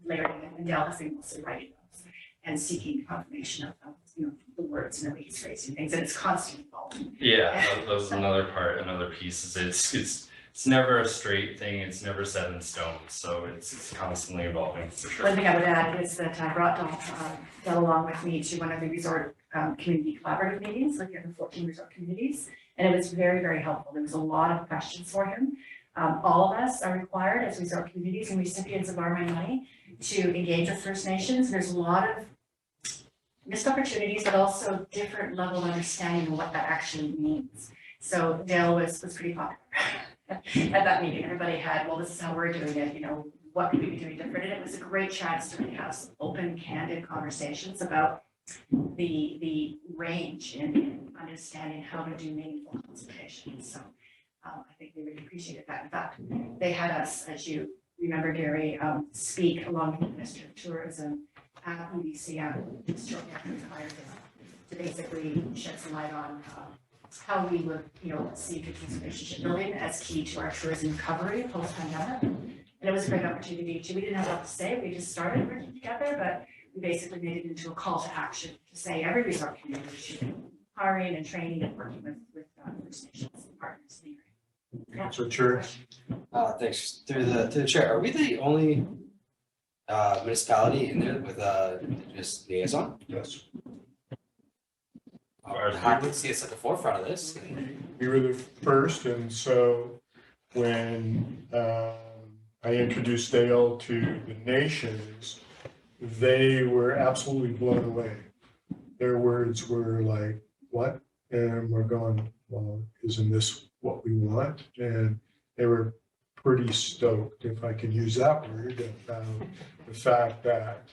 layered in, and Dale has been mostly writing those and seeking confirmation of the words and the way he's phrasing things, and it's constantly evolving.
Yeah, that was another piece is it's never a straight thing, it's never set in stone, so it's constantly evolving for sure.
One thing I would add is that I brought Dale along with me to one of the resort community collaborative meetings, looking at the 14 resort communities, and it was very, very helpful. There was a lot of questions for him. All of us are required as resort communities and recipients of our money to engage with First Nations. There's a lot of missed opportunities, but also different level of understanding of what that actually means. So Dale was pretty popular at that meeting. Everybody had, well, this is how we're doing it, what could we be doing different? And it was a great chance to really have some open, candid conversations about the range in understanding how to do meaningful consultation. So I think they really appreciated that. In fact, they had us, as you remember, Gary, speak along with the Minister of Tourism at UBCM shortly after we hired them to basically shed some light on how we would, see continuous relationship building as key to our tourism recovery post-pandemic. And it was a great opportunity too. We didn't have a lot to say. We just started working together, but we basically made it into a call to action to say every resort community should be hiring and training and working with First Nations partners in the area.
Councilor Chair.
Thanks. Through the chair, are we the only municipality in there with just liaison?
Yes.
I'm happy to see us at the forefront of this.
We were the first, and so when I introduced Dale to the nations, they were absolutely blown away. Their words were like, what? And we're going, well, isn't this what we want? And they were pretty stoked, if I can use that word, about the fact that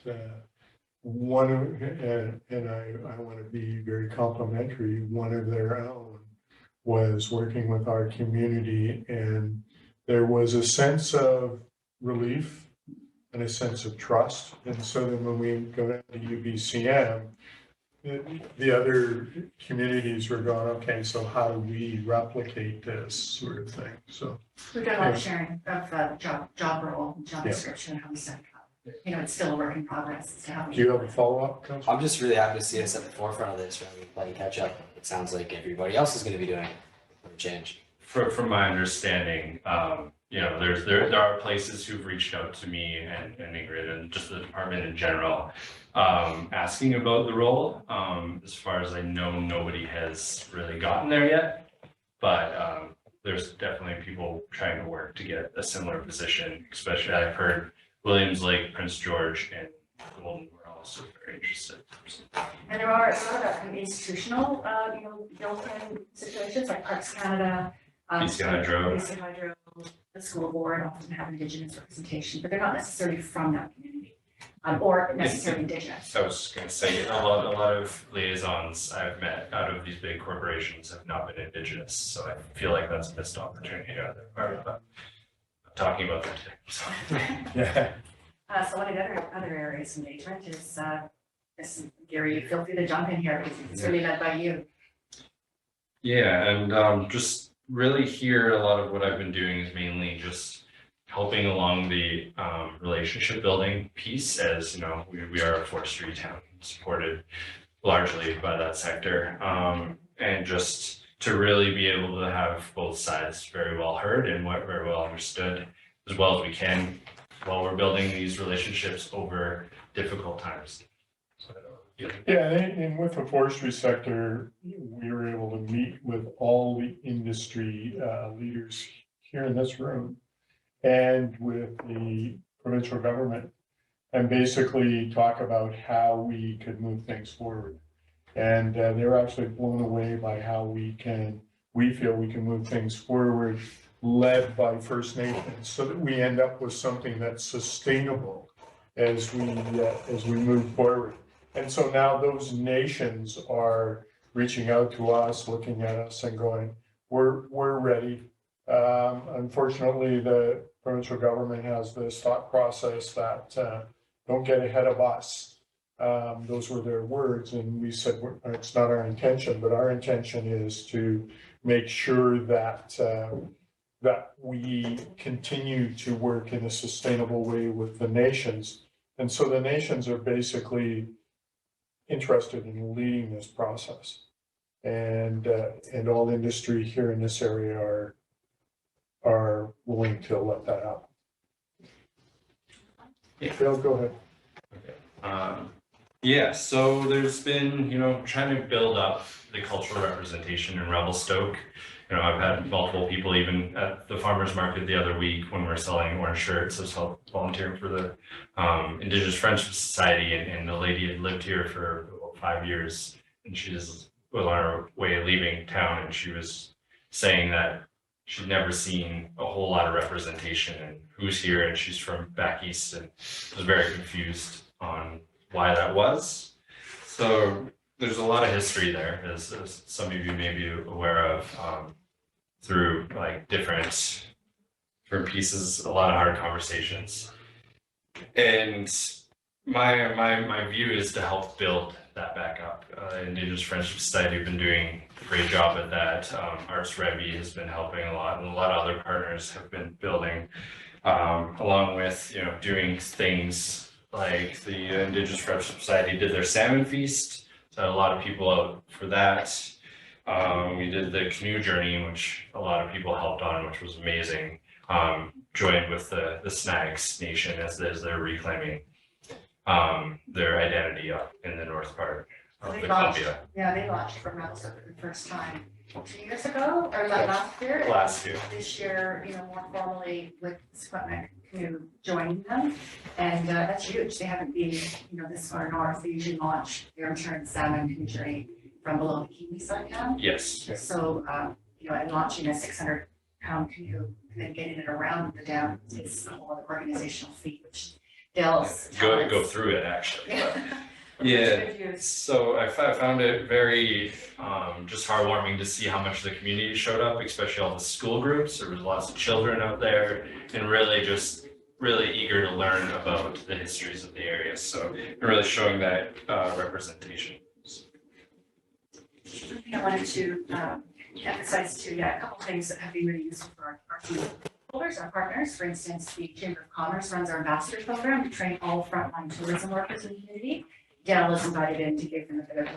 one of, and I want to be very complimentary, one of their own was working with our community, and there was a sense of relief and a sense of trust. And so then when we go down to UBCM, the other communities were going, okay, so how do we replicate this sort of thing? So,
We've done a lot of sharing of job role, job
Yeah.
description, how we set it up. You know, it's still a work in progress as to how we.
do you have a follow-up, Councillor?
I'm just really happy to see us at the forefront of this rather than playing catch up. It sounds like everybody else is gonna be doing it for a change.
From my understanding, you know, there are places who've reached out to me and Ingrid and just the department in general, asking about the role. As far as I know, nobody has really gotten there yet, but there's definitely people trying to work to get a similar position, especially I've heard Williams Lake, Prince George, and Golden were also very interested.
And there are a lot of kind of institutional, you know, built-in situations like Parks Canada.
BC Hydro.
BC Hydro, the school board often have Indigenous representation, but they're not necessarily from that community. Or necessarily Indigenous.
I was gonna say, a lot of liaisons I've met out of these big corporations have not been Indigenous, so I feel like that's a missed opportunity out there. But I'm talking about that today, so.
Yeah.
So one of the other areas of engagement is Gary, feel free to jump in here because it's really led by you.
Yeah, and just really here, a lot of what I've been doing is mainly just helping along the relationship building piece, as you know, we are a forestry town supported largely by that sector, and just to really be able to have both sides very well heard and very well understood as well as we can while we're building these relationships over difficult times. So,
Yeah, and with the forestry sector, we were able to meet with all the industry leaders here in this room and with the provincial government and basically talk about how we could move things forward. And they're actually blown away by how we feel we can move things forward, led by First Nations, so that we end up with something that's sustainable as we move forward. And so now those nations are reaching out to us, looking at us and going, we're ready. Unfortunately, the provincial government has this thought process that don't get ahead of us. Those were their words, and we said it's not our intention, but our intention is to make sure that that we continue to work in a sustainable way with the nations. And so the nations are basically interested in leading this process. And all industry here in this area are willing to let that happen.
Yeah.
Bill, go ahead.
Okay. Yeah, so there's been, trying to build up the cultural representation in Revelstoke. I've had multiple people even at the farmer's market the other week when we're selling orange shirts. I was volunteering for the Indigenous Friendship Society, and the lady had lived here for about 5 years, and she was on her way of leaving town, and she was saying that she'd never seen a whole lot of representation and who's here, and she's from back east and was very confused on why that was. So there's a lot of history there, as some of you may be aware of, through like different pieces, a lot of hard conversations. And my view is to help build that back up. Indigenous Friendship Society have been doing a great job at that. Arts Revy has been helping a lot, and a lot of other partners have been building, along with doing things like the Indigenous Friendship Society did their salmon feast. So a lot of people out for that. We did the canoe journey, which a lot of people helped on, which was amazing. Joined with the Snags Nation as they're reclaiming their identity up in the north part of the Columbia.
Yeah, they launched from Revelstoke for the first time 2 years ago, or last year.
Last year.
This year, more formally with Squamish Canoe joining them. And that's huge. They haven't been, this far north. They usually launch their return salmon canoe journey from below the Kiwi side down.
Yes.
So, and launching a 600-pound canoe and then getting it around the dam is a whole other organizational feat, which Dale's.
Go through it actually. Yeah, so I found it very just heartwarming to see how much the community showed up, especially all the school groups. There was lots of children out there and really eager to learn about the histories of the area. So really showing that representation is
Something I wanted to emphasize too, a couple things that have been really useful for our community holders, our partners. For instance, the Chamber of Commerce runs our ambassador program to train all frontline tourism workers in the community. Dell is invited in to give them a bit of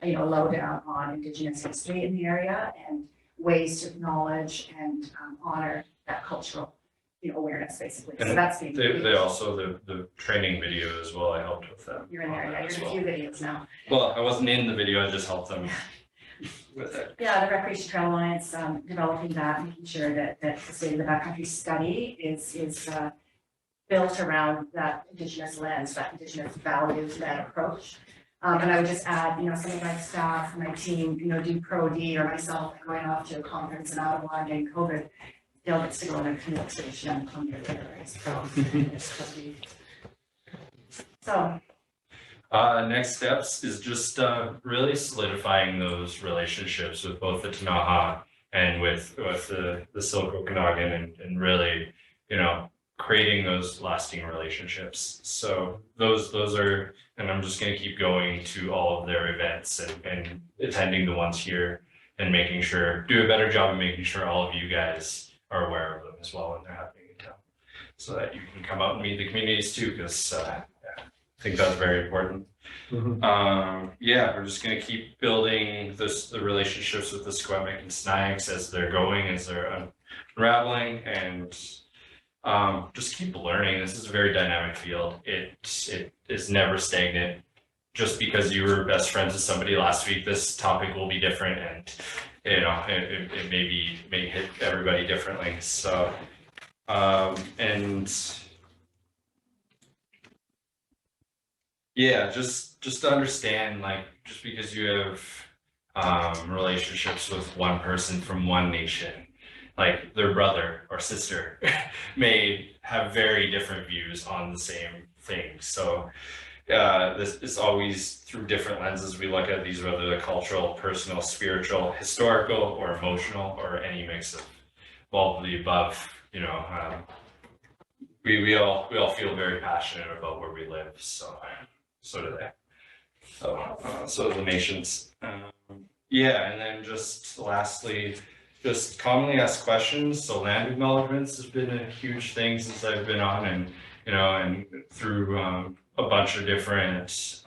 a lowdown on Indigenous history in the area and ways to acknowledge and honor that cultural awareness, basically. So that's the
They also, the training video as well, I helped with them.
You're in there, yeah, you're in a few videos now.
Well, I wasn't in the video, I just helped them with it.
Yeah, the Recreation Trail Alliance, developing that, making sure that the State of the Backcountry study is built around that Indigenous lens, that Indigenous values, that approach. And I would just add, some of my staff, my team, do Pro-D or myself going off to a conference in Ottawa during COVID. They'll get to go on a canoe station and come here later. So.
Next steps is just really solidifying those relationships with both the Ktunaxa and with the Silk Okanagan and really, creating those lasting relationships. So those are, and I'm just going to keep going to all of their events and attending the ones here and making sure, do a better job of making sure all of you guys are aware of them as well when they're happening in town, so that you can come out and meet the communities too, because I think that's very important. We're just going to keep building the relationships with the Secwepemc and Snipes as they're going, as they're unraveling, and just keep learning. This is a very dynamic field. It is never stagnant. Just because you were best friends with somebody last week, this topic will be different, and it may hit everybody differently. So just to understand, just because you have relationships with one person from one nation, like their brother or sister may have very different views on the same thing. So this is always through different lenses we look at these, whether they're cultural, personal, spiritual, historical, or emotional, or any mix of all of the above. We all feel very passionate about where we live, so do they. So do the nations. And then just lastly, just commonly asked questions. So land acknowledgements has been a huge thing since I've been on, and through a bunch of different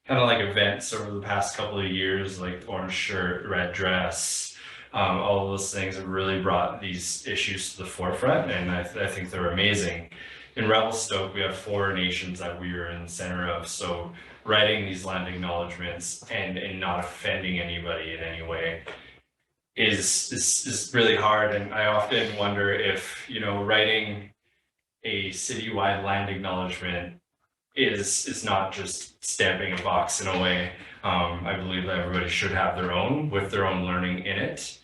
kind of like events over the past couple of years, like orange shirt, red dress, all of those things have really brought these issues to the forefront, and I think they're amazing. In Revelstoke, we have 4 nations that we are in the center of, so writing these land acknowledgements and not offending anybody in any way is really hard. And I often wonder if, writing a citywide land acknowledgement is not just stamping a box in a way. I believe that everybody should have their own, with their own learning in it.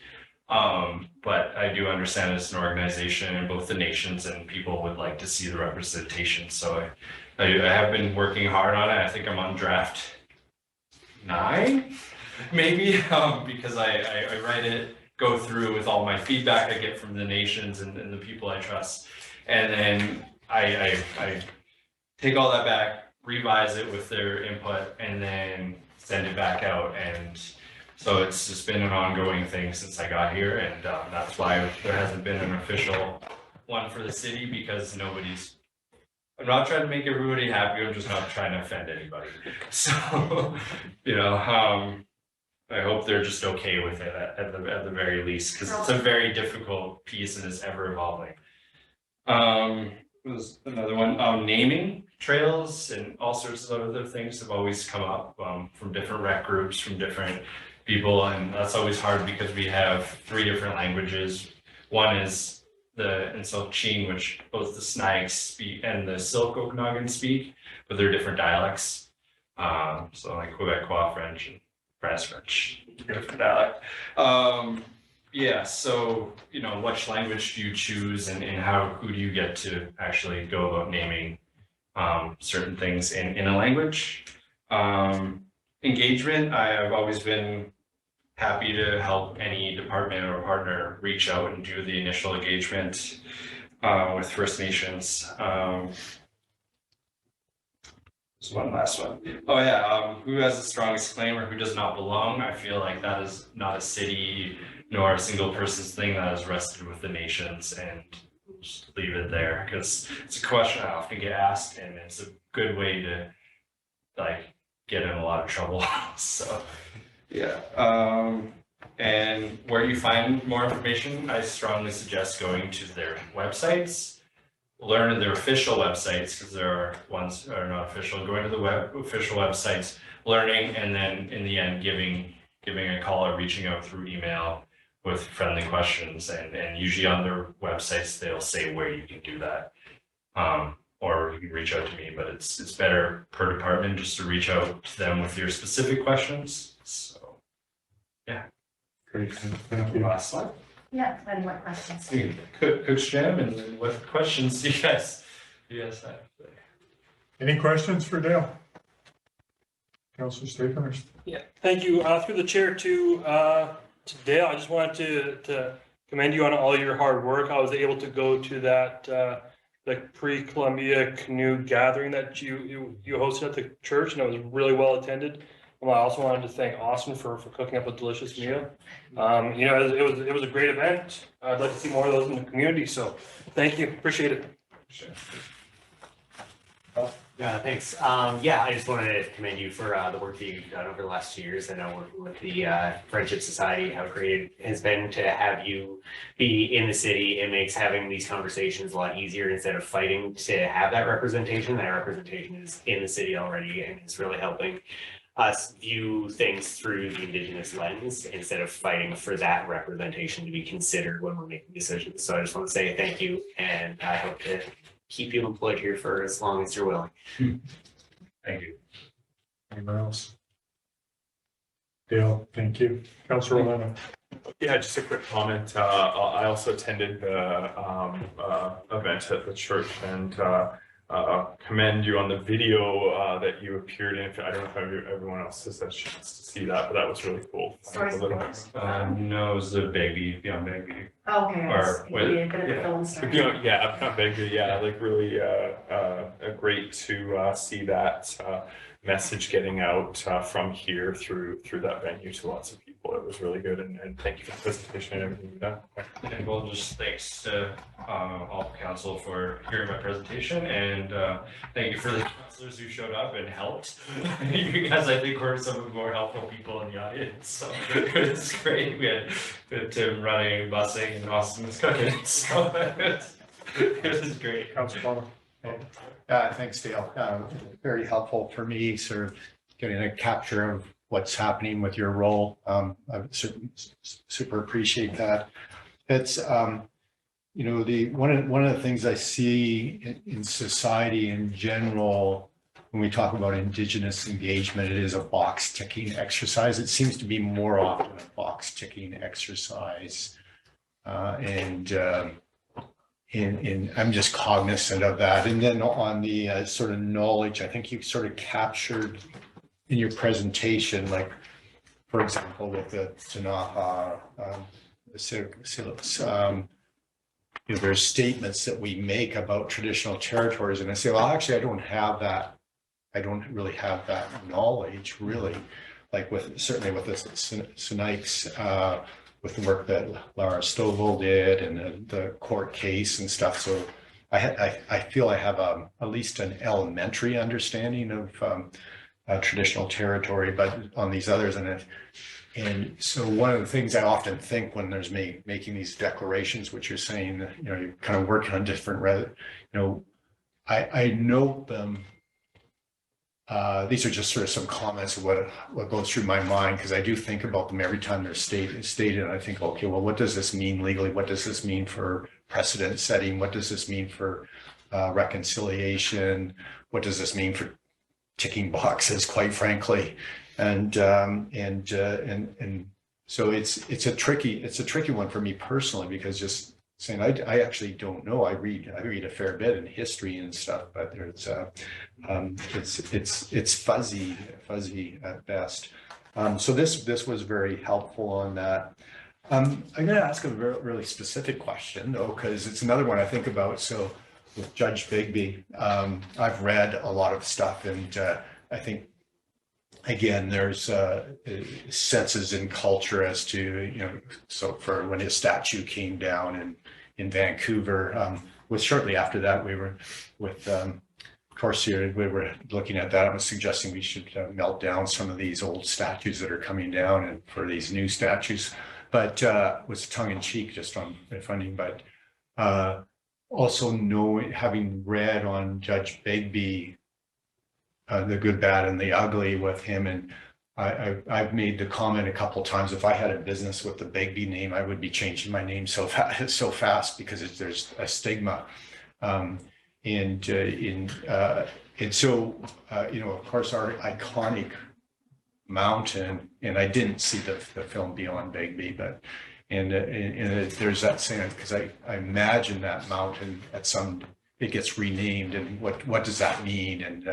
But I do understand it's an organization, and both the nations and people would like to see the representation. So I have been working hard on it. I think I'm on draft 9, maybe, because I write it, go through with all my feedback I get from the nations and the people I trust. And then I take all that back, revise it with their input, and then send it back out. And so it's just been an ongoing thing since I got here, and that's why there hasn't been an official one for the city, because I'm not trying to make everybody happy, I'm just not trying to offend anybody. So, I hope they're just okay with it at the very least, because it's a very difficult piece and it's ever evolving. Was another one, naming trails and all sorts of other things have always come up from different rec groups, from different people, and that's always hard because we have 3 different languages. One is the Insulchin, which both the Snipes speak and the Silk Okanagan speak, but they're different dialects. So like Quebecois French and France French, different dialect. So which language do you choose, and who do you get to actually go about naming certain things in a language? Engagement, I've always been happy to help any department or partner reach out and do the initial engagement with First Nations. Just one last one. Oh yeah, who has the strongest claim or who does not belong? I feel like that is not a city nor a single person's thing. That is rested with the nations, and we'll just leave it there because it's a question I often get asked, and it's a good way to like get in a lot of trouble. So yeah. And where you find more information, I strongly suggest going to their websites, learn their official websites, because there are ones that are not official, going to the official websites, learning, and then in the end, giving a call or reaching out through email with friendly questions. And usually on their websites, they'll say where you can do that. Or you can reach out to me, but it's better per department just to reach out to them with your specific questions. So, yeah.
Great, thank you.
Last slide.
Yeah, any more questions?
Coach Jam, and what questions do you guys have?
Any questions for Dale? Councilor Staples?
Yeah, thank you. Through the chair to Dale, I just wanted to commend you on all your hard work. I was able to go to that like pre-Columbia canoe gathering that you hosted at the church, and it was really well attended. I also wanted to thank Austin for cooking up a delicious meal. You know, it was a great event. I'd like to see more of those in the community. So thank you. Appreciate it.
Yeah, thanks. Yeah, I just wanted to commend you for the work that you've done over the last 2 years. I know working with the Friendship Society, how great it has been to have you be in the city. It makes having these conversations a lot easier instead of fighting to have that representation. That representation is in the city already, and it's really helping us view things through the Indigenous lens instead of fighting for that representation to be considered when we're making decisions. So I just want to say thank you, and I hope to keep you employed here for as long as you're willing.
Thank you.
Anyone else? Dale, thank you. Councilor Leno.
Yeah, just a quick comment. I also attended the event at the church, and commend you on the video that you appeared in. I don't know if everyone else has had a chance to see that, but that was really cool.
No, it was a baby, beyond baby.
Okay.
Or what?
Yeah, beyond baby. Yeah, like really great to see that message getting out from here through that venue to lots of people. It was really good, and thank you for the presentation and everything you've done.
And well, just thanks to all council for hearing my presentation, and thank you for the councilors who showed up and helped. You guys, I think, were some of the more helpful people in the audience, so it was great. We had Tim running, busing, and Austin was cooking, so it was great.
Councilor
Thanks, Dale. Very helpful for me, sort of getting a capture of what's happening with your role. I would certainly super appreciate that. It's, you know, one of the things I see in society in general, when we talk about Indigenous engagement, it is a box ticking exercise. It seems to be more often a box ticking exercise. I'm just cognizant of that. And then on the sort of knowledge, I think you've sort of captured in your presentation, like, for example, with the Ktunaxa, you know, there's statements that we make about traditional territories. And I say, well, actually, I don't have that. I don't really have that knowledge, really, like certainly with the Snipes, with the work that Lara Stovall did and the court case and stuff. So I feel I have at least an elementary understanding of traditional territory, but on these others, and so one of the things I often think when there's me making these declarations, which you're saying, you know, you're kind of working on different, you know, I note them. These are just sort of some comments of what goes through my mind, because I do think about them every time they're stated, and I think, okay, well, what does this mean legally? What does this mean for precedent setting? What does this mean for reconciliation? What does this mean for ticking boxes, quite frankly? And so it's a tricky one for me personally, because just saying I actually don't know. I read a fair bit in history and stuff, but there's it's fuzzy at best. So this was very helpful on that. I'm going to ask a really specific question though, because it's another one I think about. So with Judge Bigby. I've read a lot of stuff, and I think, again, there's senses in culture as to, so for when his statue came down in Vancouver, was shortly after that, we were with Corsair, we were looking at that. I was suggesting we should melt down some of these old statues that are coming down and for these new statues, but was tongue in cheek just on funding, but also knowing, having read on Judge Bigby, the good, bad, and the ugly with him, and I've made the comment a couple of times, if I had a business with the Bigby name, I would be changing my name so fast because there's a stigma. And so, of course, our iconic mountain, and I didn't see the film Beyond Bigby, but and there's that saying, because I imagine that mountain it gets renamed, and what does that mean? And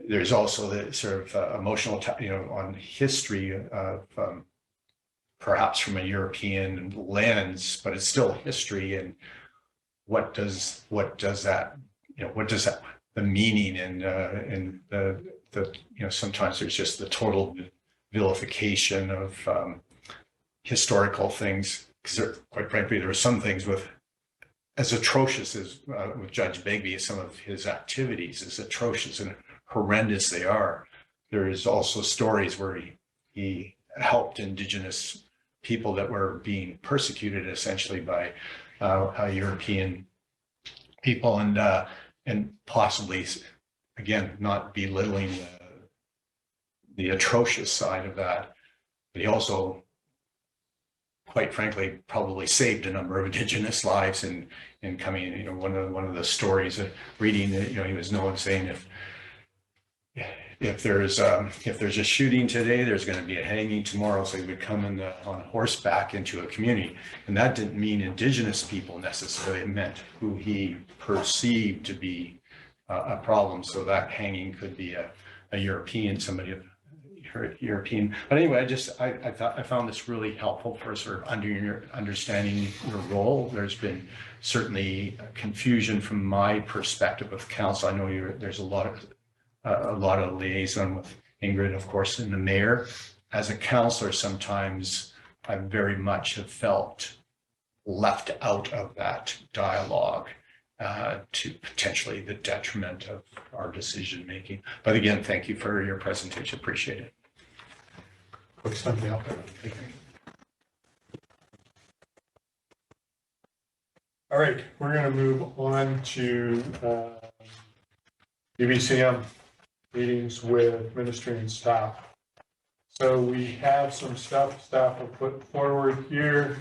there's also the sort of emotional, on history of perhaps from a European lens, but it's still history. And what does that, the meaning and the sometimes there's just the total vilification of historical things, because quite frankly, there are some things as atrocious as with Judge Bigby, some of his activities, as atrocious and horrendous they are. There is also stories where he helped Indigenous people that were being persecuted essentially by European people, and possibly, again, not belittling the atrocious side of that, but he also, quite frankly, probably saved a number of Indigenous lives in coming. One of the stories of reading, he was known saying if there's a shooting today, there's going to be a hanging tomorrow. So he would come on horseback into a community, and that didn't mean Indigenous people necessarily. It meant who he perceived to be a problem. So that hanging could be a European, somebody of European. But anyway, I found this really helpful for sort of understanding your role. There's been certainly confusion from my perspective of council. I know there's a lot of liaison with Ingrid, of course, and the mayor. As a councillor, sometimes I very much have felt left out of that dialogue to potentially the detriment of our decision making. But again, thank you for your presentation. Appreciate it.
All right, we're going to move on to UBCM meetings with ministry and staff. So we have some stuff staff have put forward here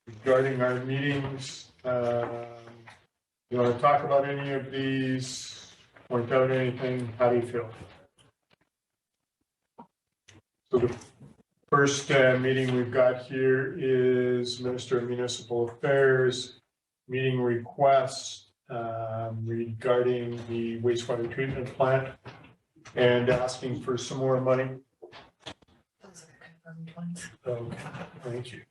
regarding our meetings. You want to talk about any of these, point out anything? How do you feel? So the first meeting we've got here is Minister of Municipal Affairs meeting requests regarding the wastewater treatment plant and asking for some more money.
Those are confirmed ones.
Okay, thank you.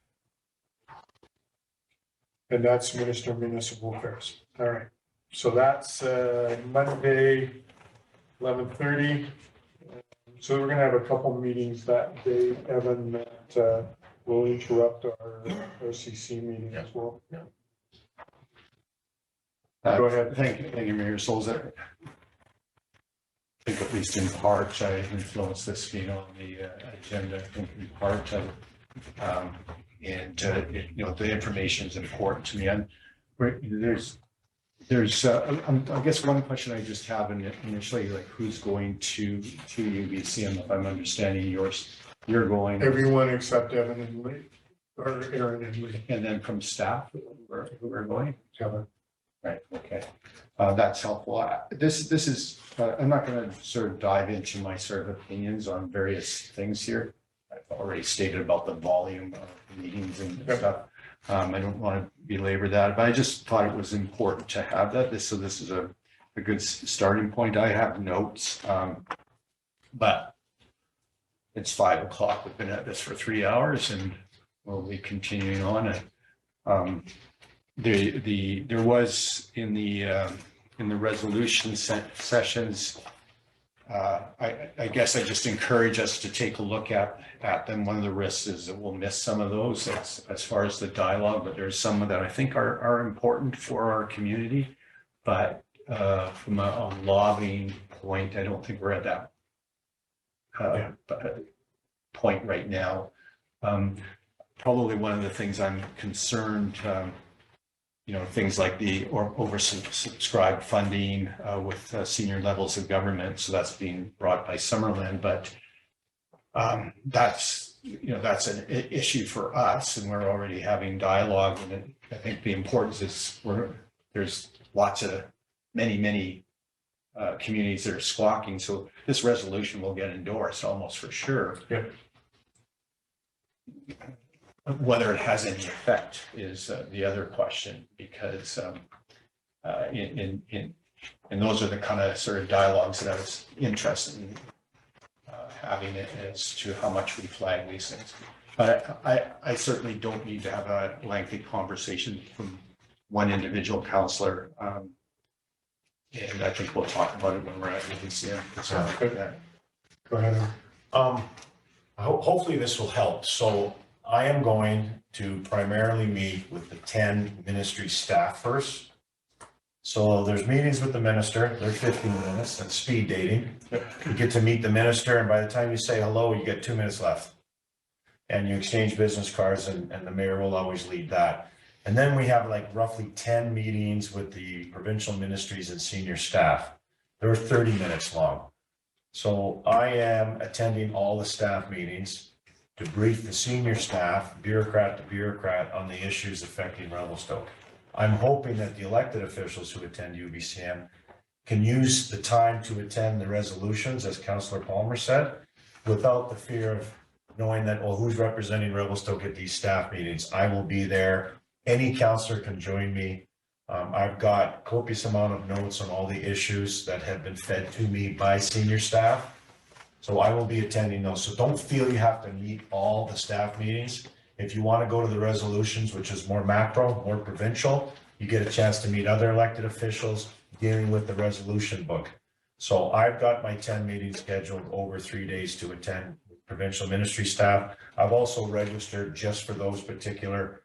And that's Minister of Municipal Affairs. All right. So that's Monday, 11:30. So we're going to have a couple meetings that day, Evan, that will interrupt our OCC meeting as well.
Yeah.
Go ahead.
Thank you, Mayor Solzer. I think at least in part, I influenced this being on the agenda, I think in part, the information is important to me. And I guess one question I just have initially, like who's going to UBCM, if I'm understanding you're going.
Everyone except Evan and Lee, or Aaron and Lee.
And then from staff, who are going?
Kevin.
Right, okay. That's helpful. This is, I'm not going to sort of dive into my sort of opinions on various things here. I've already stated about the volume of meetings and stuff. I don't want to belabor that, but I just thought it was important to have that. So this is a good starting point. I have notes, but it's 5 o'clock. We've been at this for 3 hours and we'll be continuing on. there was in the resolution sessions, I guess I just encourage us to take a look at them. One of the risks is that we'll miss some of those as far as the dialogue, but there's some that I think are important for our community. But from a lobbying point, I don't think we're at that point right now. Probably one of the things I'm concerned, things like the oversubscribed funding with senior levels of government. So that's being brought by Summerlin, but that's an issue for us, and we're already having dialogue. And I think the importance is there's lots of many communities that are squawking. So this resolution will get endorsed almost for sure.
Yeah.
Whether it has any effect is the other question, because and those are the kind of sort of dialogues that I was interested in having it as to how much we flag these things. But I certainly don't need to have a lengthy conversation from one individual counselor. And I think we'll talk about it when we're at UBCM. So, yeah.
Go ahead.
Hopefully this will help. So I am going to primarily meet with the 10 ministry staff first. So there's meetings with the minister, they're 15 minutes, and speed dating. You get to meet the minister, and by the time you say hello, you get 2 minutes left. And you exchange business cards, and the mayor will always lead that. And then we have like roughly 10 meetings with the provincial ministries and senior staff. They're 30 minutes long. So I am attending all the staff meetings to brief the senior staff, bureaucrat to bureaucrat, on the issues affecting Revelstoke. I'm hoping that the elected officials who attend UBCM can use the time to attend the resolutions, as Councillor Palmer said, without the fear of knowing that, well, who's representing Revelstoke at these staff meetings? I will be there. Any councillor can join me. I've got copious amount of notes on all the issues that have been fed to me by senior staff. So I will be attending those. So don't feel you have to meet all the staff meetings. If you want to go to the resolutions, which is more macro, more provincial, you get a chance to meet other elected officials dealing with the resolution book. So I've got my 10 meetings scheduled over 3 days to attend provincial ministry staff. I've also registered just for those particular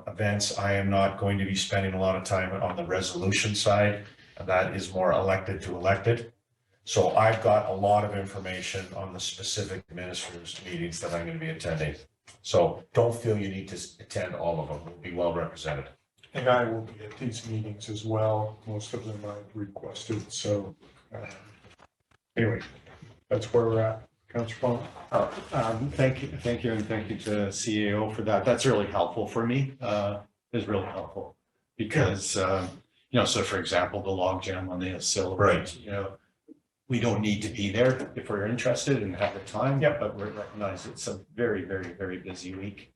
events. I am not going to be spending a lot of time on the resolution side. That is more elected to elected. So I've got a lot of information on the specific ministers' meetings that I'm going to be attending. So don't feel you need to attend all of them. We'll be well represented.
And I will be at these meetings as well. Most of them I've requested. So anyway, that's where we're at. Councillor Paul.
Thank you, and thank you to CAO for that. That's really helpful for me. It's really helpful because so for example, the logjam on the Hill,
right?
We don't need to be there if we're interested and have the time. Yeah, but we recognize it's a very, very, very busy week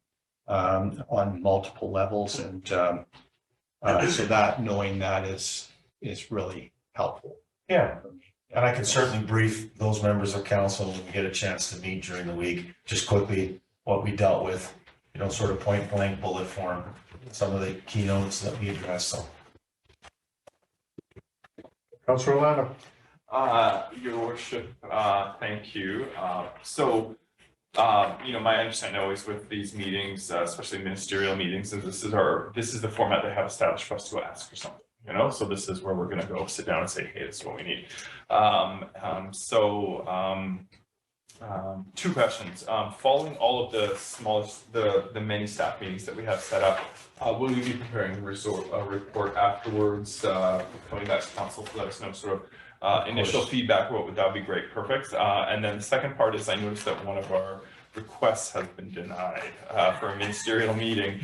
on multiple levels, and so that knowing that is really helpful.
Yeah. And I can certainly brief those members of council when we get a chance to meet during the week, just quickly what we dealt with, sort of point blank bullet form, some of the keynotes that we addressed. So.
Councillor Orlando.
Your worship, thank you. My understanding always with these meetings, especially ministerial meetings, is this is the format they have established for us to ask for something. So this is where we're going to go sit down and say, hey, this is what we need. 2 questions. Following all of the many staff meetings that we have set up, will you be preparing a report afterwards, coming back to council to let us know sort of initial feedback? That would be great. Perfect. And then the second part is I noticed that one of our requests has been denied for a ministerial meeting,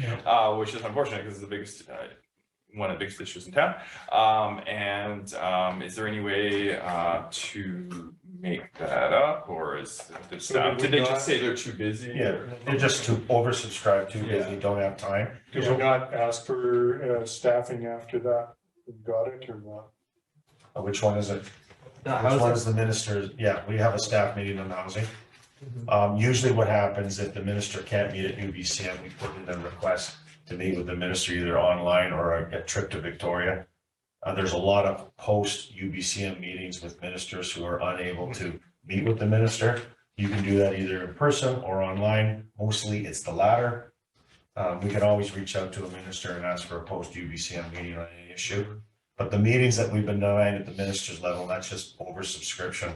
which is unfortunate because it's the biggest one of the biggest issues in town. Is there any way to make that up, or did they just say they're too busy?
Yeah, they're just too oversubscribed, too busy, don't have time.
Did you not ask for staffing after that? You got it or not?
Which one is it? Which one is the minister's? Yeah, we have a staff meeting on housing. Usually what happens if the minister can't meet at UBCM, we put in a request to meet with the minister either online or a trip to Victoria. There's a lot of post UBCM meetings with ministers who are unable to meet with the minister. You can do that either in person or online. Mostly it's the latter. We can always reach out to a minister and ask for a post UBCM meeting on any issue. But the meetings that we've been doing at the minister's level, that's just oversubscription.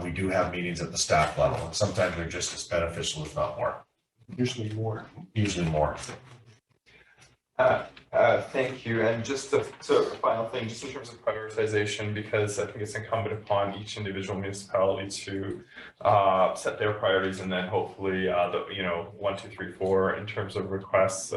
We do have meetings at the staff level, and sometimes they're just as beneficial, if not more.
Usually more.
Usually more.
Thank you. And just a final thing, just in terms of prioritization, because I think it's incumbent upon each individual municipality to set their priorities, and then hopefully the 1, 2, 3, 4 in terms of requests.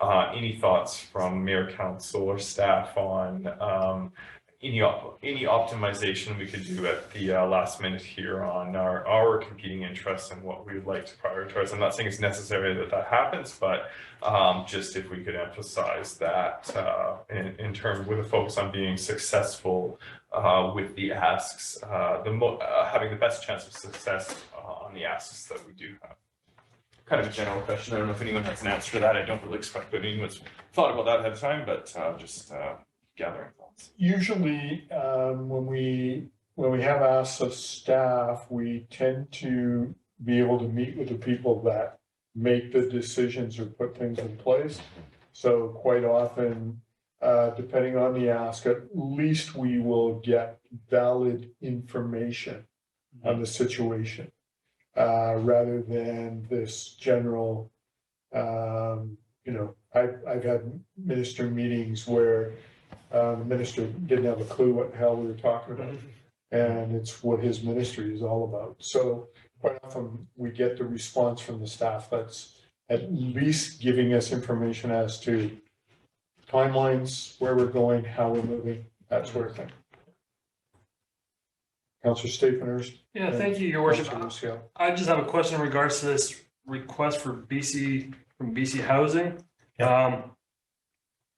Any thoughts from mayor, council, or staff on any optimization we could do at the last minute here on our competing interests and what we would like to prioritize? I'm not saying it's necessary that happens, but just if we could emphasize that in terms with a focus on being successful with the asks, having the best chance of success on the asks that we do have. Kind of a general question. I don't know if anyone has an answer to that. I don't really expect that anyone's thought about that ahead of time, but just gathering thoughts.
Usually, when we have asks of staff, we tend to be able to meet with the people that make the decisions or put things in place. So quite often, depending on the ask, at least we will get valid information on the situation, rather than this general, I've had minister meetings where the minister didn't have a clue what the hell we were talking about. And it's what his ministry is all about. So quite often we get the response from the staff that's at least giving us information as to timelines, where we're going, how we're moving, that sort of thing. Councillor Stephenhurst.
Yeah, thank you, Your Worship.
Councillor Lucio.
I just have a question in regards to this request from BC Housing.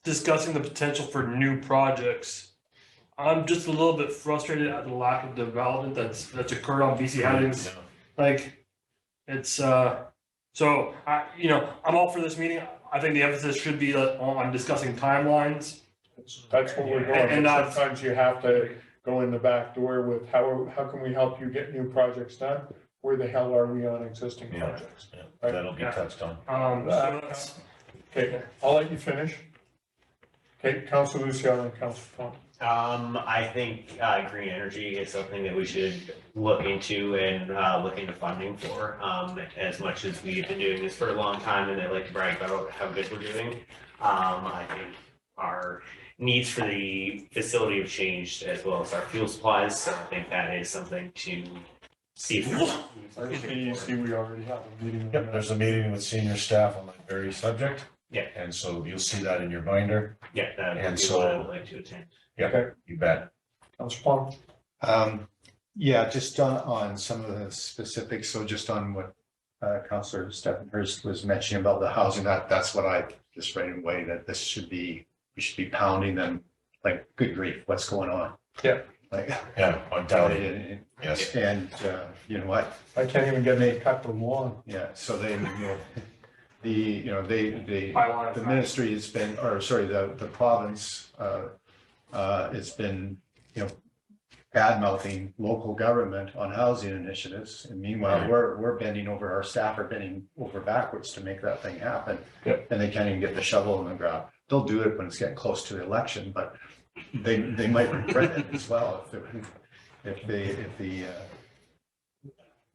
Discussing the potential for new projects. I'm just a little bit frustrated at the lack of development that's occurred on BC Housing's. Like, it's so I'm all for this meeting. I think the emphasis should be on discussing timelines.
That's what we're going. And sometimes you have to go in the back door with how can we help you get new projects done? Where the hell are we on existing projects? Right?
That'll be touched on.
Okay, I'll let you finish. Okay, Councillor Luciano and Councillor Fong.
I think green energy is something that we should look into and look into funding for. As much as we've been doing this for a long time, and I like to brag about how good we're doing. I think our needs for the facility have changed, as well as our fuel supplies. So I think that is something to see if
we already have a meeting.
Yep, there's a meeting with senior staff on that very subject.
Yeah.
And so you'll see that in your binder.
Yeah, that would
And
be
so-
what I would like to attend.
Yeah,
Okay.
you bet.
Councillor Fong.
Yeah, just on some of the specifics. So just on what Councillor Stephenhurst was mentioning about the housing, that's what I just right away, that we should be pounding them like, good grief, what's going on?
Yeah.
Like,
Yeah, on down. Yes.
and you know what?
I can't even get any cut the lawn.
Yeah, so they, the ministry has been, or sorry, the province, it's been, bad mouthing local government on housing initiatives. And meanwhile, we're bending over, our staff are bending over backwards to make that thing happen.
Yep.
And they can't even get the shovel in the ground. They'll do it when it's getting close to the election, but they might regret it as well if the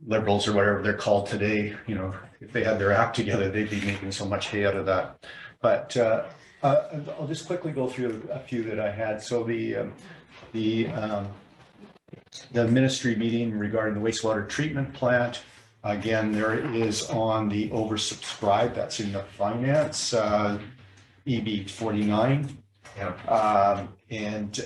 liberals or whatever they're called today, if they had their act together, they'd be making so much hay out of that. But I'll just quickly go through a few that I had. So the ministry meeting regarding the wastewater treatment plant, again, there is on the oversubscribed, that's in the finance, EB 49.
Yeah.
And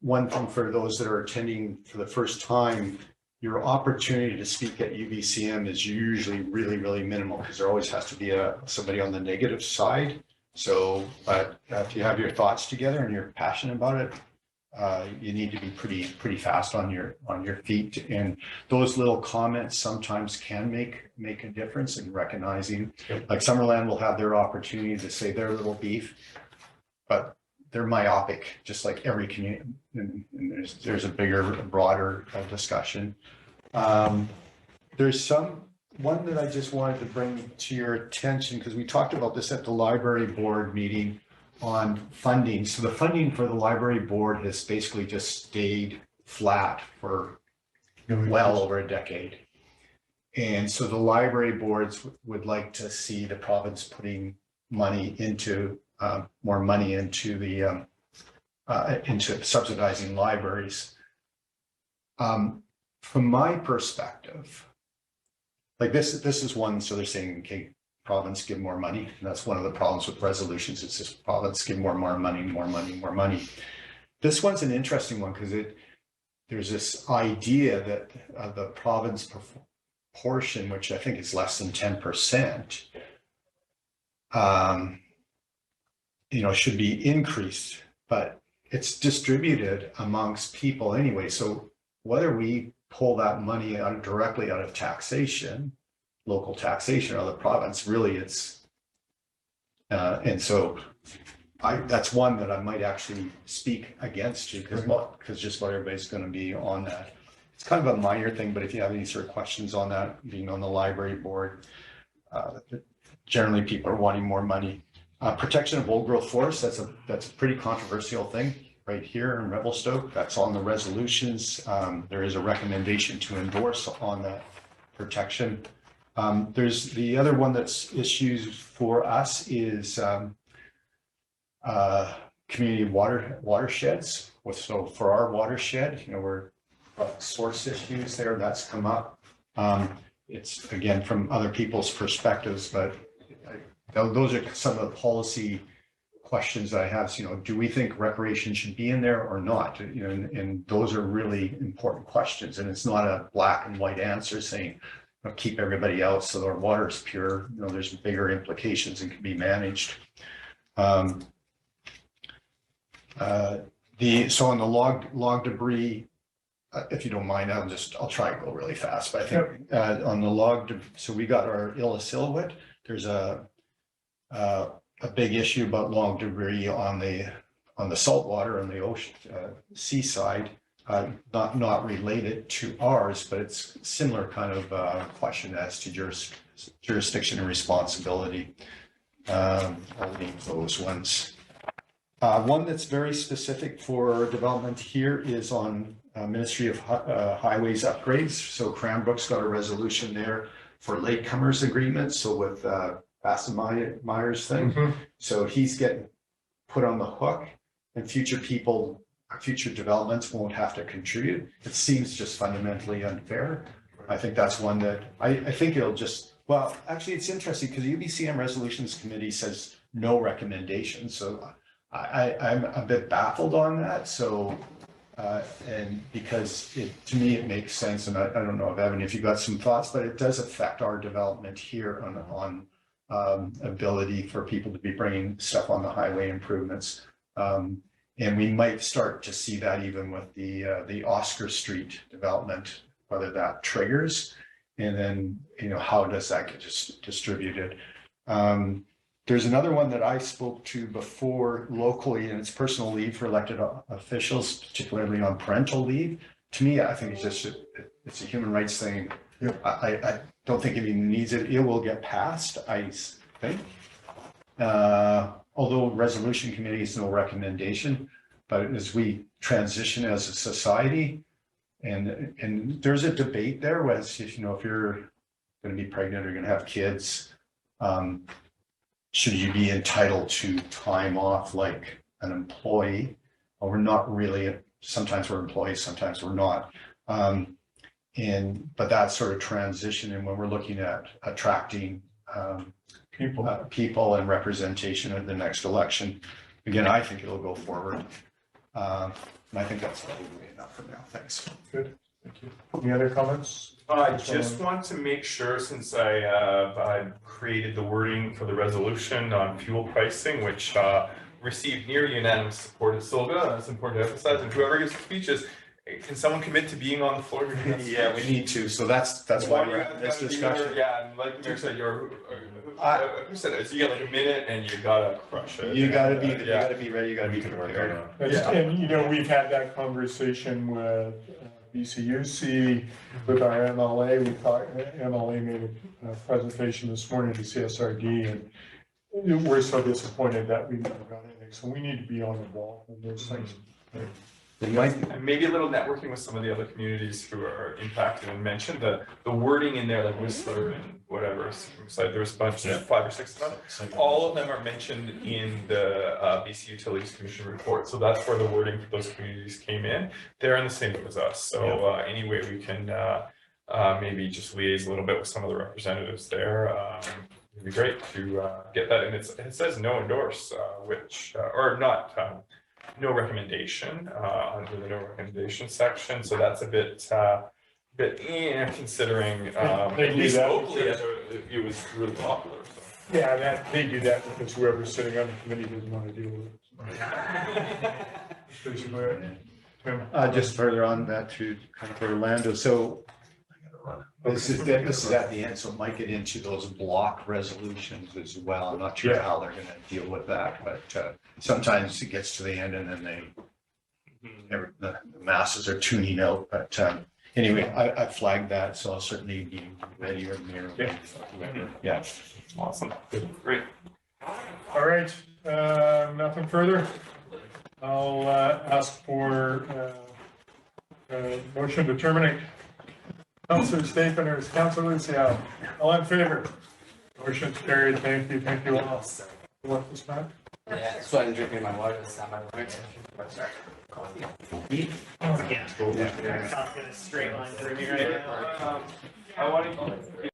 one thing for those that are attending for the first time, your opportunity to speak at UBCM is usually really, really minimal because there always has to be somebody on the negative side. So, but if you have your thoughts together and you're passionate about it, you need to be pretty fast on your feet. And those little comments sometimes can make a difference in recognizing, like Summerland will have their opportunity to say their little beef, but they're myopic, just like every community. And there's a bigger, broader discussion. There's one that I just wanted to bring to your attention, because we talked about this at the library board meeting on funding. So the funding for the library board has basically just stayed flat for well over a decade. And so the library boards would like to see the province putting money into more money into the into subsidizing libraries. From my perspective, like this is one, so they're saying, okay, province give more money. And that's one of the problems with resolutions. It's just province give more money, more money, more money. This one's an interesting one because there's this idea that the province portion, which I think is less than 10%, should be increased, but it's distributed amongst people anyway. So whether we pull that money directly out of taxation, local taxation, or the province, really it's, and so that's one that I might actually speak against you because just what everybody's going to be on that. It's kind of a minor thing, but if you have any sort of questions on that, being on the library board, generally people are wanting more money. Protection of old growth forests, that's a pretty controversial thing right here in Revelstoke. That's on the resolutions. There is a recommendation to endorse on that protection. There's the other one that's issues for us is community watersheds. So for our watershed, we're source issues there, that's come up. It's again from other people's perspectives, but those are some of the policy questions that I have. So, do we think recreation should be in there or not? And those are really important questions. And it's not a black and white answer saying keep everybody out so our water is pure. There's bigger implications and can be managed. So on the log debris, if you don't mind, I'll try and go really fast. But I think on the log, so we got our Illecillewaet. There's a big issue about log debris on the saltwater on the ocean seaside, not related to ours, but it's similar kind of question as to jurisdiction and responsibility. I'll leave those ones. One that's very specific for development here is on Ministry of Highways upgrades. So Cranbrook's got a resolution there for latecomers agreements. So with Bassett-Myers thing. Mm-hmm. So he's getting put on the hook and future developments won't have to contribute. It seems just fundamentally unfair. I think that's one that I think it'll just, well, actually it's interesting because the UBCM Resolutions Committee says no recommendation. So I'm a bit baffled on that. So, and because to me, it makes sense. And I don't know, Evan, if you got some thoughts, but it does affect our development here on ability for people to be bringing stuff on the highway improvements. And we might start to see that even with the Oscar Street development, whether that triggers, and then, how does that get distributed? There's another one that I spoke to before locally, and it's personal leave for elected officials, particularly on parental leave. To me, I think it's a human rights thing. Yeah. I don't think it even needs it. It will get passed, I think. Although resolution committee is no recommendation, but as we transition as a society, and there's a debate there as if you're going to be pregnant or going to have kids, should you be entitled to time off like an employee? Well, we're not really. Sometimes we're employees, sometimes we're not. But that sort of transition, and when we're looking at attracting people and representation at the next election, again, I think it'll go forward. And I think that's probably enough for now. Thanks.
Good. Thank you. Any other comments?
I just want to make sure, since I created the wording for the resolution on fuel pricing, which received near unanimous support at Sylvia, that's important to emphasize, and whoever gives speeches, can someone commit to being on the floor?
Yeah, we need to, so that's why we're having this discussion.
Yeah, and like Mayor said, who said it? So you got like a minute and you gotta crush it.
You gotta be
Yeah.
ready, you gotta be prepared.
And, you know, we've had that conversation with BCUC, with our MLA. We thought, MLA made a presentation this morning to CSRD, and we're so disappointed that we never got anything. So we need to be on the ball on those things.
And maybe a little networking with some of the other communities who are impacted, and mentioned the wording in there, like Whistler and whatever, so there was a bunch,
Yeah.
5 or 6 of them. All of them are mentioned in the BC Utilities Commission report, so that's where the wording for those communities came in. They're in the same boat as us, so any way we can maybe just liaise a little bit with some of the representatives there. It'd be great to get that, and it says no endorse, which, or not, no recommendation under the no recommendation section, so that's a bit considering
They
at
do
least
that
locally
because-
it was really popular. So.
Yeah, that, they do that because whoever's sitting on the committee doesn't want to deal with it. Basically, Tim.
Just further on that to kind of Orlando, so this is at the end, so it might get into those block resolutions as well. I'm not sure
Yeah.
how they're gonna deal with that, but sometimes it gets to the end and then the masses are tuning out, but anyway, I flagged that, so I'll certainly be ready or near. Yeah.
Awesome, great.
All right, nothing further. I'll ask for motion to terminate. Councilor Staples, Councilor Lucio, all in favor? Motion's carried. Thank you all. You want this back?
Yeah, so I'm drinking my water this time.
Yeah. Straight line through me right now. I want to.